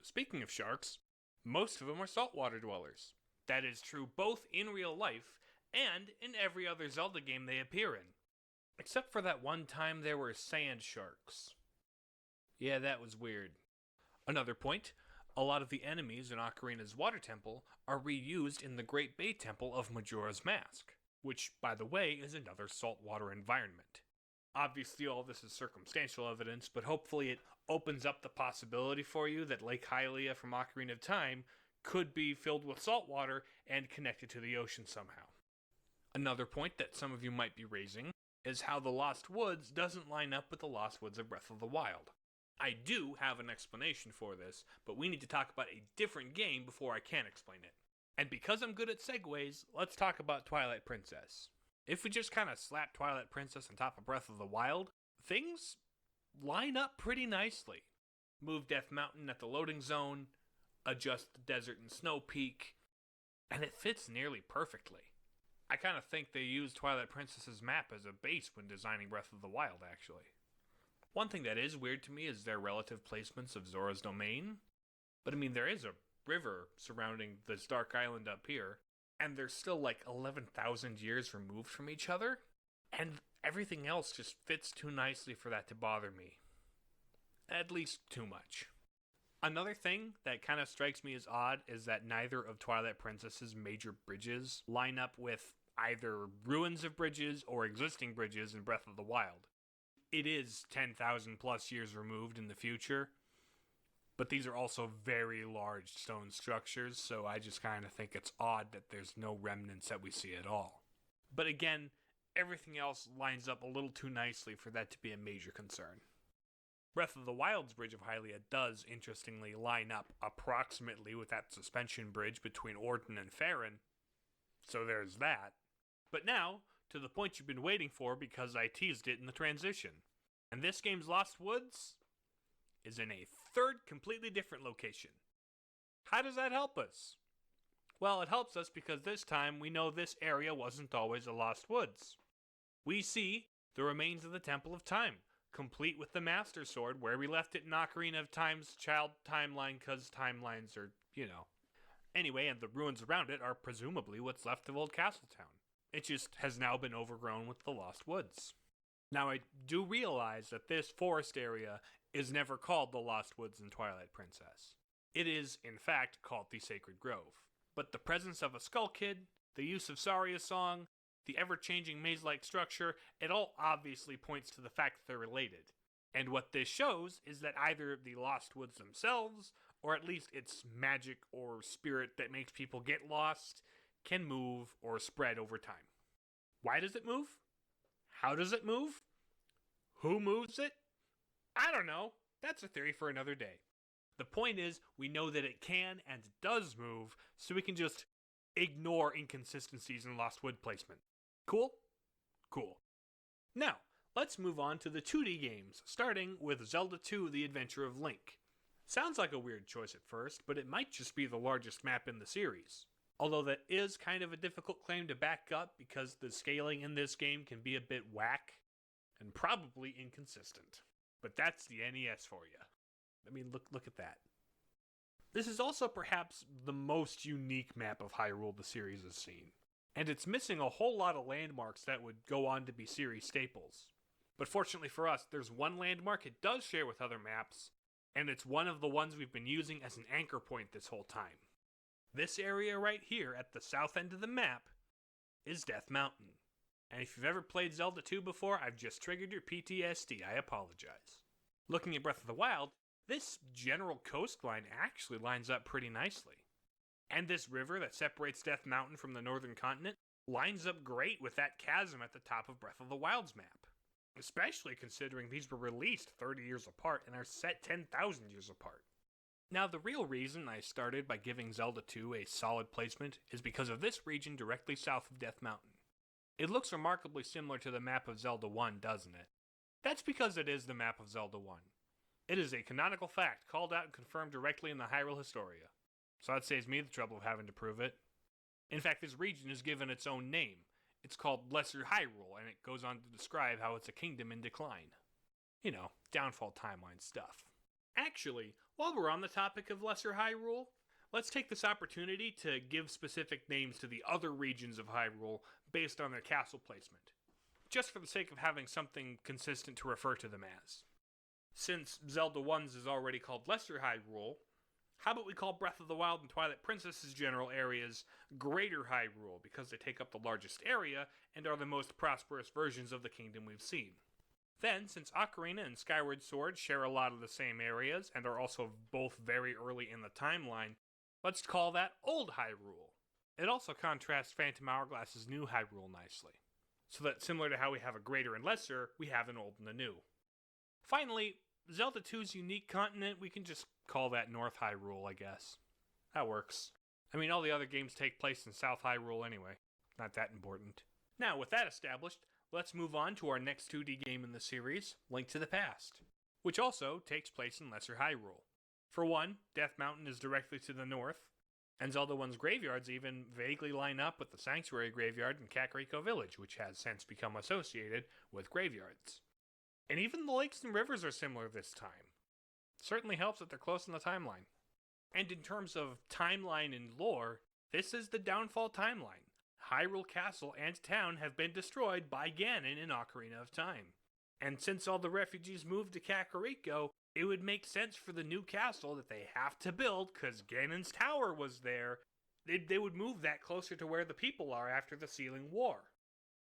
Speaking of sharks, most of them are saltwater dwellers. That is true both in real life and in every other Zelda game they appear in. Except for that one time there were sand sharks. Yeah, that was weird. Another point, a lot of the enemies in Ocarina's Water Temple are reused in the Great Bay Temple of Majora's Mask, which, by the way, is another saltwater environment. Obviously, all this is circumstantial evidence, but hopefully it opens up the possibility for you that Lake Hylia from Ocarina of Time could be filled with saltwater and connected to the ocean somehow. Another point that some of you might be raising is how the Lost Woods doesn't line up with the Lost Woods of Breath of the Wild. I do have an explanation for this, but we need to talk about a different game before I can explain it. And because I'm good at segues, let's talk about Twilight Princess. If we just kind of slap Twilight Princess on top of Breath of the Wild, things line up pretty nicely. Move Death Mountain at the loading zone, adjust the desert and snow peak, and it fits nearly perfectly. I kind of think they used Twilight Princess's map as a base when designing Breath of the Wild, actually. One thing that is weird to me is their relative placements of Zora's Domain. But I mean, there is a river surrounding this dark island up here, and they're still like 11,000 years removed from each other, and everything else just fits too nicely for that to bother me. At least too much. Another thing that kind of strikes me as odd is that neither of Twilight Princess's major bridges line up with either ruins of bridges or existing bridges in Breath of the Wild. It is 10,000 plus years removed in the future, but these are also very large stone structures, so I just kind of think it's odd that there's no remnants that we see at all. But again, everything else lines up a little too nicely for that to be a major concern. Breath of the Wild's Bridge of Hylia does, interestingly, line up approximately with that suspension bridge between Orden and Farron, so there's that. But now, to the point you've been waiting for because I teased it in the transition. And this game's Lost Woods is in a third completely different location. How does that help us? Well, it helps us because this time we know this area wasn't always a Lost Woods. We see the remains of the Temple of Time, complete with the Master Sword where we left it in Ocarina of Time's child timeline because timelines are, Anyway, and the ruins around it are presumably what's left of Old Castletown. It just has now been overgrown with the Lost Woods. Now, I do realize that this forest area is never called the Lost Woods in Twilight Princess. It is, in fact, called the Sacred Grove. But the presence of a Skull Kid, the use of Saria's song, the ever-changing maze-like structure, it all obviously points to the fact that they're related. And what this shows is that either the Lost Woods themselves, or at least its magic or spirit that makes people get lost, can move or spread over time. Why does it move? How does it move? Who moves it? I don't know. That's a theory for another day. The point is, we know that it can and does move, so we can just ignore inconsistencies in Lost Wood placement. Cool? Cool. Now, let's move on to the 2D games, starting with Zelda 2: The Adventure of Link. Sounds like a weird choice at first, but it might just be the largest map in the series. Although that is kind of a difficult claim to back up because the scaling in this game can be a bit whack and probably inconsistent. But that's the NES for you. I mean, look at that. This is also perhaps the most unique map of Hyrule the series has seen. And it's missing a whole lot of landmarks that would go on to be series staples. But fortunately for us, there's one landmark it does share with other maps, and it's one of the ones we've been using as an anchor point this whole time. This area right here at the south end of the map is Death Mountain. And if you've ever played Zelda 2 before, I've just triggered your PTSD. I apologize. Looking at Breath of the Wild, this general coastline actually lines up pretty nicely. And this river that separates Death Mountain from the northern continent lines up great with that chasm at the top of Breath of the Wild's map. Especially considering these were released 30 years apart and are set 10,000 years apart. Now, the real reason I started by giving Zelda 2 a solid placement is because of this region directly south of Death Mountain. It looks remarkably similar to the map of Zelda 1, doesn't it? That's because it is the map of Zelda 1. It is a canonical fact called out and confirmed directly in the Hyrule Historia, so that saves me the trouble of having to prove it. In fact, this region is given its own name. It's called Lesser Hyrule, and it goes on to describe how it's a kingdom in decline. Downfall timeline stuff. Actually, while we're on the topic of Lesser Hyrule, let's take this opportunity to give specific names to the other regions of Hyrule based on their castle placement. just for the sake of having something consistent to refer to them as. Since Zelda 1's is already called Lesser Hyrule, how about we call Breath of the Wild and Twilight Princess's general areas Greater Hyrule, because they take up the largest area and are the most prosperous versions of the kingdom we've seen. Then, since Ocarina and Skyward Sword share a lot of the same areas and are also both very early in the timeline, let's call that Old Hyrule. It also contrasts Phantom Hourglass's New Hyrule nicely, so that similar to how we have a Greater and Lesser, we have an Old and a New. Finally, Zelda 2's unique continent, we can just call that North Hyrule, I guess. That works. I mean, all the other games take place in South Hyrule anyway. Not that important. Now, with that established, let's move on to our next 2D game in the series, Link to the Past, which also takes place in Lesser Hyrule. For one, Death Mountain is directly to the north, and Zelda 1's graveyards even vaguely line up with the Sanctuary Graveyard in Kakariko Village, which has since become associated with graveyards. And even the lakes and rivers are similar this time. Certainly helps that they're close in the timeline. And in terms of timeline and lore, this is the Downfall timeline. Hyrule Castle and town have been destroyed by Ganon in Ocarina of Time. And since all the refugees moved to Kakariko, it would make sense for the new castle that they have to build, because Ganon's tower was there, they would move that closer to where the people are after the Sealing War.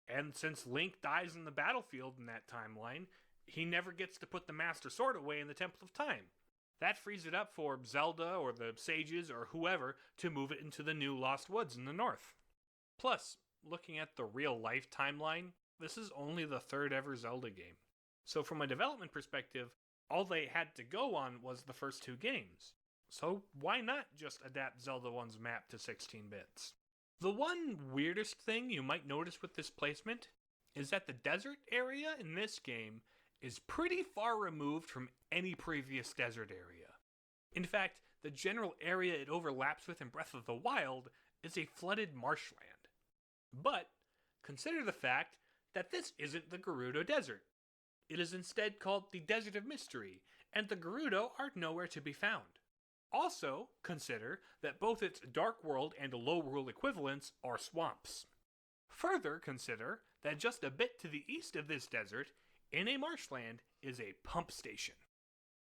And since Link dies in the battlefield in that timeline, he never gets to put the Master Sword away in the Temple of Time. That frees it up for Zelda or the sages or whoever to move it into the new Lost Woods in the north. Plus, looking at the real-life timeline, this is only the third ever Zelda game. So from a development perspective, all they had to go on was the first two games. So why not just adapt Zelda 1's map to 16 bits? The one weirdest thing you might notice with this placement is that the desert area in this game is pretty far removed from any previous desert area. In fact, the general area it overlaps with in Breath of the Wild is a flooded marshland. But consider the fact that this isn't the Gerudo Desert. It is instead called the Desert of Mystery, and the Gerudo are nowhere to be found. Also, consider that both its Dark World and Low World equivalents are swamps. Further, consider that just a bit to the east of this desert, in a marshland, is a pump station.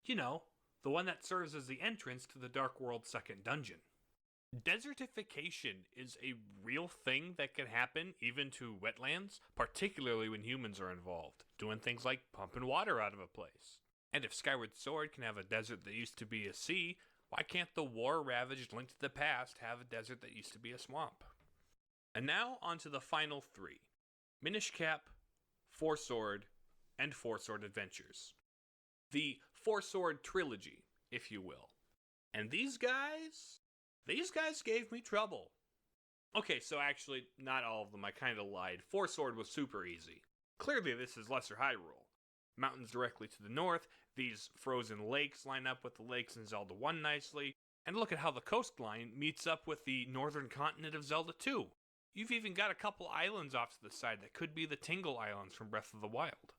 You know, the one that serves as the entrance to the Dark World's second dungeon. Desertification is a real thing that can happen even to wetlands, particularly when humans are involved, doing things like pumping water out of a place. And if Skyward Sword can have a desert that used to be a sea, why can't the war-ravaged Link to the Past have a desert that used to be a swamp? And now on to the final three. Minish Cap, Four Sword, and Four Sword Adventures. The Four Sword Trilogy, if you will. And these guys gave me trouble. Okay, so actually, not all of them, I kinda lied. Four Sword was super easy. Clearly this is Lesser Hyrule. Mountains directly to the north, these frozen lakes line up with the lakes in Zelda 1 nicely, and look at how the coastline meets up with the northern continent of Zelda 2. You've even got a couple islands off to the side that could be the Tingle Islands from Breath of the Wild.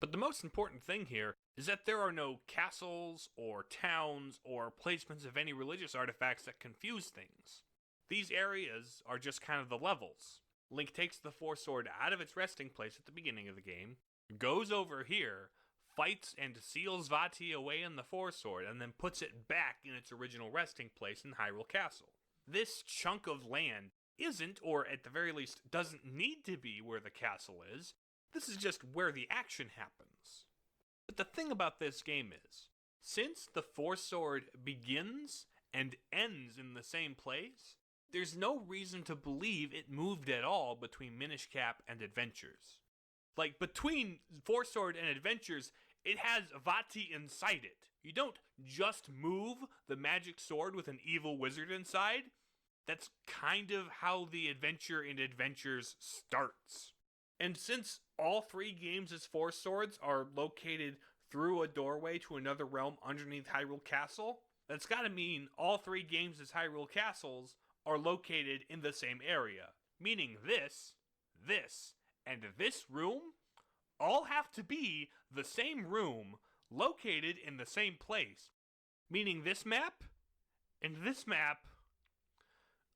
But the most important thing here is that there are no castles or towns or placements of any religious artifacts that confuse things. These areas are just kind of the levels. Link takes the Four Sword out of its resting place at the beginning of the game, goes over here, fights and seals Vati away in the Four Sword, and then puts it back in its original resting place in Hyrule Castle. This chunk of land isn't, or at the very least doesn't need to be, where the castle is. This is just where the action happens. But the thing about this game is, since the Four Sword begins and ends in the same place, there's no reason to believe it moved at all between Minish Cap and Adventures. Like, between Four Sword and Adventures, it has Vati inside it. You don't just move the magic sword with an evil wizard inside. That's kind of how the adventure in Adventures starts. And since all three games' Four Swords are located through a doorway to another realm underneath Hyrule Castle, that's gotta mean all three games' Hyrule Castles are located in the same area. Meaning this, and this room all have to be the same room located in the same place. Meaning this map and this map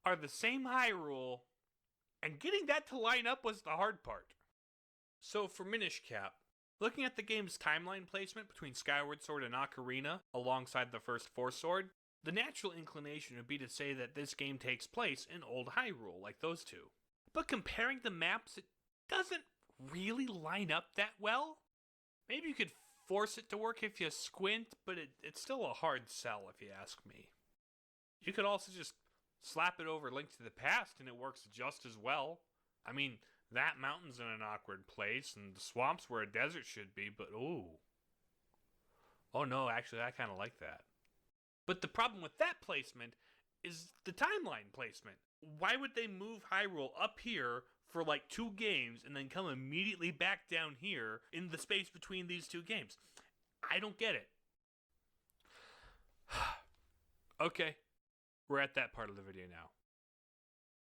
are the same Hyrule, and getting that to line up was the hard part. So for Minish Cap, looking at the game's timeline placement between Skyward Sword and Ocarina, alongside the first Four Sword, the natural inclination would be to say that this game takes place in Old Hyrule, like those two. But comparing the maps, it doesn't really line up that well. Maybe you could force it to work if you squint, but it's still a hard sell if you ask me. You could also just slap it over Link to the Past and it works just as well. I mean, that mountain's in an awkward place and the swamp's where a desert should be, but ooh. Oh no, actually I kind of like that. But the problem with that placement is the timeline placement. Why would they move Hyrule up here for like 2 games and then come immediately back down here in the space between these 2 games? I don't get it. Okay, we're at that part of the video now.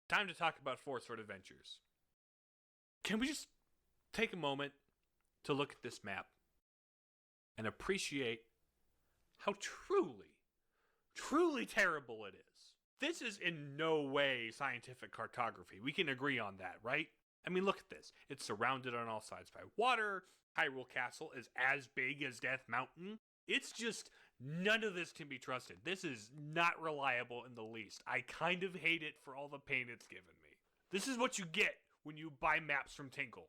Time to talk about Four Sword Adventures. Can we just take a moment to look at this map and appreciate how truly terrible it is? This is in no way scientific cartography. We can agree on that, right? I mean, look at this. It's surrounded on all sides by water. Hyrule Castle is as big as Death Mountain. It's just, none of this can be trusted. This is not reliable in the least. I kind of hate it for all the pain it's given me. This is what you get when you buy maps from Tinkle.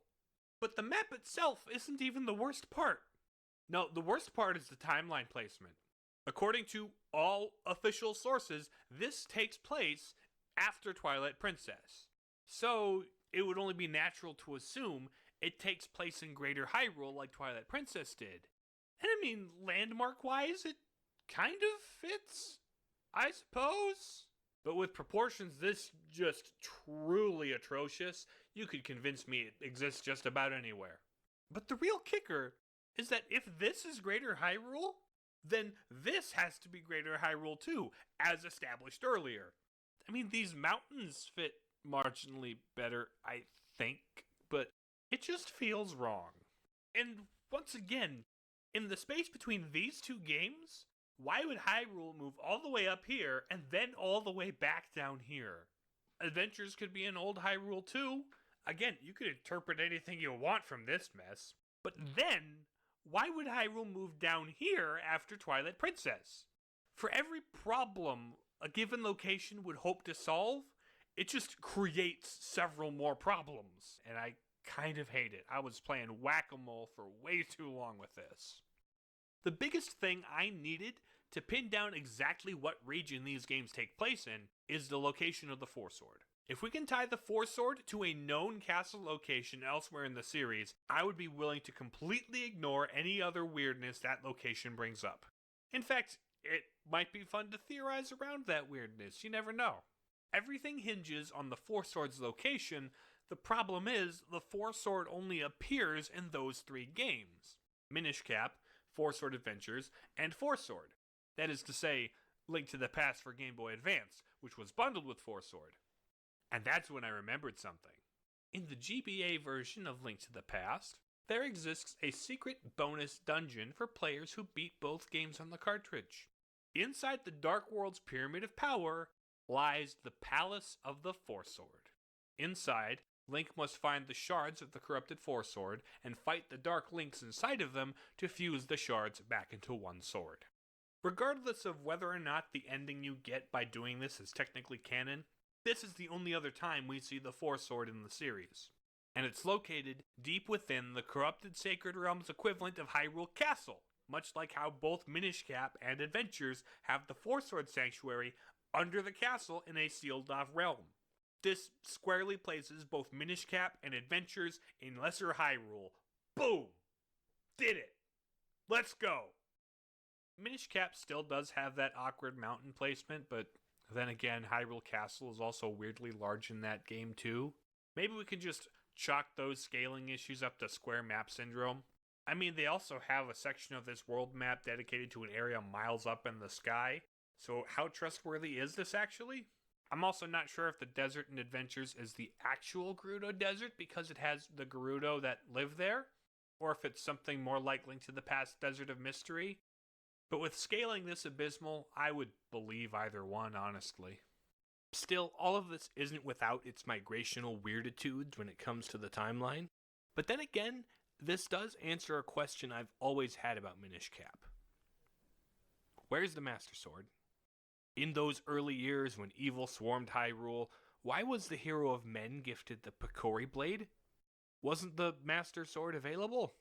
But the map itself isn't even the worst part. No, the worst part is the timeline placement. According to all official sources, this takes place after Twilight Princess. So, it would only be natural to assume it takes place in Greater Hyrule like Twilight Princess did. And I mean, landmark-wise, it kind of fits, I suppose. But with proportions this just truly atrocious, you could convince me it exists just about anywhere. But the real kicker is that if this is Greater Hyrule, then this has to be Greater Hyrule too, as established earlier. I mean, these mountains fit marginally better, I think, but it just feels wrong. And once again, in the space between these 2 games, why would Hyrule move all the way up here and then all the way back down here? Adventures could be in Old Hyrule too. Again, you could interpret anything you want from this mess. But then, why would Hyrule move down here after Twilight Princess? For every problem a given location would hope to solve, it just creates several more problems. And I kind of hate it. I was playing whack-a-mole for way too long with this. The biggest thing I needed to pin down exactly what region these games take place in is the location of the Four Sword. If we can tie the Four Sword to a known castle location elsewhere in the series, I would be willing to completely ignore any other weirdness that location brings up. In fact, it might be fun to theorize around that weirdness, you never know. Everything hinges on the Four Sword's location. The problem is, the Four Sword only appears in those 3 games. Minish Cap, Four Sword Adventures, and Four Sword. That is to say, Link to the Past for Game Boy Advance, which was bundled with Four Sword. And that's when I remembered something. In the GBA version of Link to the Past, there exists a secret bonus dungeon for players who beat both games on the cartridge. Inside the Dark World's Pyramid of Power lies the Palace of the Four Sword. Inside, Link must find the shards of the corrupted Four Sword and fight the Dark Links inside of them to fuse the shards back into one sword. Regardless of whether or not the ending you get by doing this is technically canon, this is the only other time we see the Four Sword in the series. And it's located deep within the corrupted Sacred Realm's equivalent of Hyrule Castle, much like how both Minish Cap and Adventures have the Four Sword Sanctuary under the castle in a sealed-off realm. This squarely places both Minish Cap and Adventures in Lesser Hyrule. Boom! Did it! Let's go! Minish Cap still does have that awkward mountain placement, but then again, Hyrule Castle is also weirdly large in that game too. Maybe we could just chalk those scaling issues up to square map syndrome. I mean, they also have a section of this world map dedicated to an area miles up in the sky, so how trustworthy is this actually? I'm also not sure if the desert in Adventures is the actual Gerudo Desert because it has the Gerudo that live there, or if it's something more like Link to the Past Desert of Mystery. But with scaling this abysmal, I would believe either one, honestly. Still, all of this isn't without its migrational weirditudes when it comes to the timeline. But then again, this does answer a question I've always had about Minish Cap. Where's the Master Sword? In those early years when evil swarmed Hyrule, why was the hero of men gifted the Picori Blade? Wasn't the Master Sword available?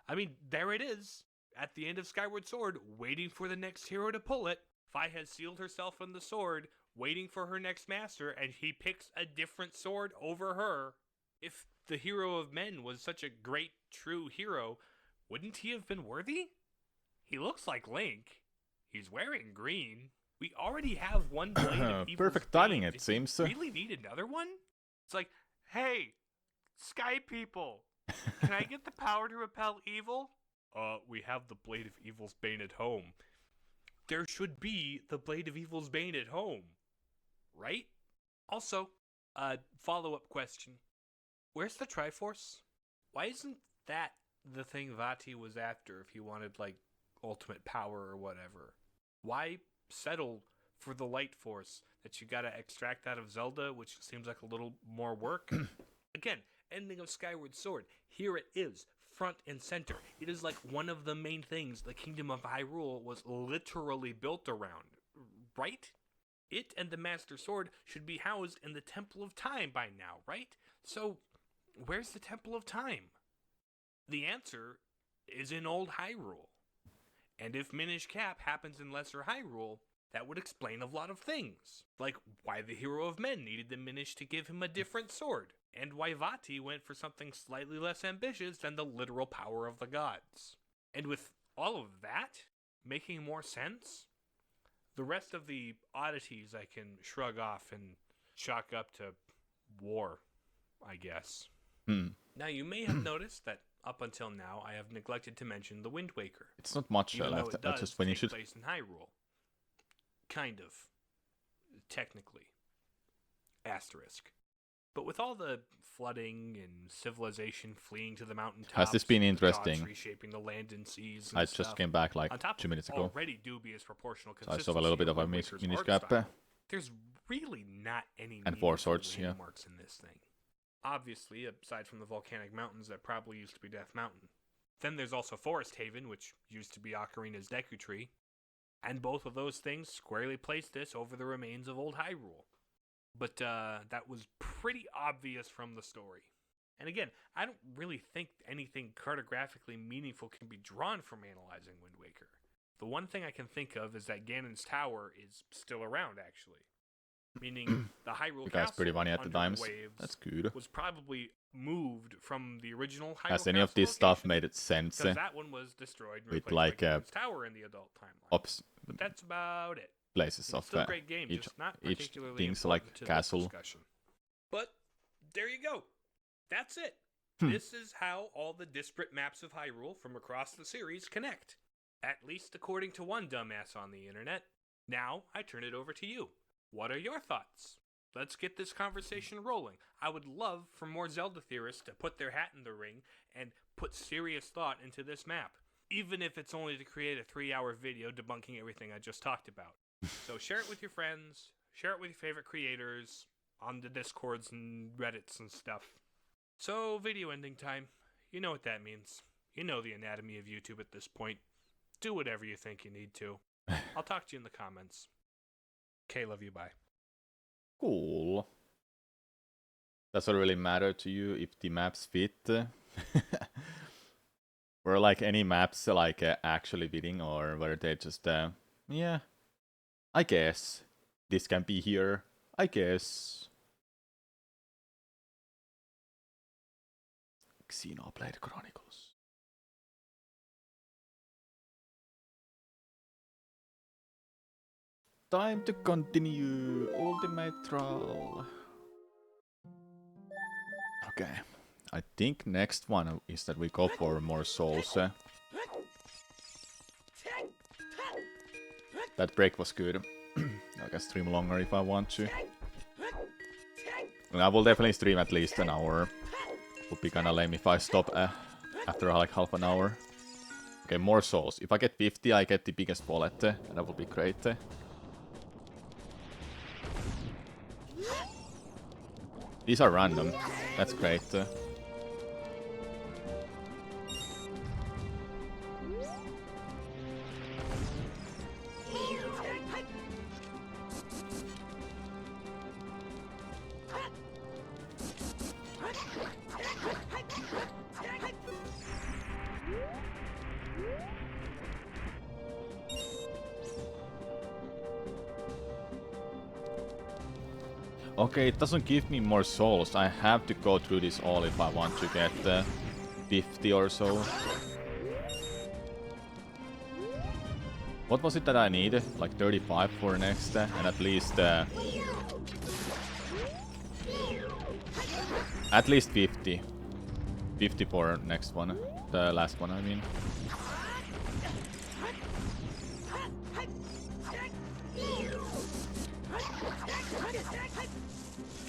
I mean, there it is, at the end of Skyward Sword, waiting for the next hero to pull it. Fi has sealed herself in the sword, waiting for her next master, and he picks a different sword over her. If the hero of men was such a great, true hero, wouldn't he have been worthy? He looks like Link. He's wearing green. We already have one blade of evil's Perfect timing, bane. it seems. Do we really need another one? It's like, hey, sky people, can I get the power to repel evil? We have the blade of evil's bane at home. There should be the blade of evil's bane at home, right? Also, follow-up question. Where's the Triforce? Why isn't that the thing Vati was after if he wanted, like, ultimate power or whatever? Why settle for the Light Force that you gotta extract out of Zelda, which seems like a little more work? Again, ending of Skyward Sword. Here it is, front and center. It is like one of the main things the Kingdom of Hyrule was literally built around, right? It and the Master Sword should be housed in the Temple of Time by now, right? So, where's the Temple of Time? The answer is in Old Hyrule. And if Minish Cap happens in Lesser Hyrule, that would explain a lot of things. Like why the hero of men needed the Minish to give him a different sword, and why Vati went for something slightly less ambitious than the literal power of the gods. And with all of that making more sense, the rest of the oddities I can shrug off and chalk up to war, I guess. Now, you may have noticed that up until now, I have neglected to mention the Wind Waker. It's not much Even left. though it I does just finished take it. place in Hyrule. Kind of. Technically. Asterisk. But with all the flooding and civilization fleeing to the mountaintops, Has this been the gods interesting? reshaping the land and seas and I stuff, just came back like on top 2 minutes of ago. already dubious proportional So I consistency saw a little bit of a Wind Waker's Minish art Cap. style, there's really not any And 4 meaningful swords, yeah. landmarks in this thing. Obviously, aside from the volcanic mountains that probably used to be Death Mountain. Then there's also Forest Haven, which used to be Ocarina's Deku Tree. And both of those things squarely place this over the remains of Old Hyrule. But that was pretty obvious from the story. And again, I don't really think anything cartographically meaningful can be drawn from analyzing Wind Waker. The one thing I can think of is that Ganon's Tower is still around, actually. Meaning the Hyrule You guys Castle pretty funny at the under times. waves That's good. was probably moved from the original Hyrule Has any of Castle this stuff location, made it sense? because that one was destroyed and with, replaced like, by Ganon's Tower in the adult timeline. But that's about it. Places It's of still a great game, each just not each particularly things important like to this castle. discussion. But there you go. That's it. Hmm. This is how all the disparate maps of Hyrule from across the series connect. At least according to one dumbass on the internet. Now, I turn it over to you. What are your thoughts? Let's get this conversation rolling. I would love for more Zelda theorists to put their hat in the ring and put serious thought into this map, even if it's only to create a 3-hour video debunking everything I just talked about. So share it with your friends, share it with your favorite creators, on the Discords and Reddits and stuff. So, video ending time. You know what that means. You know the anatomy of YouTube at this point. Do whatever you think you need to. I'll talk to you in the comments. Okay, love you, bye. Cool. Does it really matter to you if the maps fit? Or like any maps like actually fitting, or whether they just yeah, I guess this can be here, I guess. Xenoblade Chronicles. Time to continue Ultimate Trial. Okay, I think next one is that we go for more souls. That break was good. I can stream longer if I want to. And I will definitely stream at least an hour. Would be kinda lame if I stop after like half an hour. Okay, more souls. If I get 50, I get the biggest wallet, and that would be great. These are random. That's great. Okay, it doesn't give me more souls. I have to go through this all if I want to get 50 or so. What was it that I needed? Like 35 for next, and at least 50. 50 for next one. The last one, I mean.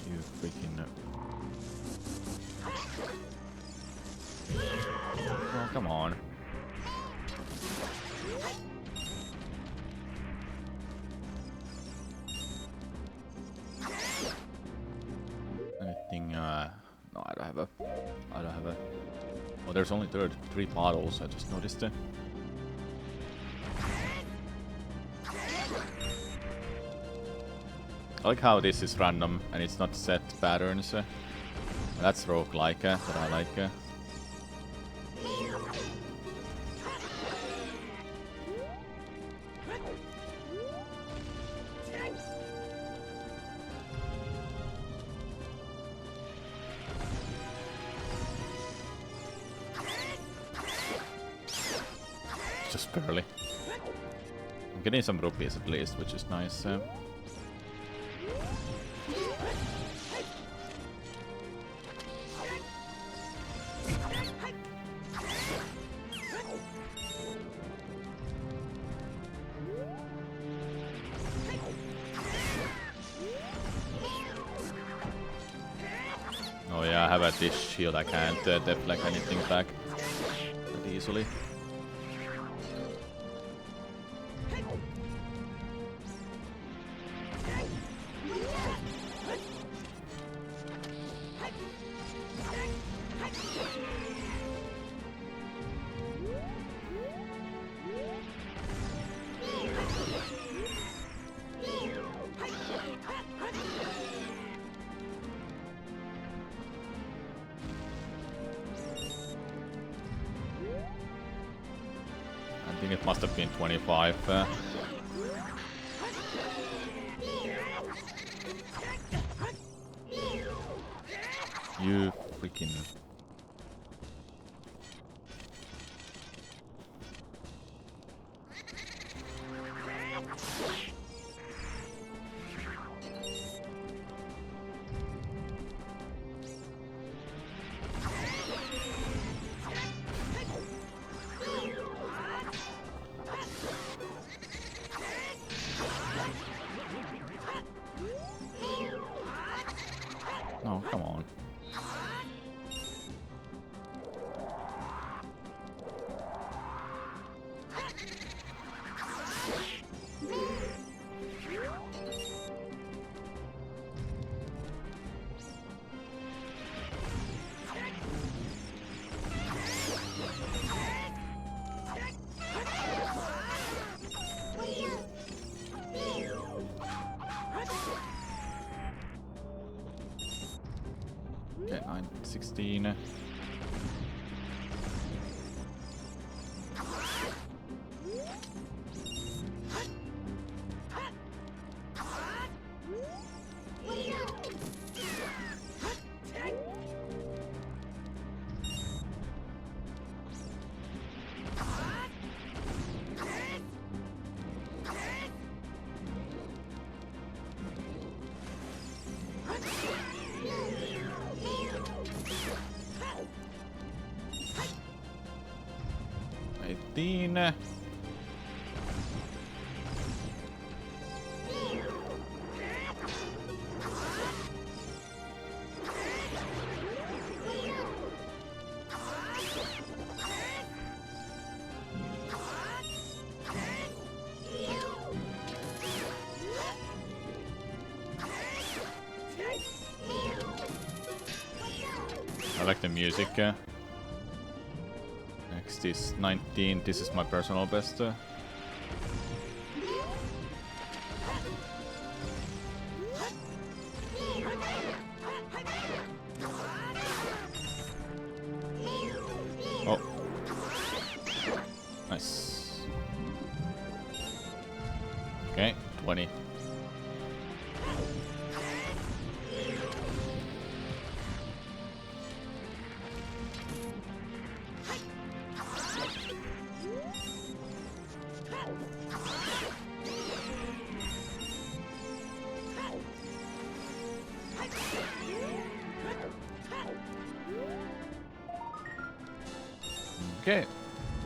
You freaking... Oh, come on. Anything, no, I don't have a... Oh, there's only 3 bottles, I just noticed it. I like how this is random and it's not set patterns. That's roguelike, that I like. Just barely. I'm getting some rupees at least, which is nice. Oh yeah, I have at this shield, I can't deflect anything back that easily. I think it must have been 25. You freaking... Oh, come on. Okay, 916. Dean. I like the music. Next is 19. This is my personal best. Oh. Nice. Okay, 20. Okay,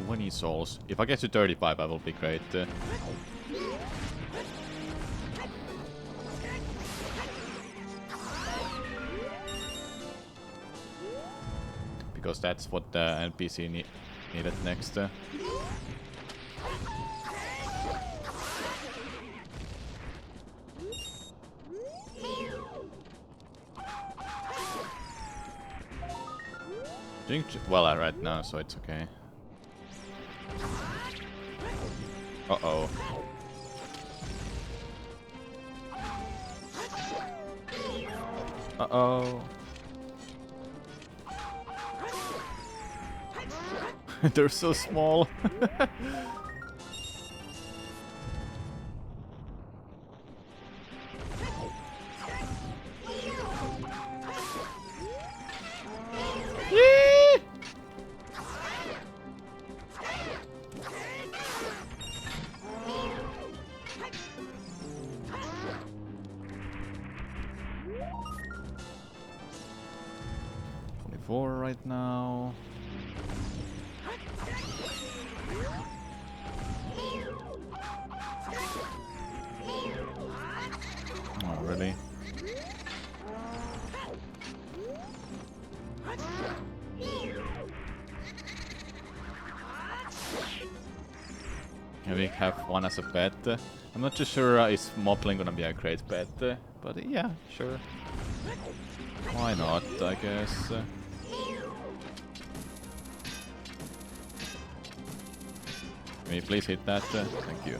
20 souls. If I get to 35, I will be great. Because that's what the NPC needed next. Doing well right now, so it's okay. Uh-oh. Uh-oh. They're so small. Yee! $24 right now. Oh, really? Yeah, we have one as a pet. I'm not too sure is Moblin gonna be a great pet, but yeah, sure. Why not, I guess. Can you please hit that? Thank you.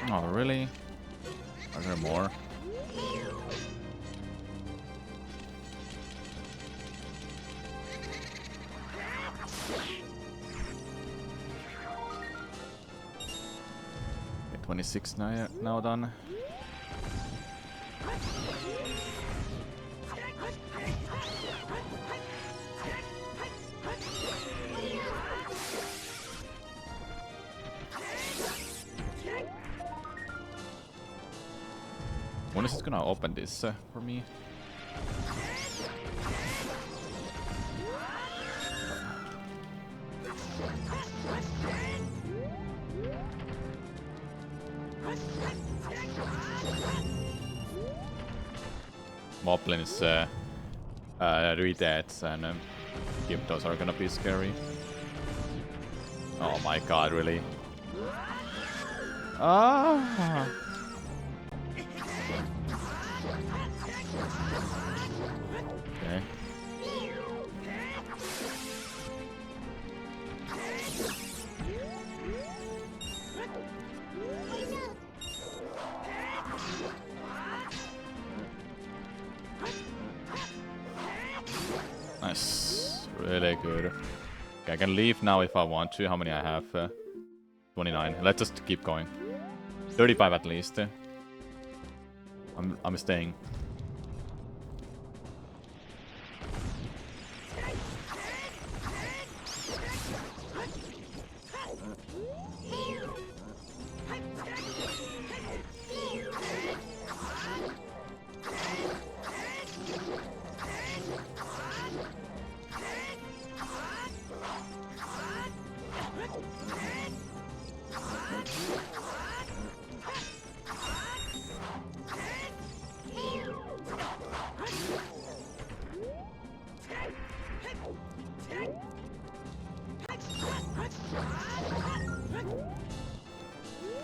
Oh, really? Are there more? Okay, 26 now done. When is it gonna open this for me? Moblin's redeads and Gyptos are gonna be scary. Oh my god, really? Ah! Okay. Nice. Really good. Okay, I can leave now if I want to. How many I have? 29. Let's just keep going. 35 at least. I'm staying.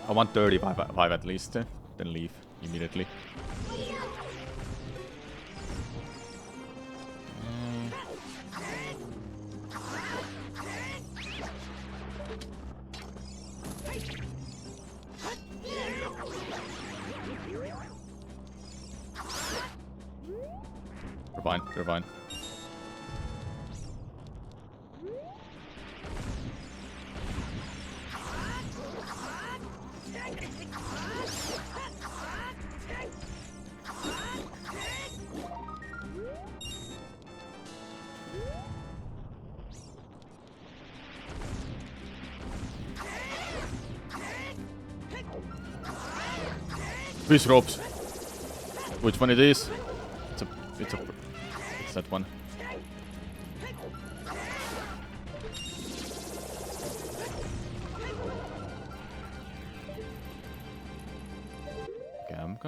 I want 35 at least, then leave immediately. You're fine, you're fine. Fish ropes. Which one it is? It's that one.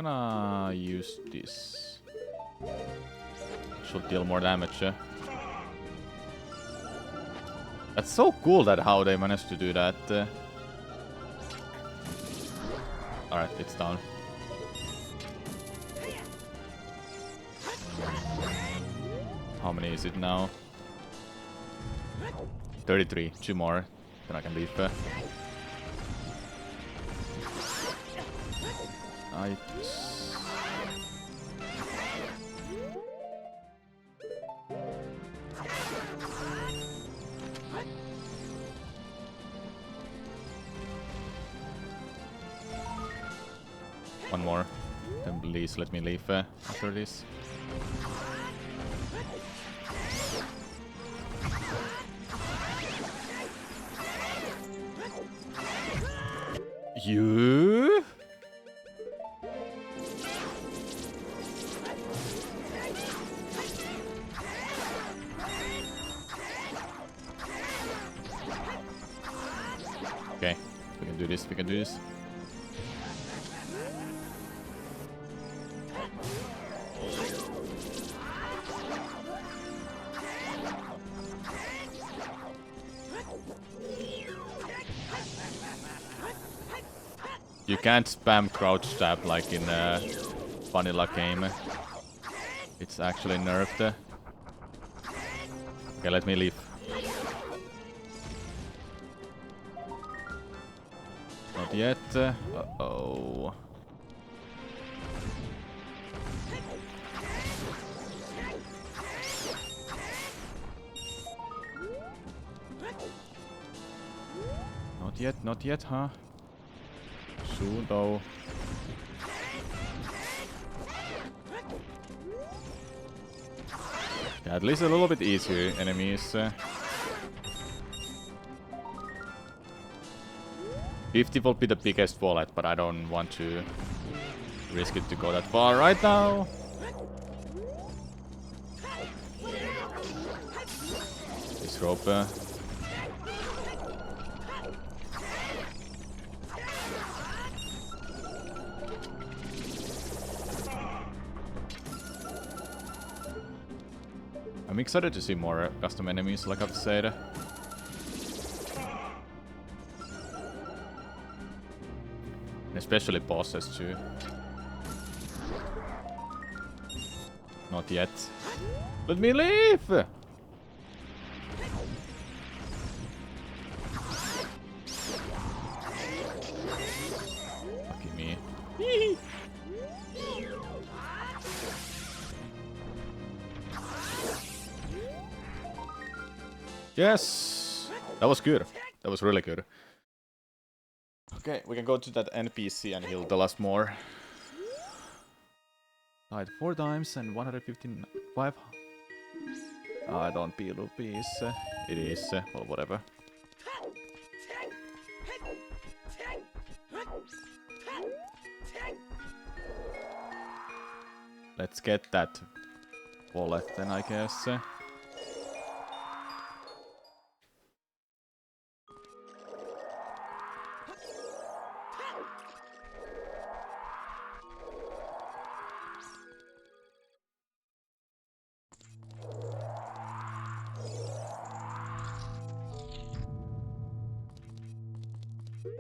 gonna use this. Should deal more damage. That's so cool that how they managed to do that. Alright, it's down. How many is it now? 33. 2 more. Then I can leave. One more. Then please let me leave after this. You? Okay, we can do this, we can do this. You can't spam crouch stab like in a vanilla game. It's actually nerfed. Okay, let me leave. Not yet. Uh-oh. Not yet, huh? Soon though. Yeah, at least a little bit easier enemies. 50 will be the biggest wallet, but I don't want to risk it to go that far right now. This rope. I'm excited to see more custom enemies, like I've said. Especially bosses too. Not yet. Let me leave! Lucky me. Yes! That was good. That was really good. Okay, we can go to that NPC and he'll tell us more. Died 4 times and 155. I don't be rupees. It is, well, whatever. Let's get that wallet then, I guess.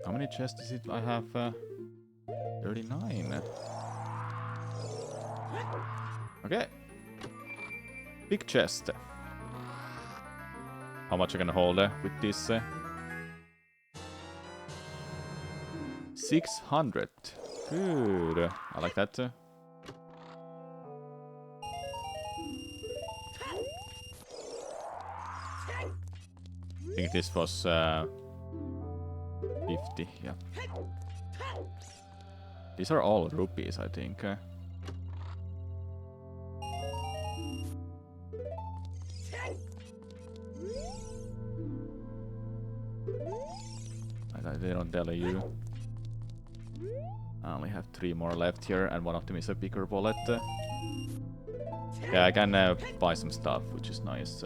How many chests is it? I have 39. Okay. Big chest. How much I can hold with this? 600. Good. I like that. I think this was 50, yeah. These are all rupees, I think. They don't tell you. I only have 3 more left here, and one of them is a bigger wallet. Yeah, I can buy some stuff, which is nice.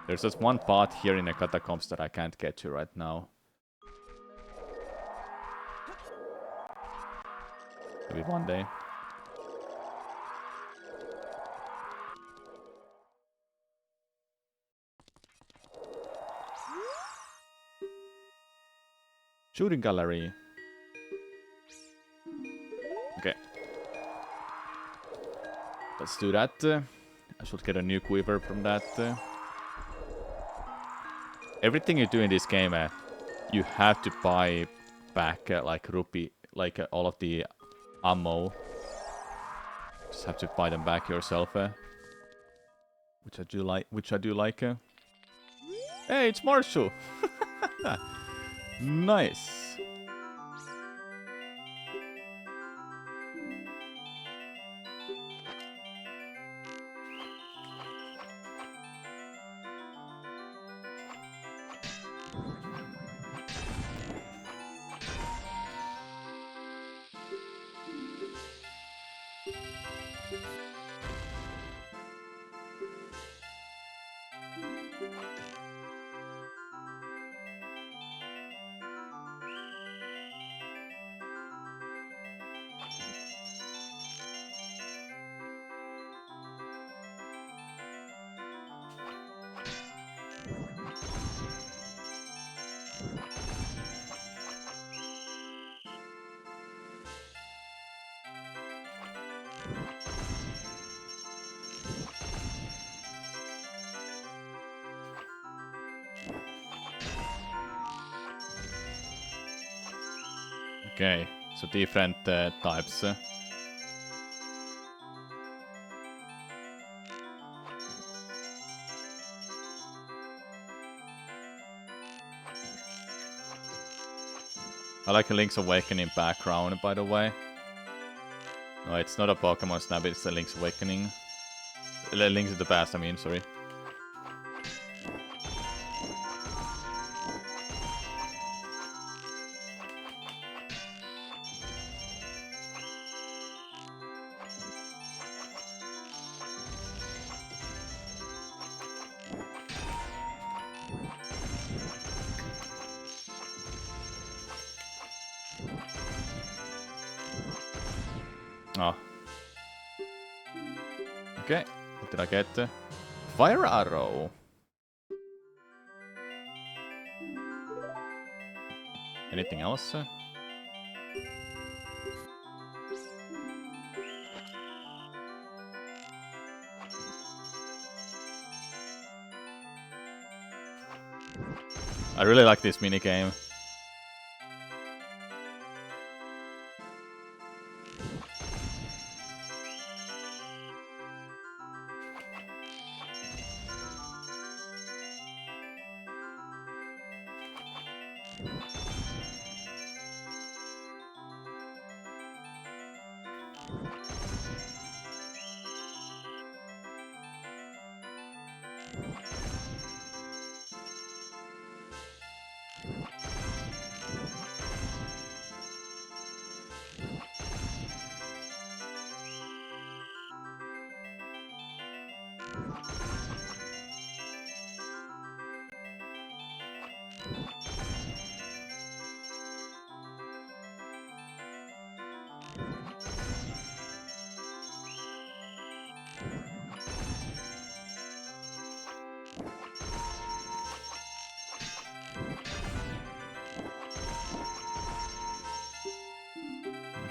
There's just one part here in the catacombs that I can't get to right now. do it one day. Shooting gallery. Okay. Let's do that. I should get a new quiver from that. Everything you do in this game, you have to buy back like rupee, like all of the ammo. Just have to buy them back yourself, which I do like. Hey, it's Marshall. Nice. Okay, so different types. I like a Link's Awakening background, by the way. No, it's not a Pokemon Snap, it's a Link's Awakening. Link's to the Past, I mean, sorry. Oh. Okay, what did I get? Fire Arrow. Anything else? I really like this minigame.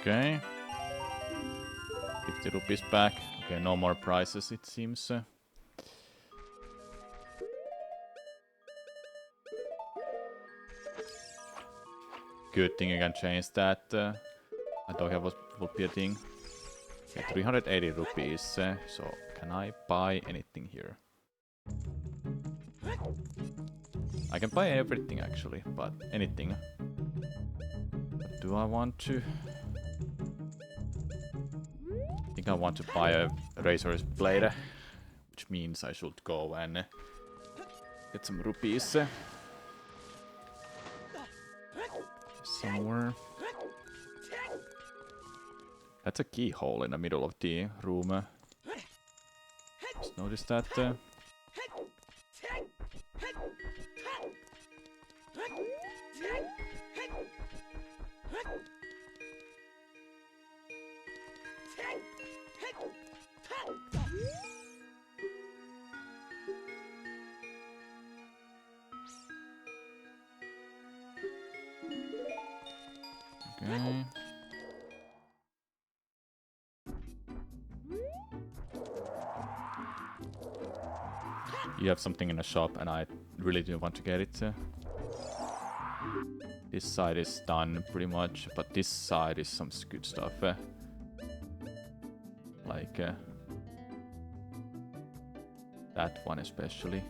Okay. 50 rupees back. Okay, no more prizes, it seems. Good thing you can change that. I thought that would be a thing. Okay, 380 rupees. So, can I buy anything here? I can buy everything actually, but anything. But do I want to? I think I want to buy a Razor's Blade, which means I should go and get some rupees. Somewhere. That's a keyhole in the middle of the room. Just noticed that. You have something in a shop and I really do want to get it. This side is done pretty much, but this side is some good stuff. Like that one especially.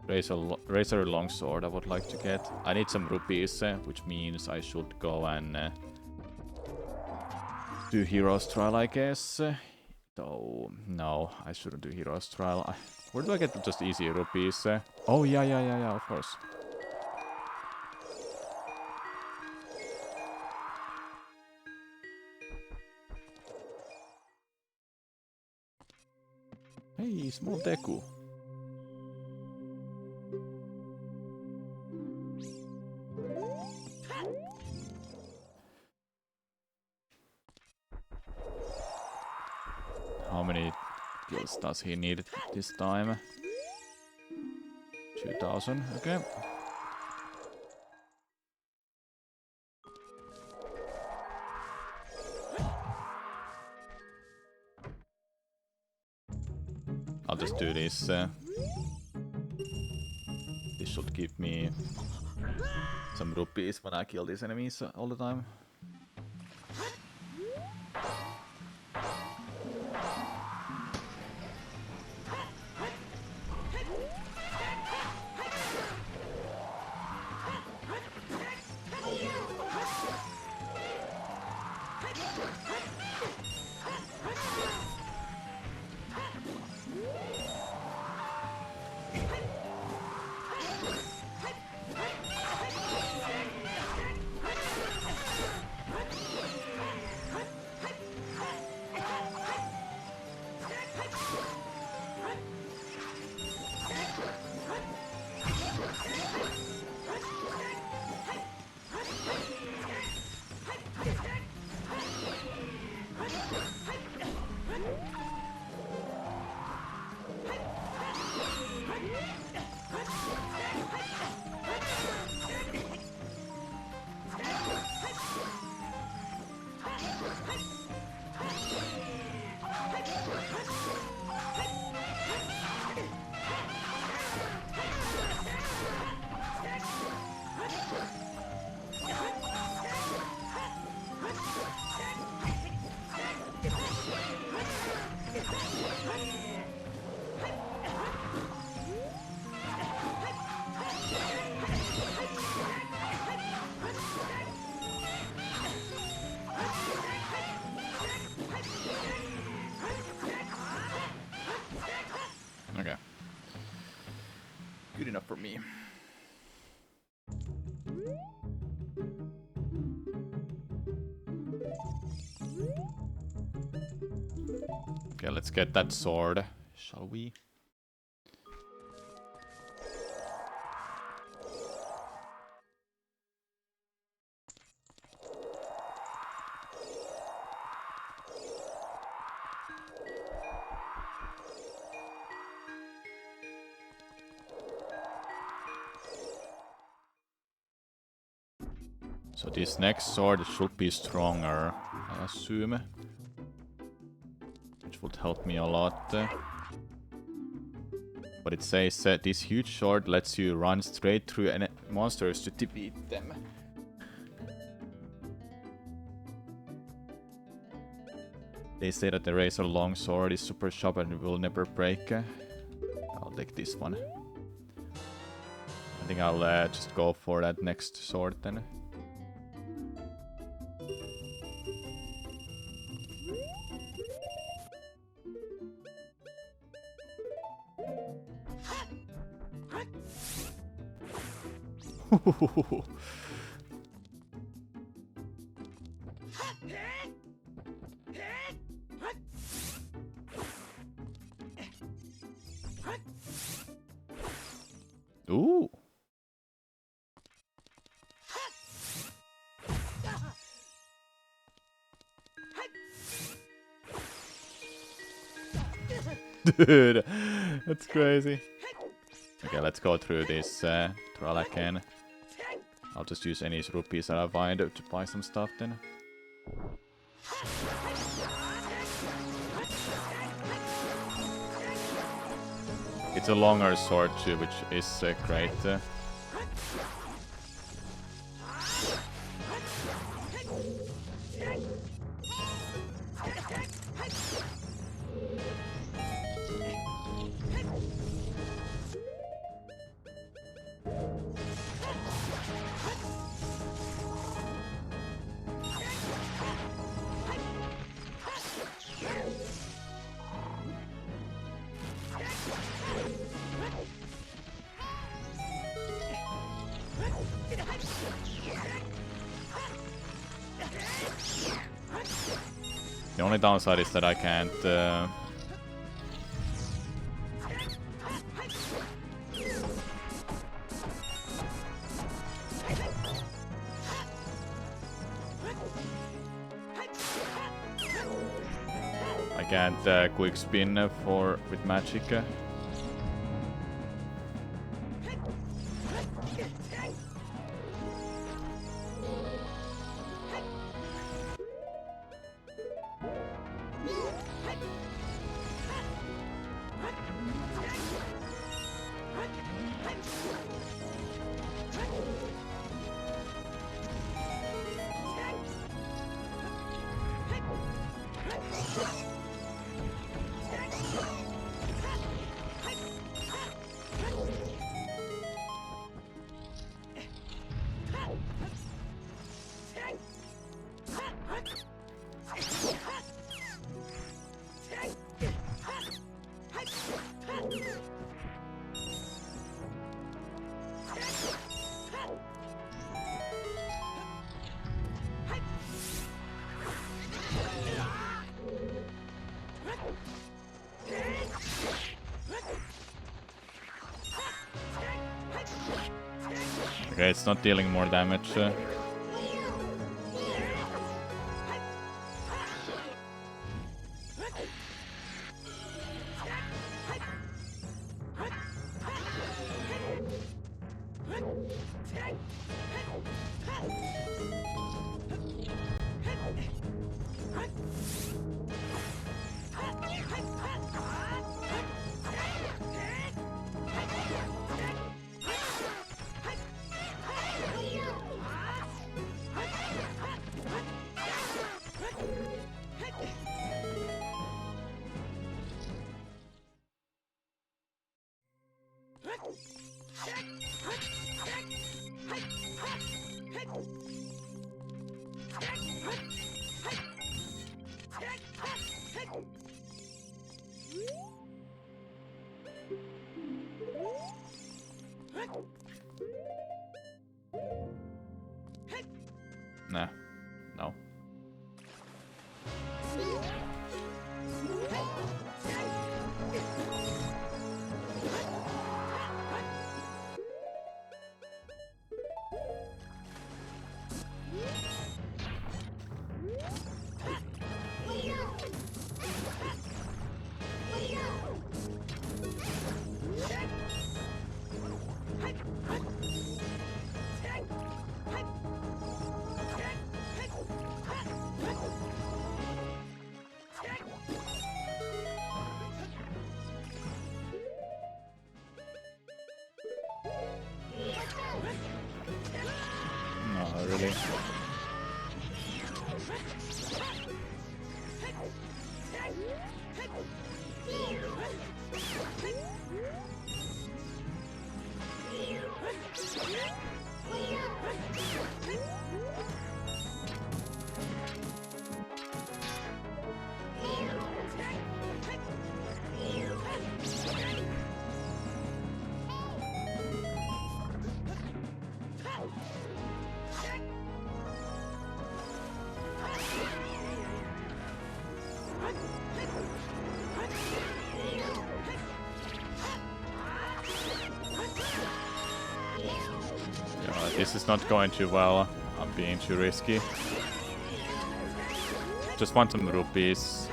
Razor longsword I would like to get. I need some rupees, which means I should go and do Hero's Trial, I guess. Though, no, I shouldn't do Hero's Trial. Where do I get just easy rupees? Oh, yeah, of course. Hey, small Deku. How many kills does he need this time? 2000, okay. I'll just do this. This should give me some rupees when I kill these enemies all the time. Okay. Good enough for me. Okay, let's get that sword, shall we? So this next sword should be stronger, I assume. Which would help me a lot. But it says this huge sword lets you run straight through monsters to defeat them. They say that the razor long sword is super sharp and will never break. I'll take this one. I think I'll just go for that next sword then. Ooh. Dude, that's crazy. Okay, let's go through this trial again. I'll just use any rupees that I find to buy some stuff then. It's a longer sword too, which is great. The only downside is that I can't... I can't quick spin with magic. Okay, it's not dealing more damage. Nah, no. No, really. This is not going too well. I'm being too risky. Just want some rupees.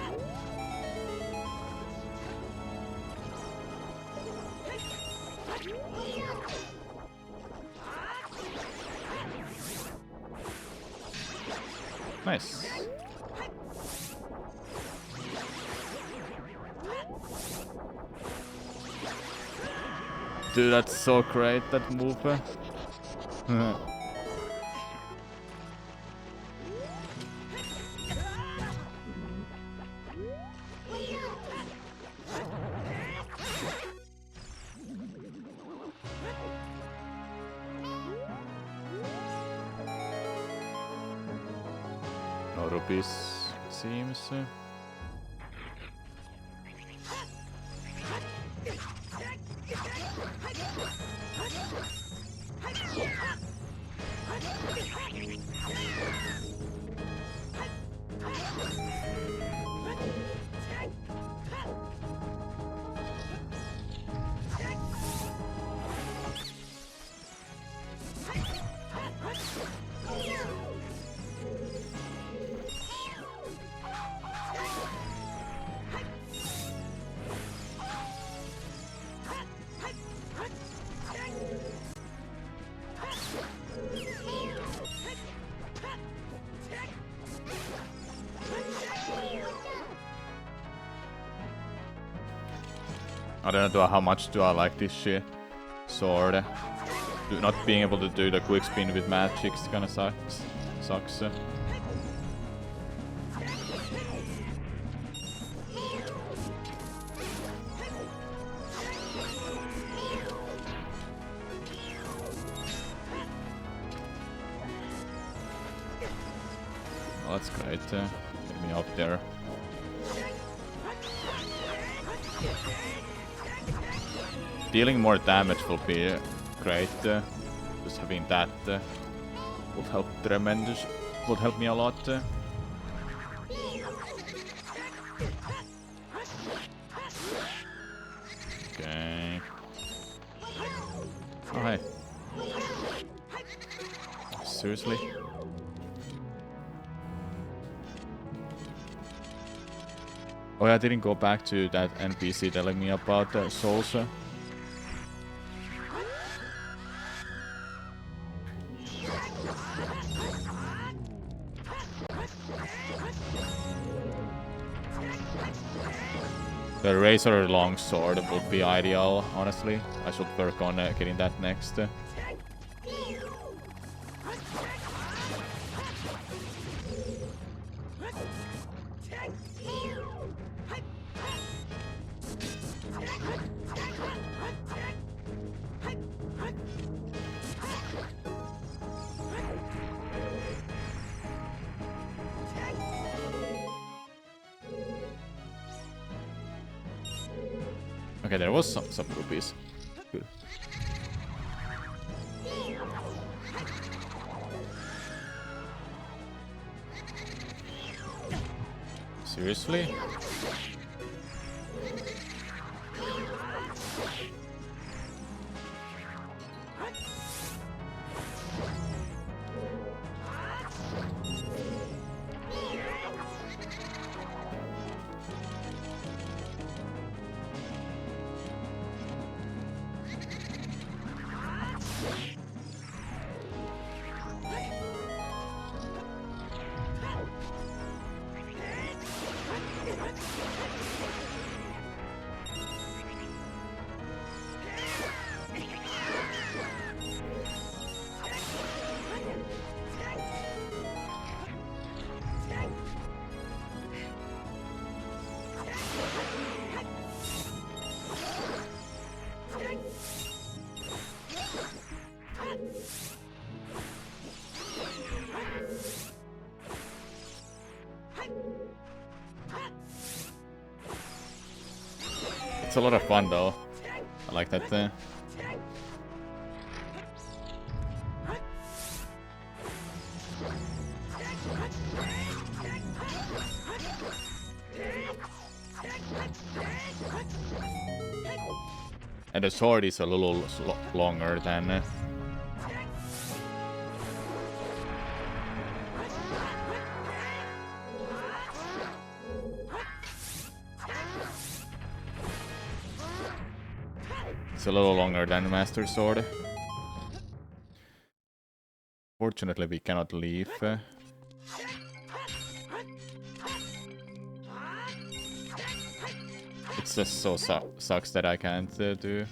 Nice. Dude, that's so great, that move. No rupees, seems. I don't know how much do I like this shit. Sword. Not being able to do the quick spin with magics kinda sucks. Oh, that's great. Get me up there. Dealing more damage will be great. Just having that would help tremendous. Would help me a lot. Okay. Oh, hey. Seriously? Oh yeah, I didn't go back to that NPC telling me about souls. The razor long sword would be ideal, honestly. I should work on getting that next. Okay, there was some rupees. Good. Seriously? It's a lot of fun though. I like that thing. And the sword is a little longer than it's a little longer than Master Sword. Fortunately, we cannot leave. It just so sucks that I can't do.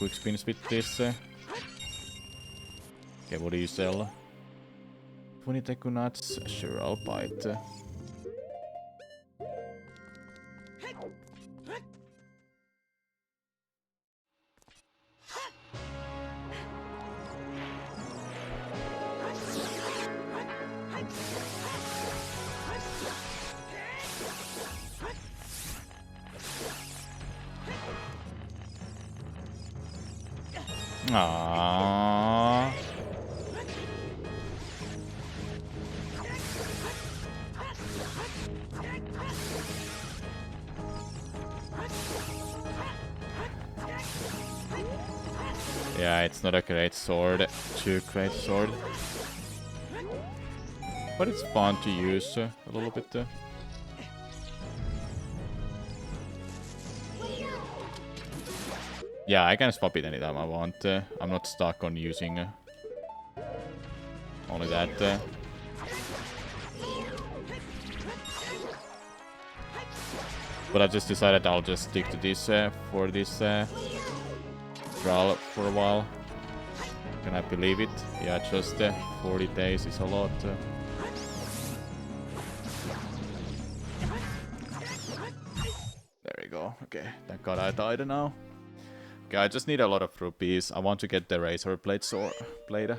quick spins with this. Okay, what do you sell? 20 Teku nuts? Sure, I'll buy it. Aww. Yeah, it's not a great sword. Too great sword. But it's fun to use a little bit. Yeah, I can swap it anytime I want. I'm not stuck on using only that. But I just decided I'll just stick to this for this trial for a while. Can I believe it? Yeah, just 40 days is a lot. There we go. Okay, thank God I died now. Okay, I just need a lot of rupees. I want to get the razor blade blade.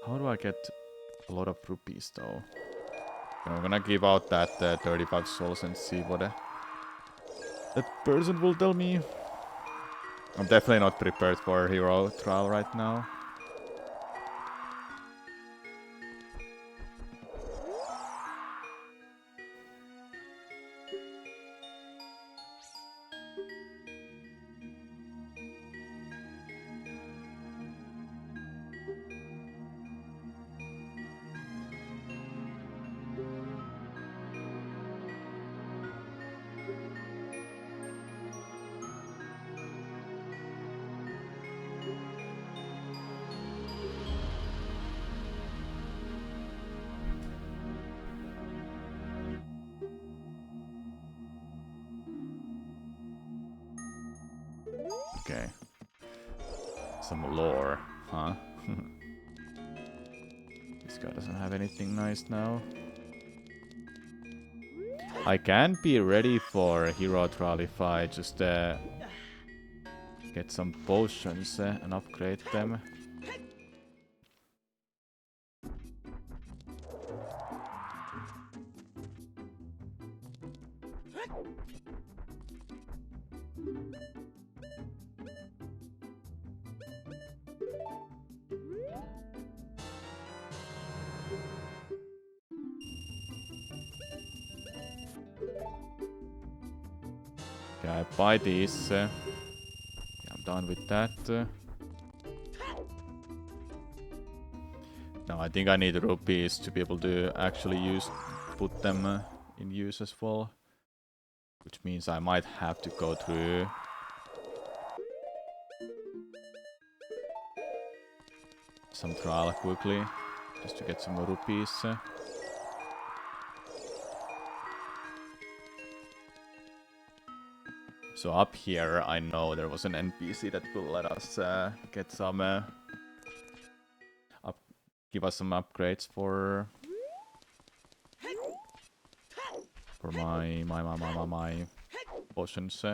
How do I get a lot of rupees though? I'm gonna give out that 35 souls and see what that person will tell me. I'm definitely not prepared for hero trial right now. Okay. Some lore, huh? This guy doesn't have anything nice now. I can be ready for hero trial if I just get some potions and upgrade them. Okay, I buy these. Yeah, I'm done with that. Now I think I need rupees to be able to actually put them in use as well. Which means I might have to go through some trial quickly, just to get some rupees. So up here, I know there was an NPC that will let us get some, give us some upgrades for my potions.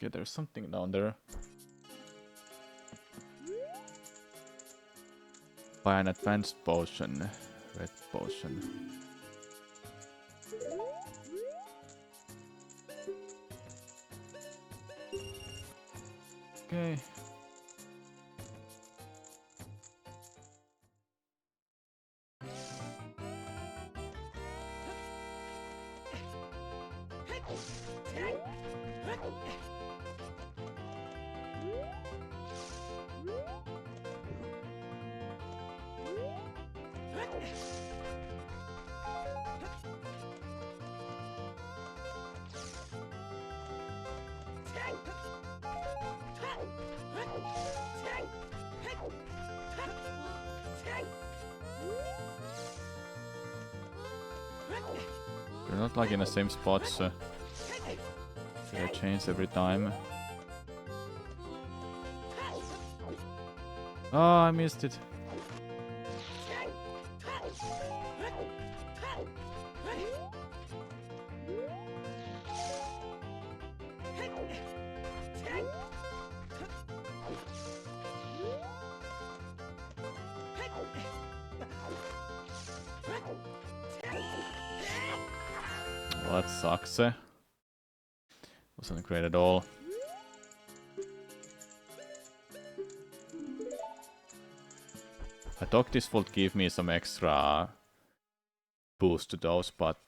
Okay, there's something down there. Buy an advanced potion. Red potion. Okay. You're not like in the same spots. They change every time. Oh, I missed it. Well, that sucks. Wasn't great at all. I thought this would give me some extra boost to those, but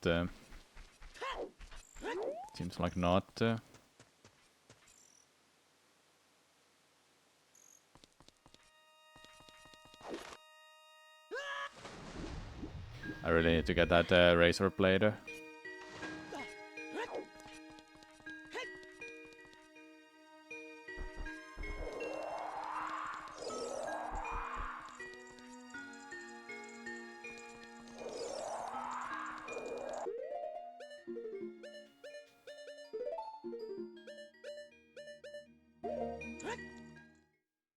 seems like not. I really need to get that razor blade.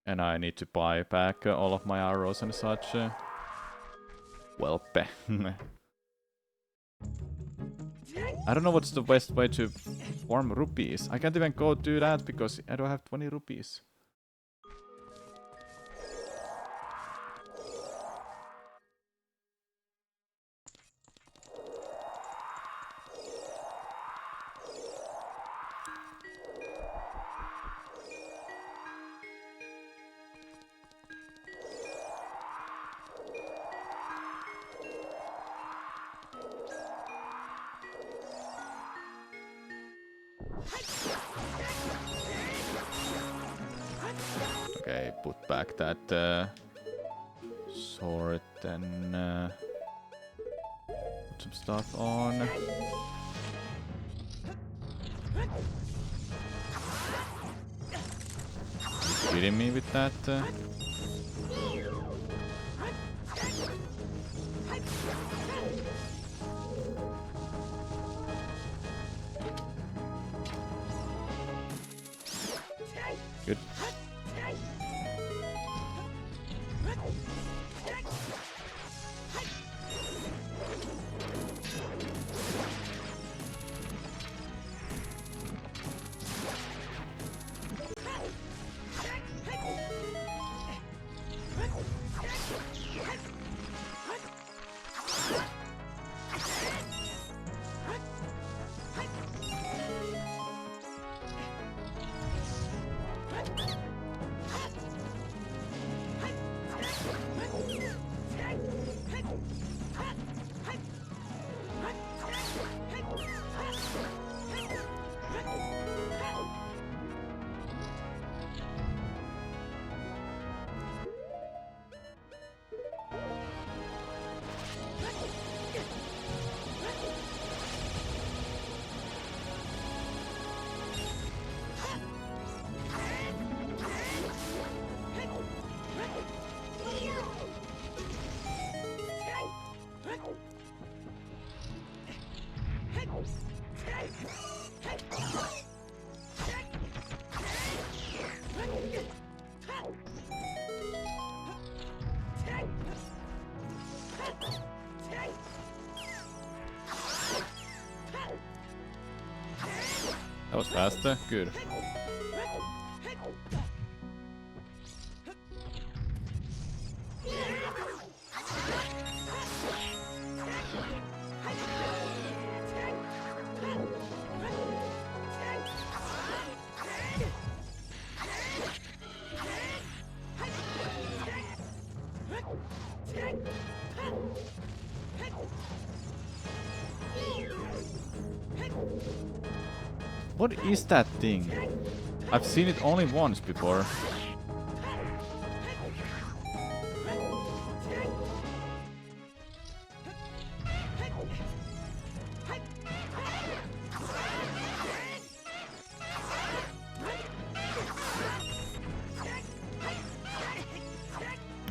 And I need to buy back all of my arrows and such. Welpe. I don't know what's the best way to farm rupees. I can't even go do that because I don't have 20 rupees. Okay, put back that sword, then put some stuff on. You kidding me with that? Good. That was faster. Good. What is that thing? I've seen it only once before.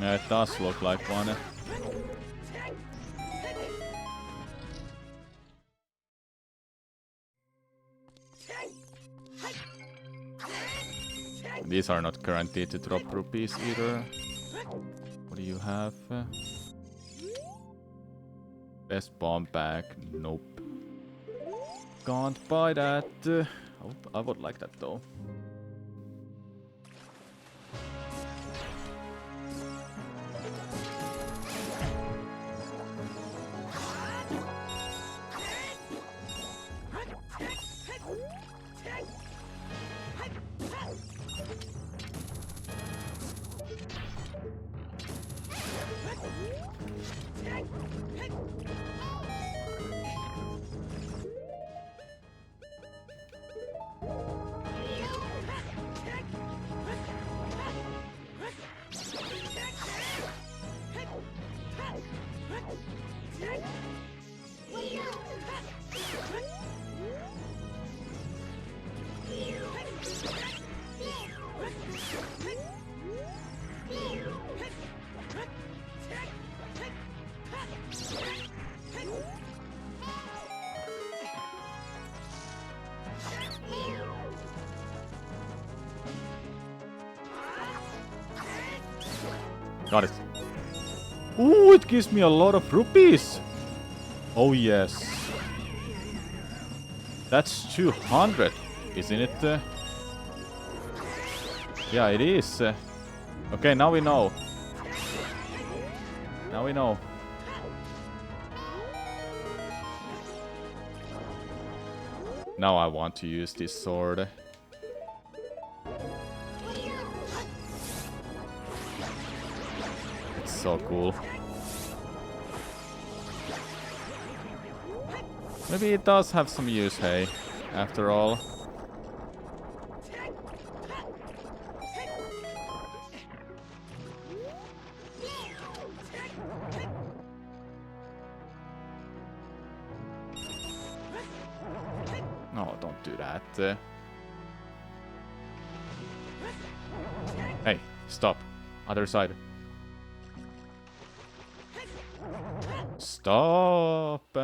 Yeah, it does look like one. These are not guaranteed to drop rupees either. What do you have? Best bomb bag? Nope. Can't buy that. Oh, I would like that though. Got it. Ooh, it gives me a lot of rupees. Oh yes. That's 200, isn't it? Yeah, it is. Okay, now we know. Now we know. Now I want to use this sword. It's so cool. Maybe it does have some use, hey, after all. No, don't do that. Hey, stop. Other side. Stop.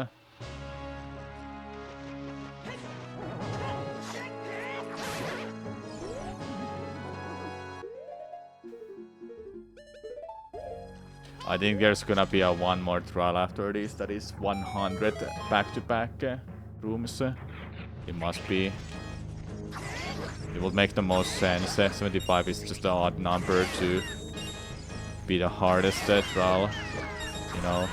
I think there's gonna be a one more trial after this that is 100 back-to-back rooms. It must be. It would make the most sense. 75 is just an odd number to be the hardest trial, you know.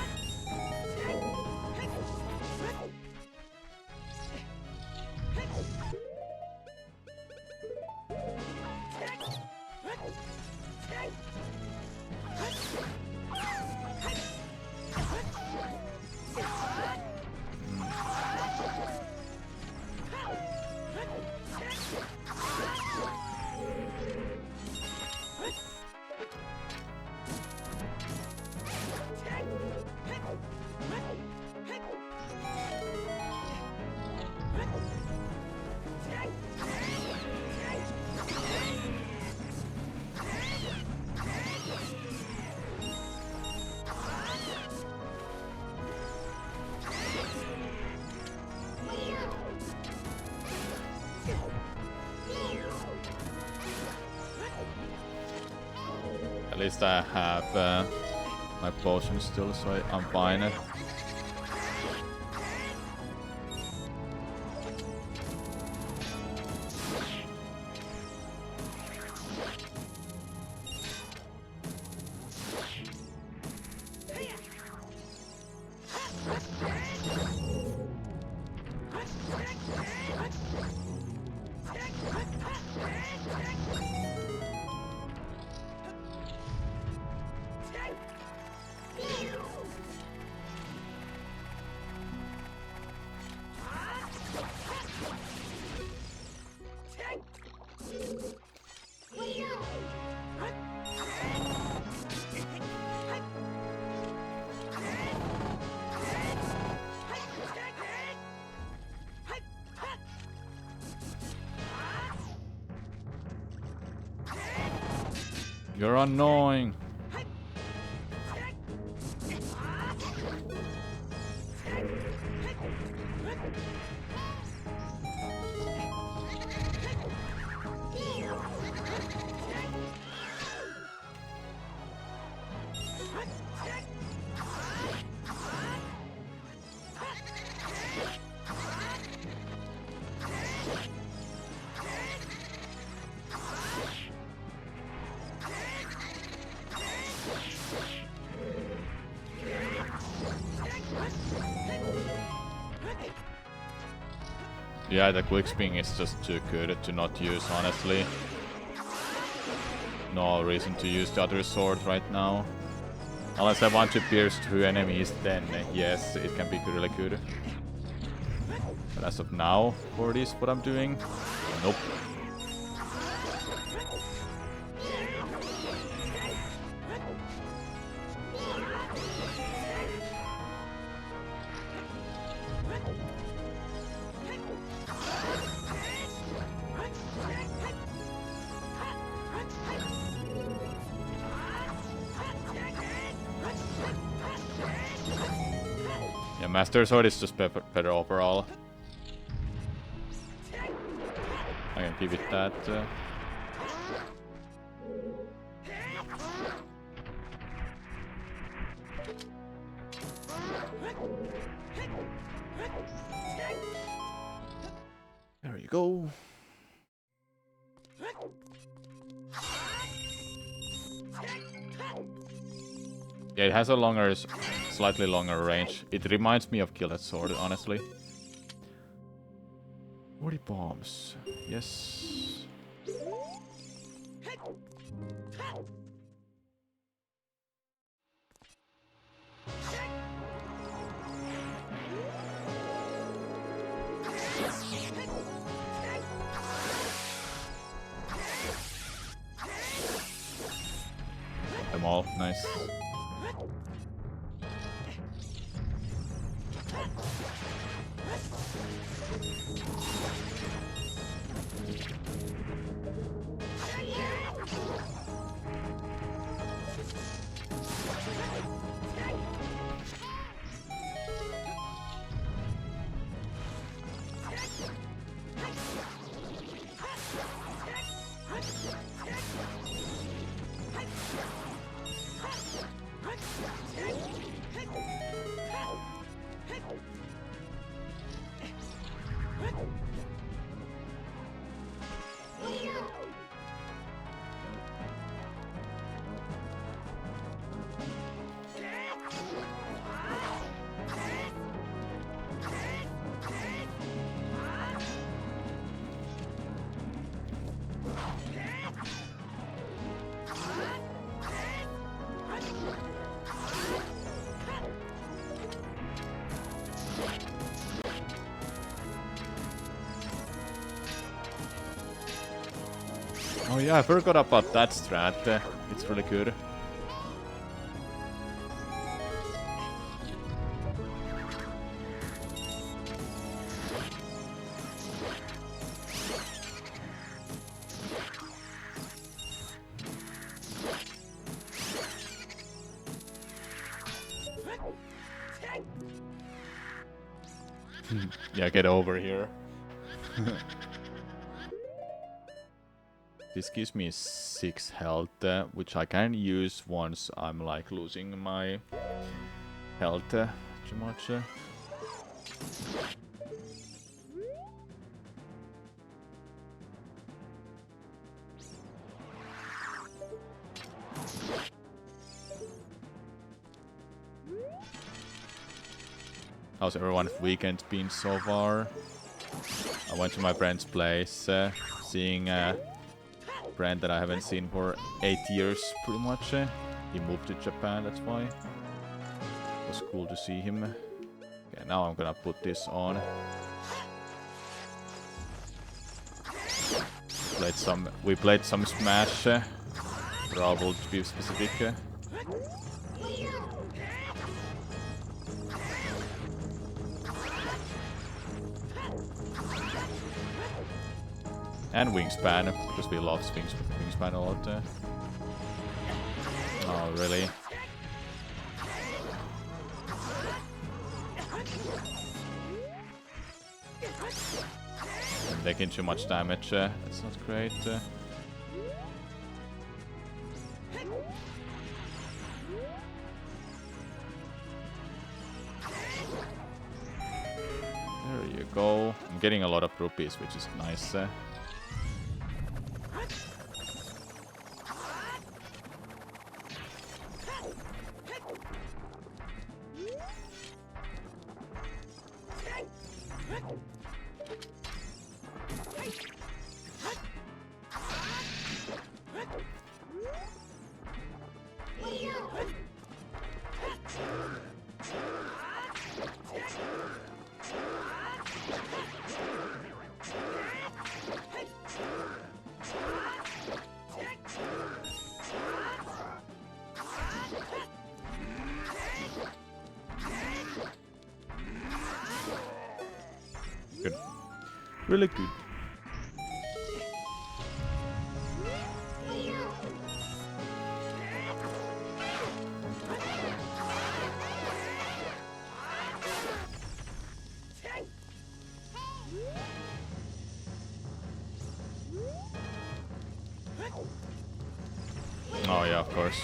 At least I have my potion still, so I'm fine. You're annoying. Yeah, the quick spin is just too good to not use, honestly. No reason to use the other sword right now. Unless I want to pierce through enemies, then yes, it can be really good. But as of now, for this, what I'm doing, nope. Yeah, Master Sword is just better overall. I can give it that. There you go. Yeah, it has a longer, slightly longer range. It reminds me of Gilded Sword, honestly. 40 bombs. Yes. Them all, nice. Oh yeah, I forgot about that strat. It's really good. Yeah, get over here. This gives me 6 health, which I can use once I'm like losing my health too much. How's everyone's weekend been so far? I went to my friend's place, seeing a friend that I haven't seen for 8 years, pretty much. He moved to Japan, that's why. It was cool to see him. Okay, now I'm gonna put this on. We played some Smash, Brawl to be specific. And Wingspan, because we love Wingspan a lot. Oh, really? I'm taking too much damage. That's not great. There you go. I'm getting a lot of rupees, which is nice. Good. Really good. Oh yeah, of course.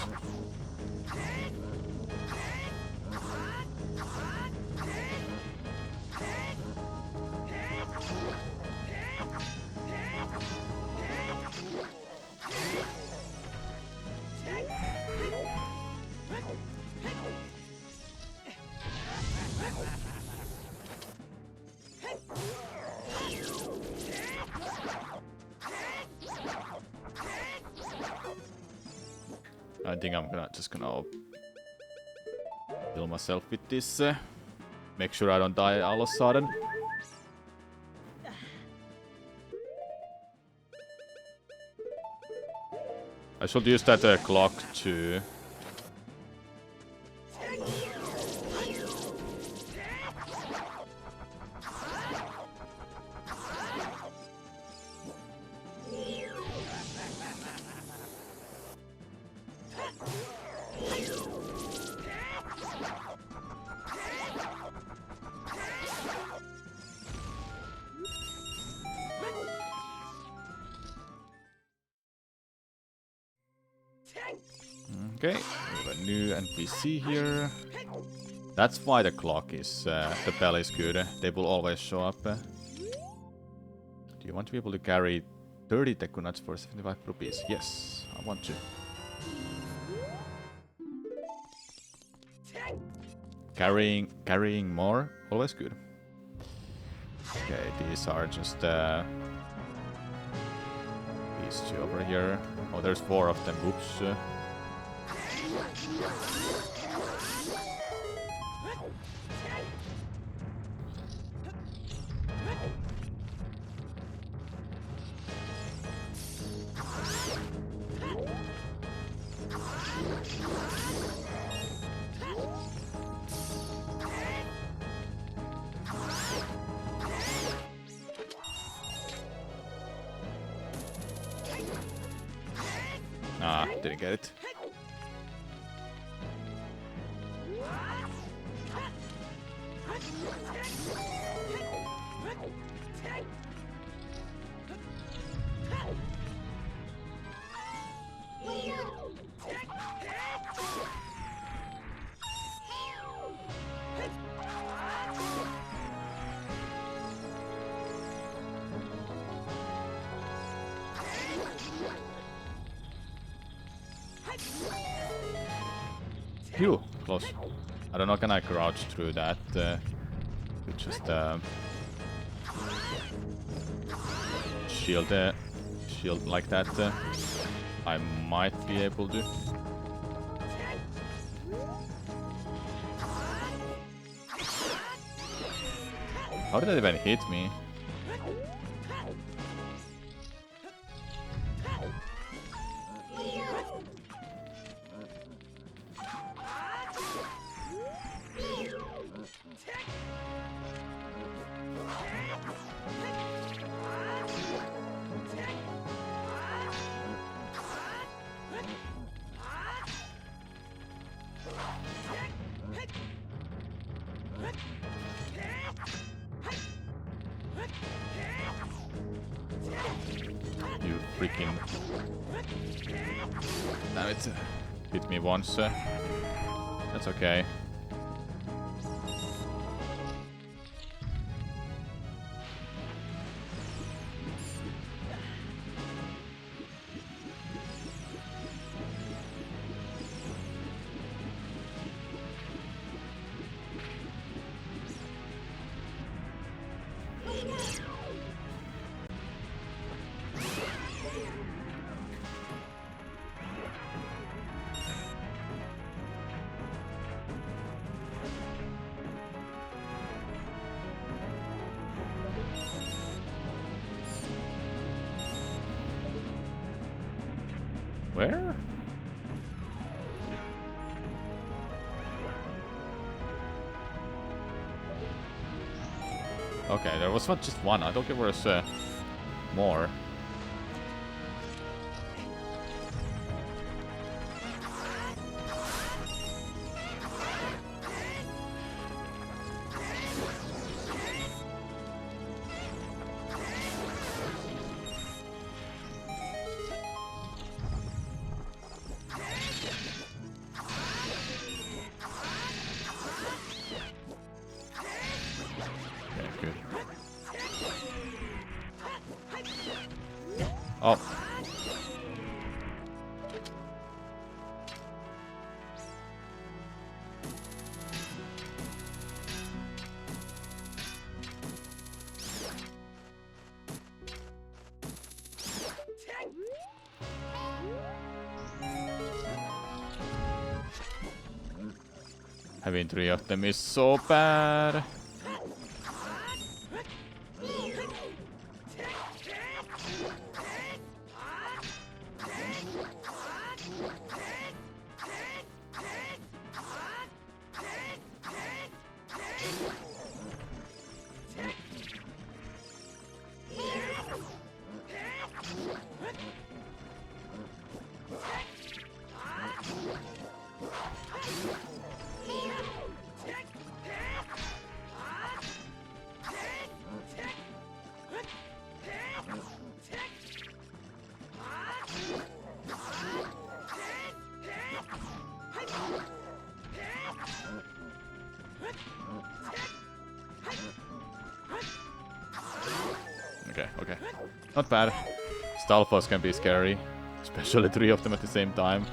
I think I'm just gonna heal myself with this. Make sure I don't die all of a sudden. I should use that clock too. Okay, we have a new NPC here. That's why the clock is, the bell is good. They will always show up. Do you want to be able to carry 30 Teku nuts for 75 rupees? Yes, I want to. Carrying more, always good. Okay, these are just these two over here. Oh, there's 4 of them. Oops. Ah, didn't get it. Phew, close. I don't know, can I crouch through that? Just shield like that. I might be able to. How did that even hit me? You freaking... Damn it. Hit me once. That's okay. Where? Okay, there was not just one. I thought there was more. Oh. Having 3 of them is so bad. Okay. Not bad. Stalfos can be scary. Especially 3 of them at the same time.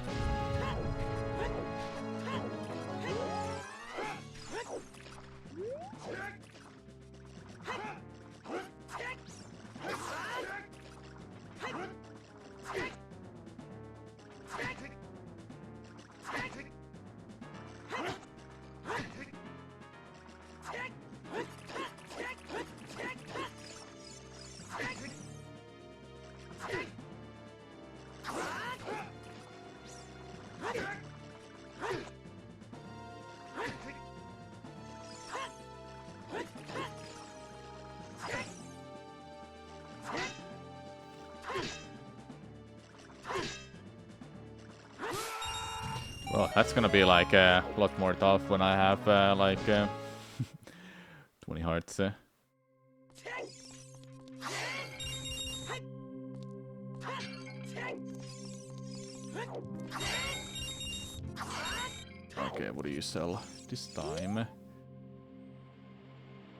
Well, that's gonna be like a lot more tough when I have like 20 hearts. Okay, what do you sell this time?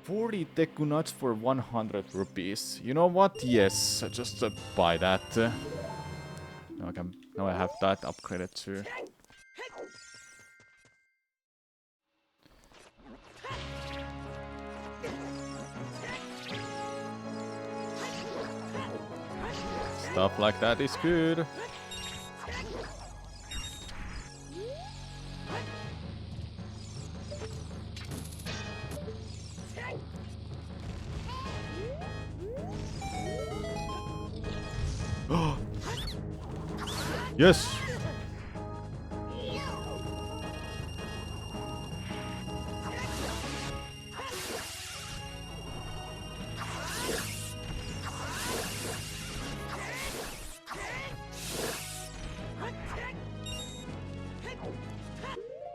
40 Teku nuts for 100 rupees. You know what? Yes, just buy that. Now I have that upgraded too. Stuff like that is good. Yes.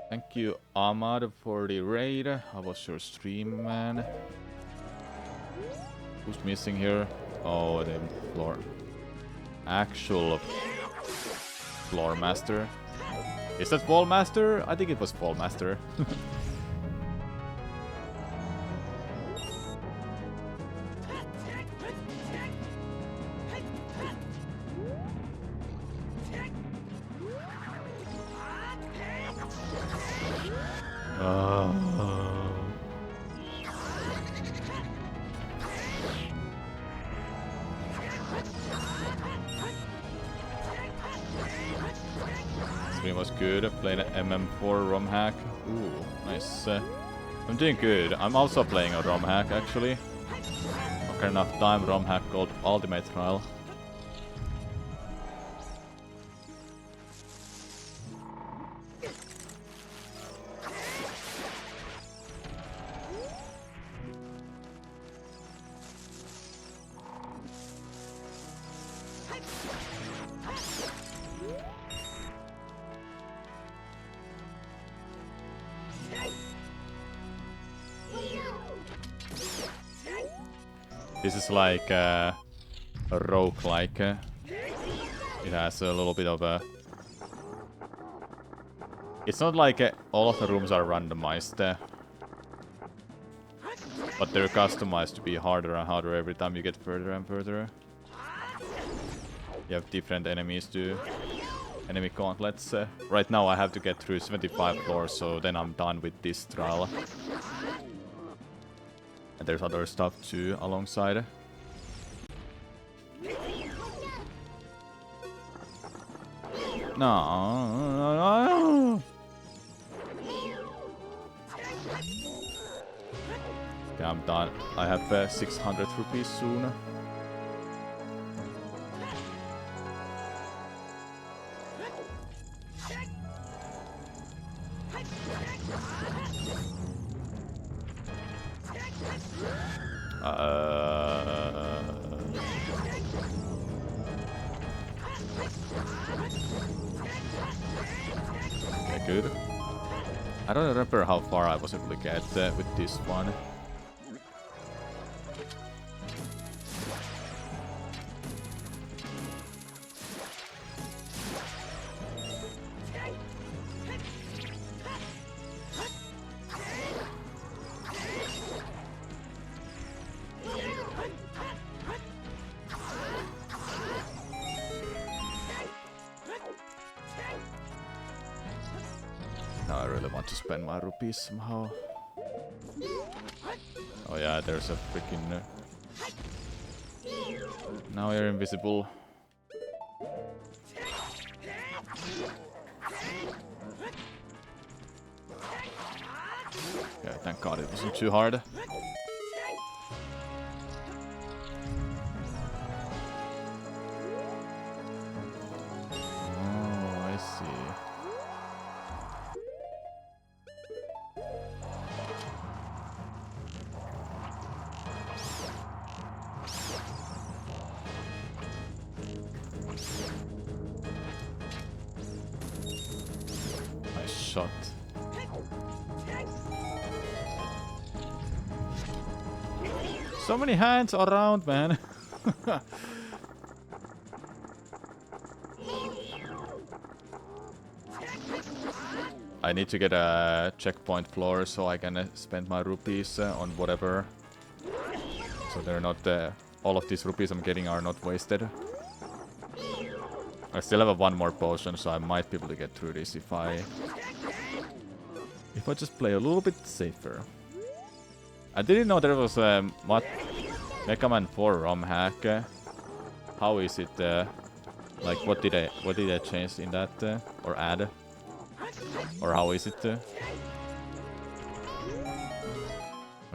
Thank you, Ahmad for the raid. How was your stream, man? Who's missing here? Oh, the floor. Actual floor master. Is that Wall Master? I think it was Wall Master. Stream was good. Playing MM4 Romhack. Ooh, nice. I'm doing good. I'm also playing a Romhack actually. Okay, enough time. Romhack called Ultimate Trial. This is like a roguelike. It has a little bit of a... It's not like all of the rooms are randomized. But they're customized to be harder and harder every time you get further and further. You have different enemies too. Enemy gauntlets. Right now I have to get through 75 floors, so then I'm done with this trial. And there's other stuff too alongside. No. Okay, I'm done. I have 600 rupees soon. Okay, good. I don't remember how far I was able to get with this one. Now I really want to spend my rupees somehow. Oh yeah, there's a freaking... Now you're invisible. Okay, thank God it wasn't too hard. Oh, I see. Nice shot. So many hands around, man. I need to get a checkpoint floor so I can spend my rupees on whatever. So they're not... all of these rupees I'm getting are not wasted. I still have one more potion, so I might be able to get through this if I just play a little bit safer. I didn't know there was Mega Man 4 Romhack. How is it? Like, what did I change in that or add? Or how is it?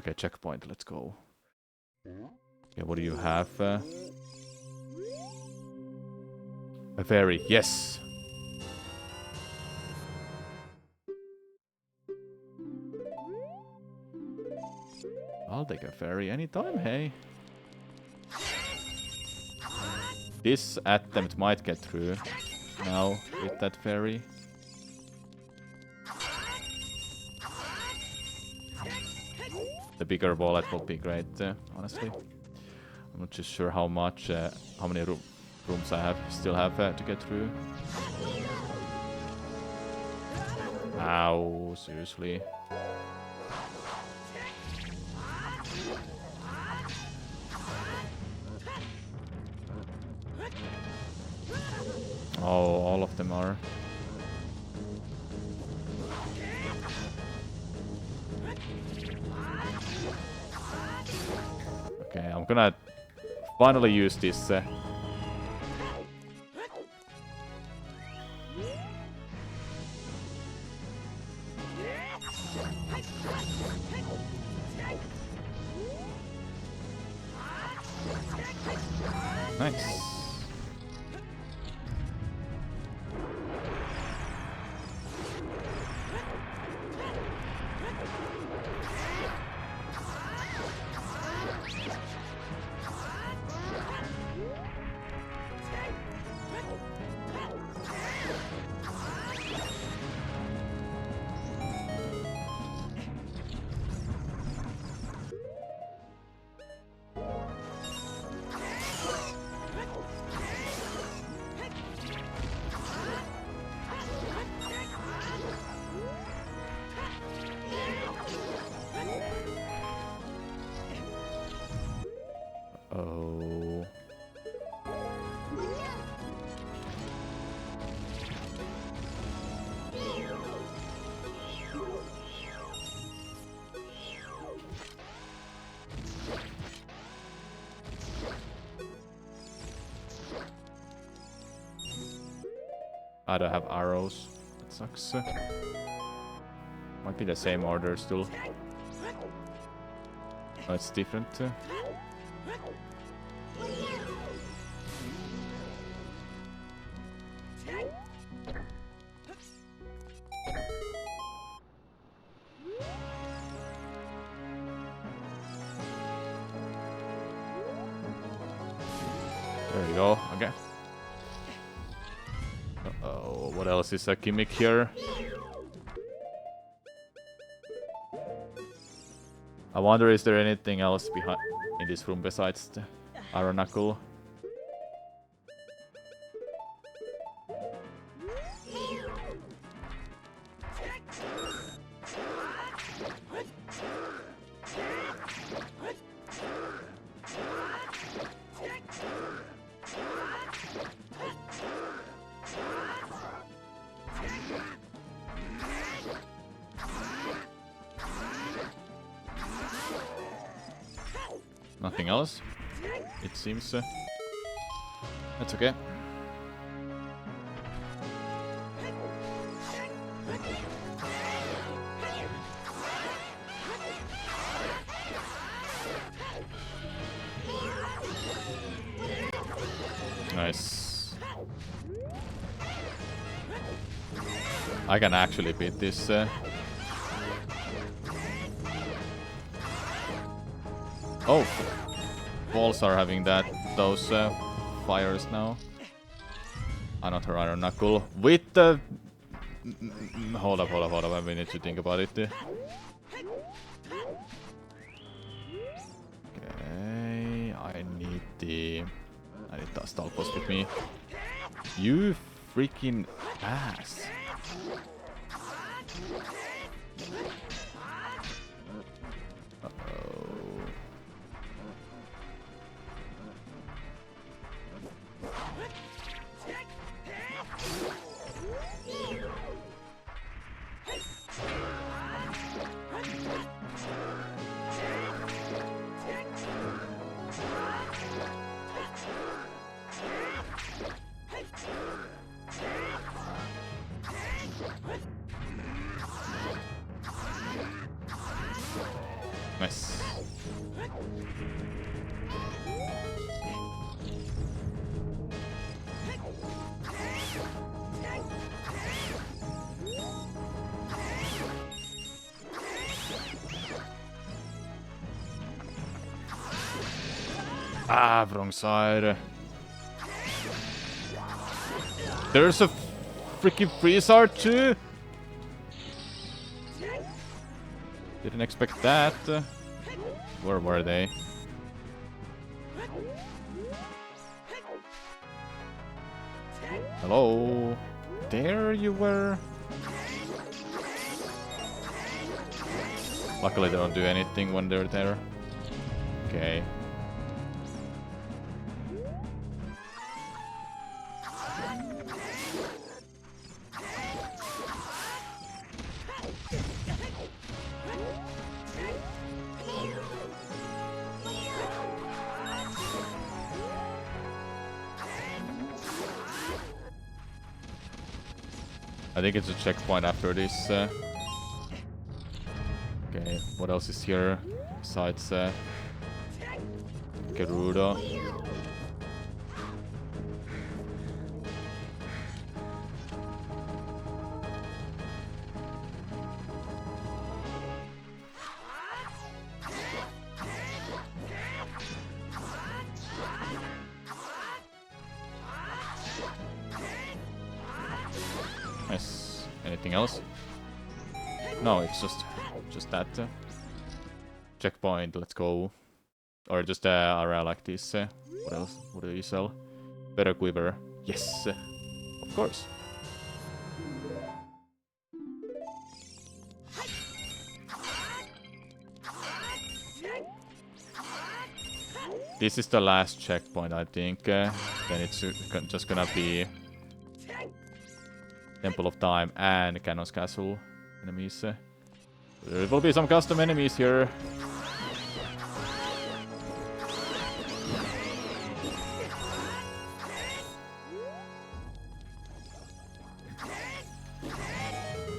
Okay, checkpoint. Let's go. Okay, what do you have? A fairy. Yes. I'll take a fairy anytime, hey. This attempt might get through now with that fairy. the bigger wallet will be great, honestly. I'm not just sure how much, how many rooms I still have to get through. Ow, seriously. Oh, all of them are. Okay, I'm gonna finally use this. Nice. Oh. I don't have arrows. That sucks. Might be the same order still. Oh, it's different. There we go. Okay. Uh-oh, what else is a gimmick here? I wonder, is there anything else behind in this room besides the Iron Knuckle? Nothing else? It seems that's okay. Nice. I can actually beat this. Oh, walls are having those fires now. Not her Iron Knuckle with the. Hold up! We need to think about it. Okay, I need the Stalkos with me. You freaking ass! Nice. Ah, wrong side. There's a freaking freeze art too. Didn't expect that. Where were they? Hello? There you were? Luckily they don't do anything when they're there. Okay. I think it's a checkpoint after this. Okay, what else is here besides Gerudo? Nice. Anything else? No, it's just that checkpoint. Let's go. Or just area like this. What else? What do you sell? Better quiver. Yes, of course. This is the last checkpoint, I think. Then it's just gonna be Temple of Time and Canon's Castle enemies. There will be some custom enemies here.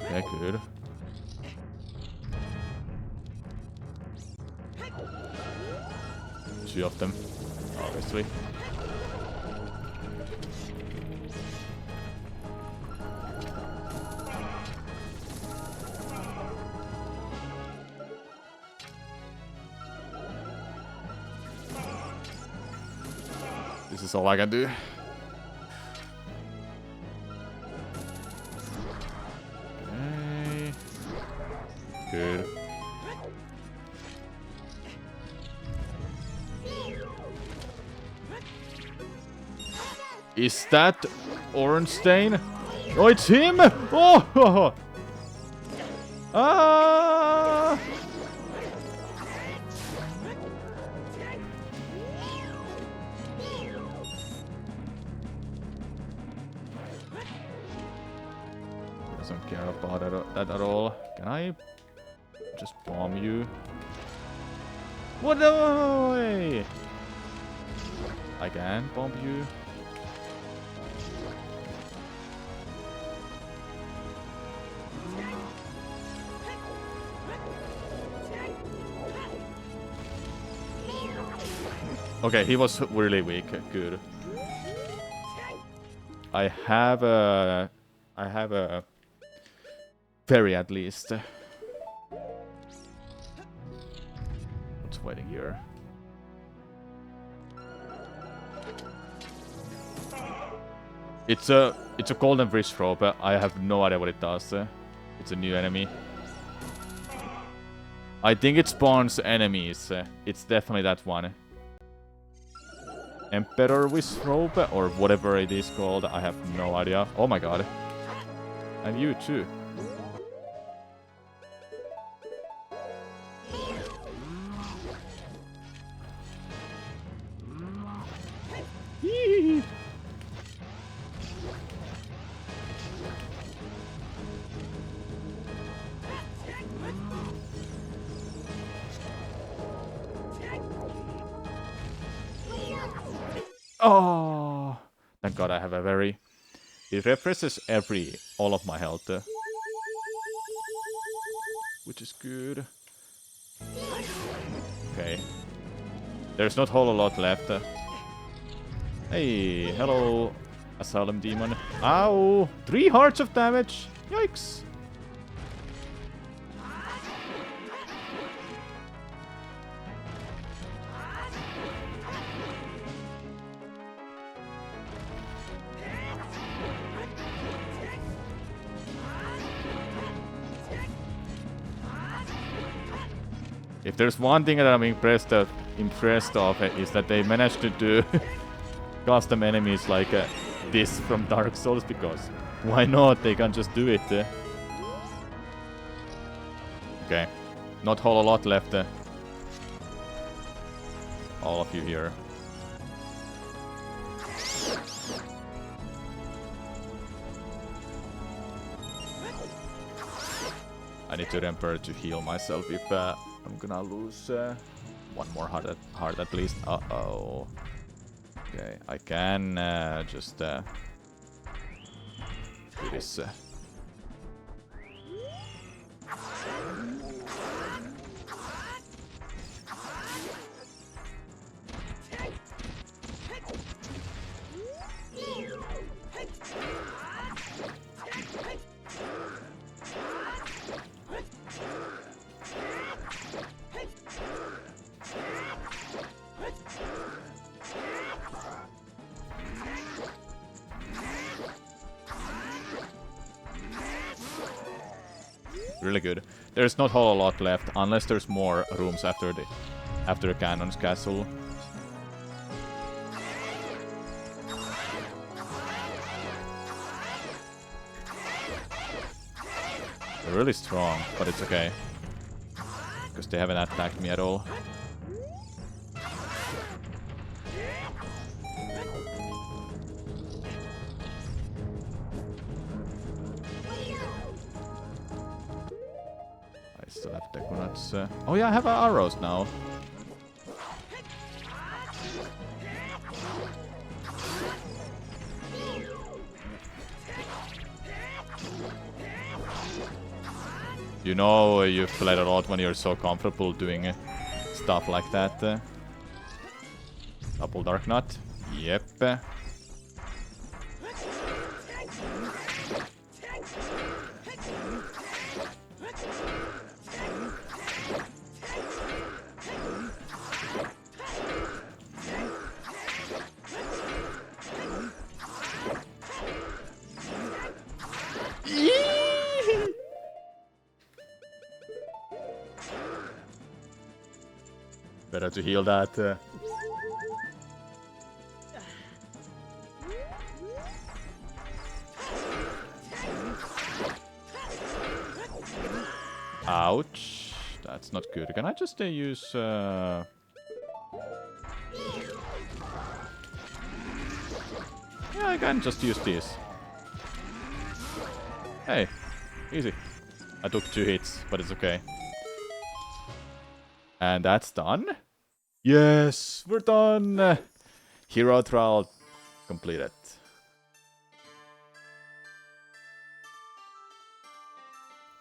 Yeah, good. Two of them, obviously. This is all I can do. Okay. Good. Is that Ornstein? Oh, it's him! Oh! Ah! Doesn't care about that at all. Can I just bomb you? What the way? I can bomb you. Okay, he was really weak. Good. I have a ferry at least. What's waiting here? It's a golden wrist rope. I have no idea what it does. It's a new enemy. I think it spawns enemies. It's definitely that one. Emperor wrist rope or whatever it is called. I have no idea. Oh my god. And you too. Oh, thank god I have a very... It refreshes all of my health. Which is good. Okay. There's not a whole lot left. Hey, hello, Asylum Demon. Ow! 3 hearts of damage! Yikes! If there's one thing that I'm impressed of is that they managed to do custom enemies like this from Dark Souls, because why not? They can just do it. Okay, not whole a lot left. All of you here. I need to remember to heal myself if I'm gonna lose one more heart at least. Uh-oh. Okay, I can just do this. Really good. There's not a whole lot left, unless there's more rooms after the Canon's castle. They're really strong, but it's okay. Because they haven't attacked me at all. I still have Deconuts. Oh yeah, I have arrows now. You know you've played a lot when you're so comfortable doing stuff like that. Double Dark Nut. Yep. Better to heal that. Ouch. That's not good. Can I just use... Yeah, I can just use this. Hey, easy. I took 2 hits, but it's okay. And that's done. Yes, we're done. Hero trial completed.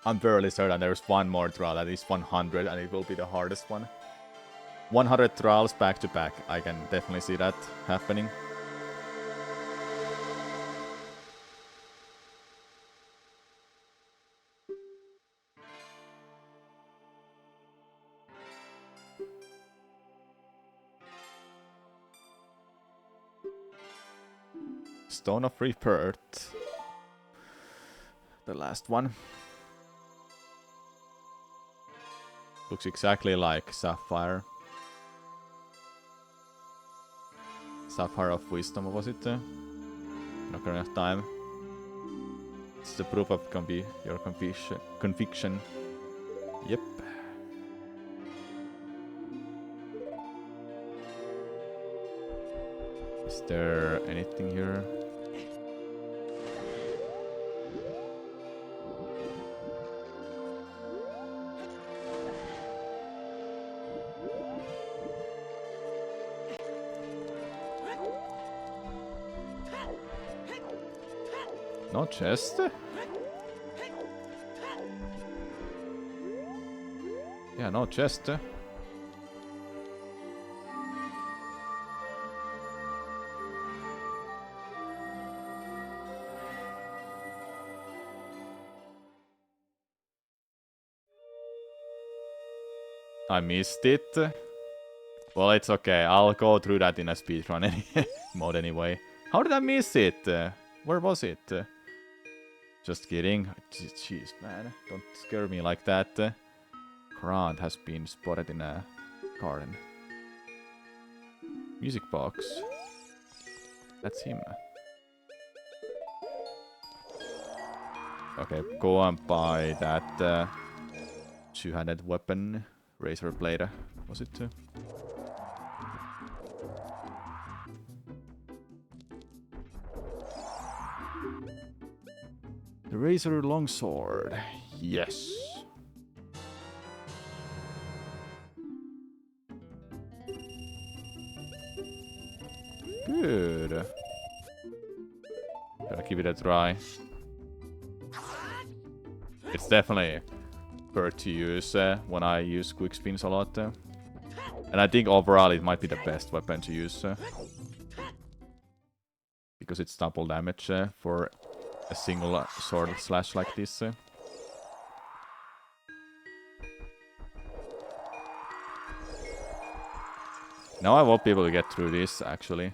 I'm fairly certain there's one more trial, that is 100, and it will be the hardest one. 100 trials back to back. I can definitely see that happening. Stone of Rebirth. The last one. Looks exactly like Sapphire. Sapphire of Wisdom, was it? Not enough time. It's the proof of your conviction. Yep. Is there anything here? No chest? Yeah, no chest. I missed it. Well, it's okay. I'll go through that in a speedrun mode anyway. How did I miss it? Where was it? Just kidding. Jeez, man. Don't scare me like that. Grant has been spotted in a garden. Music box. That's him. Okay, go and buy that two-handed weapon. Razor blade. Was it? The Razor Longsword. Yes. Good. Gotta give it a try. It's definitely preferred to use when I use quick spins a lot. And I think overall it might be the best weapon to use. Because it's double damage for a single sword slash like this. Now I won't be able to get through this actually.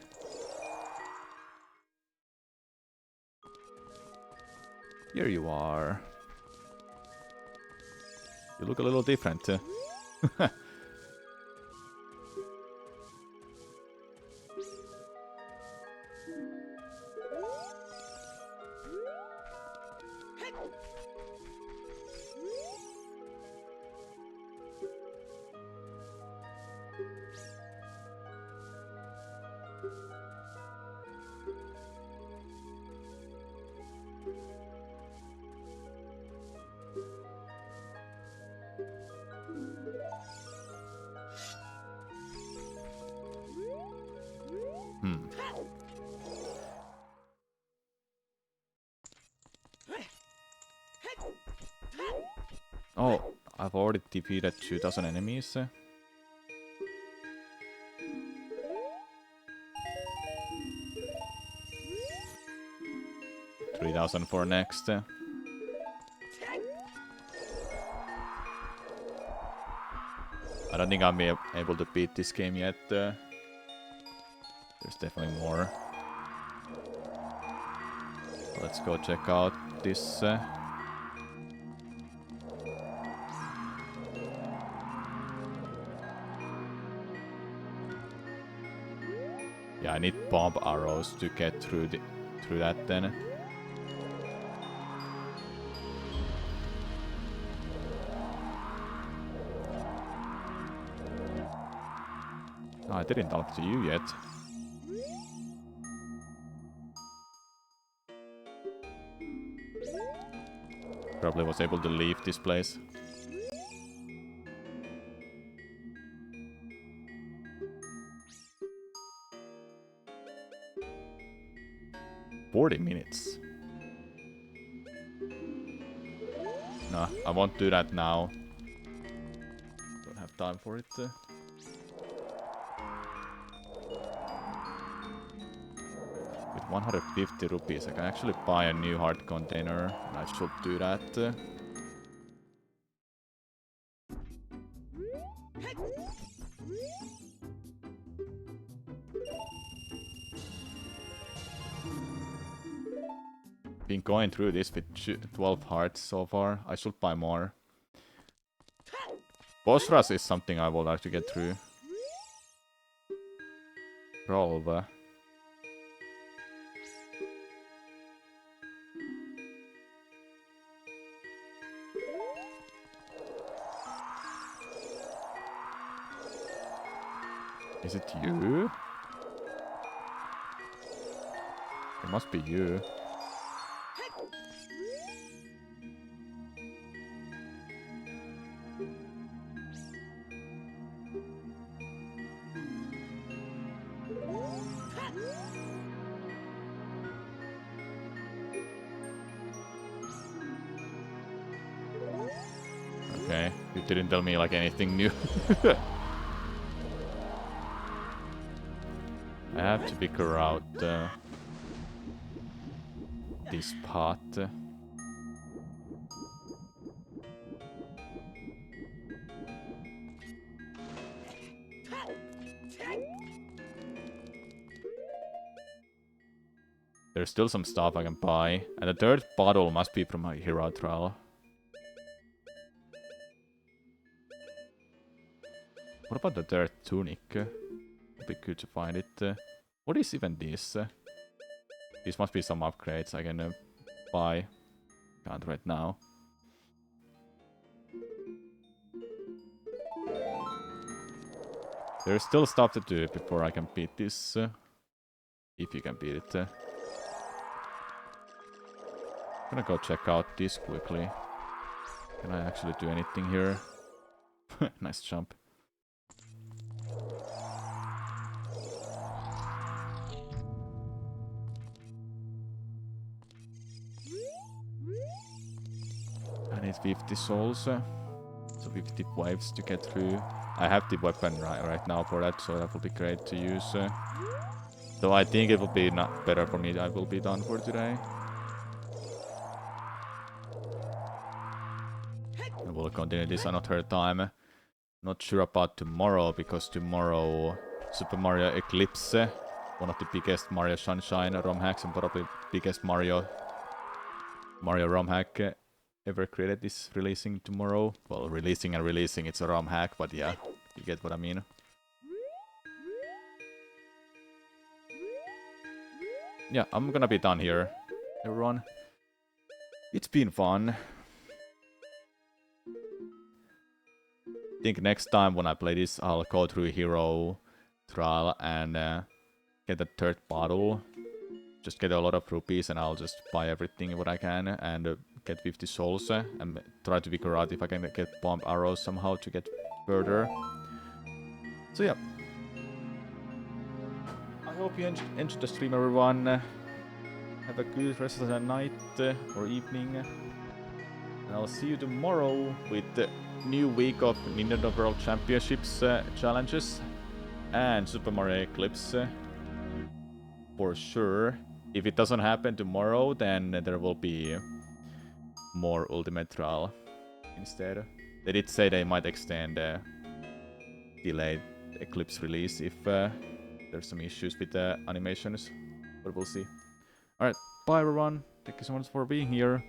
Here you are. You look a little different. Oh, I've already defeated 2,000 enemies. 3,000 for next. I don't think I'm able to beat this game yet. There's definitely more. Let's go check out this. Yeah, I need bomb arrows to get through that then. Oh, I didn't talk to you yet. Probably was able to leave this place. $40 minutes. No, I won't do that now. Don't have time for it. With 150 rupees, I can actually buy a new heart container, and I should do that. Been going through this with 12 hearts so far. I should buy more. Boss rush is something I would like to get through. Rolva. Is it you? It must be you. Okay, you didn't tell me like anything new. I have to figure out this part. There's still some stuff I can buy. And the third bottle must be from my hero trial. What about the third tunic? It'd be good to find it. What is even this? This must be some upgrades I can buy. Can't right now. There's still stuff to do before I can beat this. If you can beat it. Gonna go check out this quickly. Can I actually do anything here? Nice jump. I need 50 souls. So 50 waves to get through. I have the weapon right now for that, so that will be great to use. So I think it will be not better for me. I will be done for today. I will continue this another time. Not sure about tomorrow, because tomorrow Super Mario Eclipse, one of the biggest Mario Sunshine Romhacks and probably biggest Mario Romhack ever created, is releasing tomorrow. Well, releasing, it's a Romhack, but yeah, you get what I mean. Yeah, I'm gonna be done here, everyone. It's been fun. I think next time when I play this, I'll go through Hero Trial and get the third bottle. Just get a lot of rupees and I'll just buy everything what I can and get 50 souls and try to figure out if I can get bomb arrows somehow to get further. So yeah. I hope you enjoyed the stream, everyone. Have a good rest of the night or evening. And I'll see you tomorrow with the new week of Nintendo World Championships challenges and Super Mario Eclipse for sure. If it doesn't happen tomorrow, then there will be more Ultimate Trial instead. They did say they might extend delayed Eclipse release if there's some issues with the animations, but we'll see. Alright, bye everyone. Thank you so much for being here.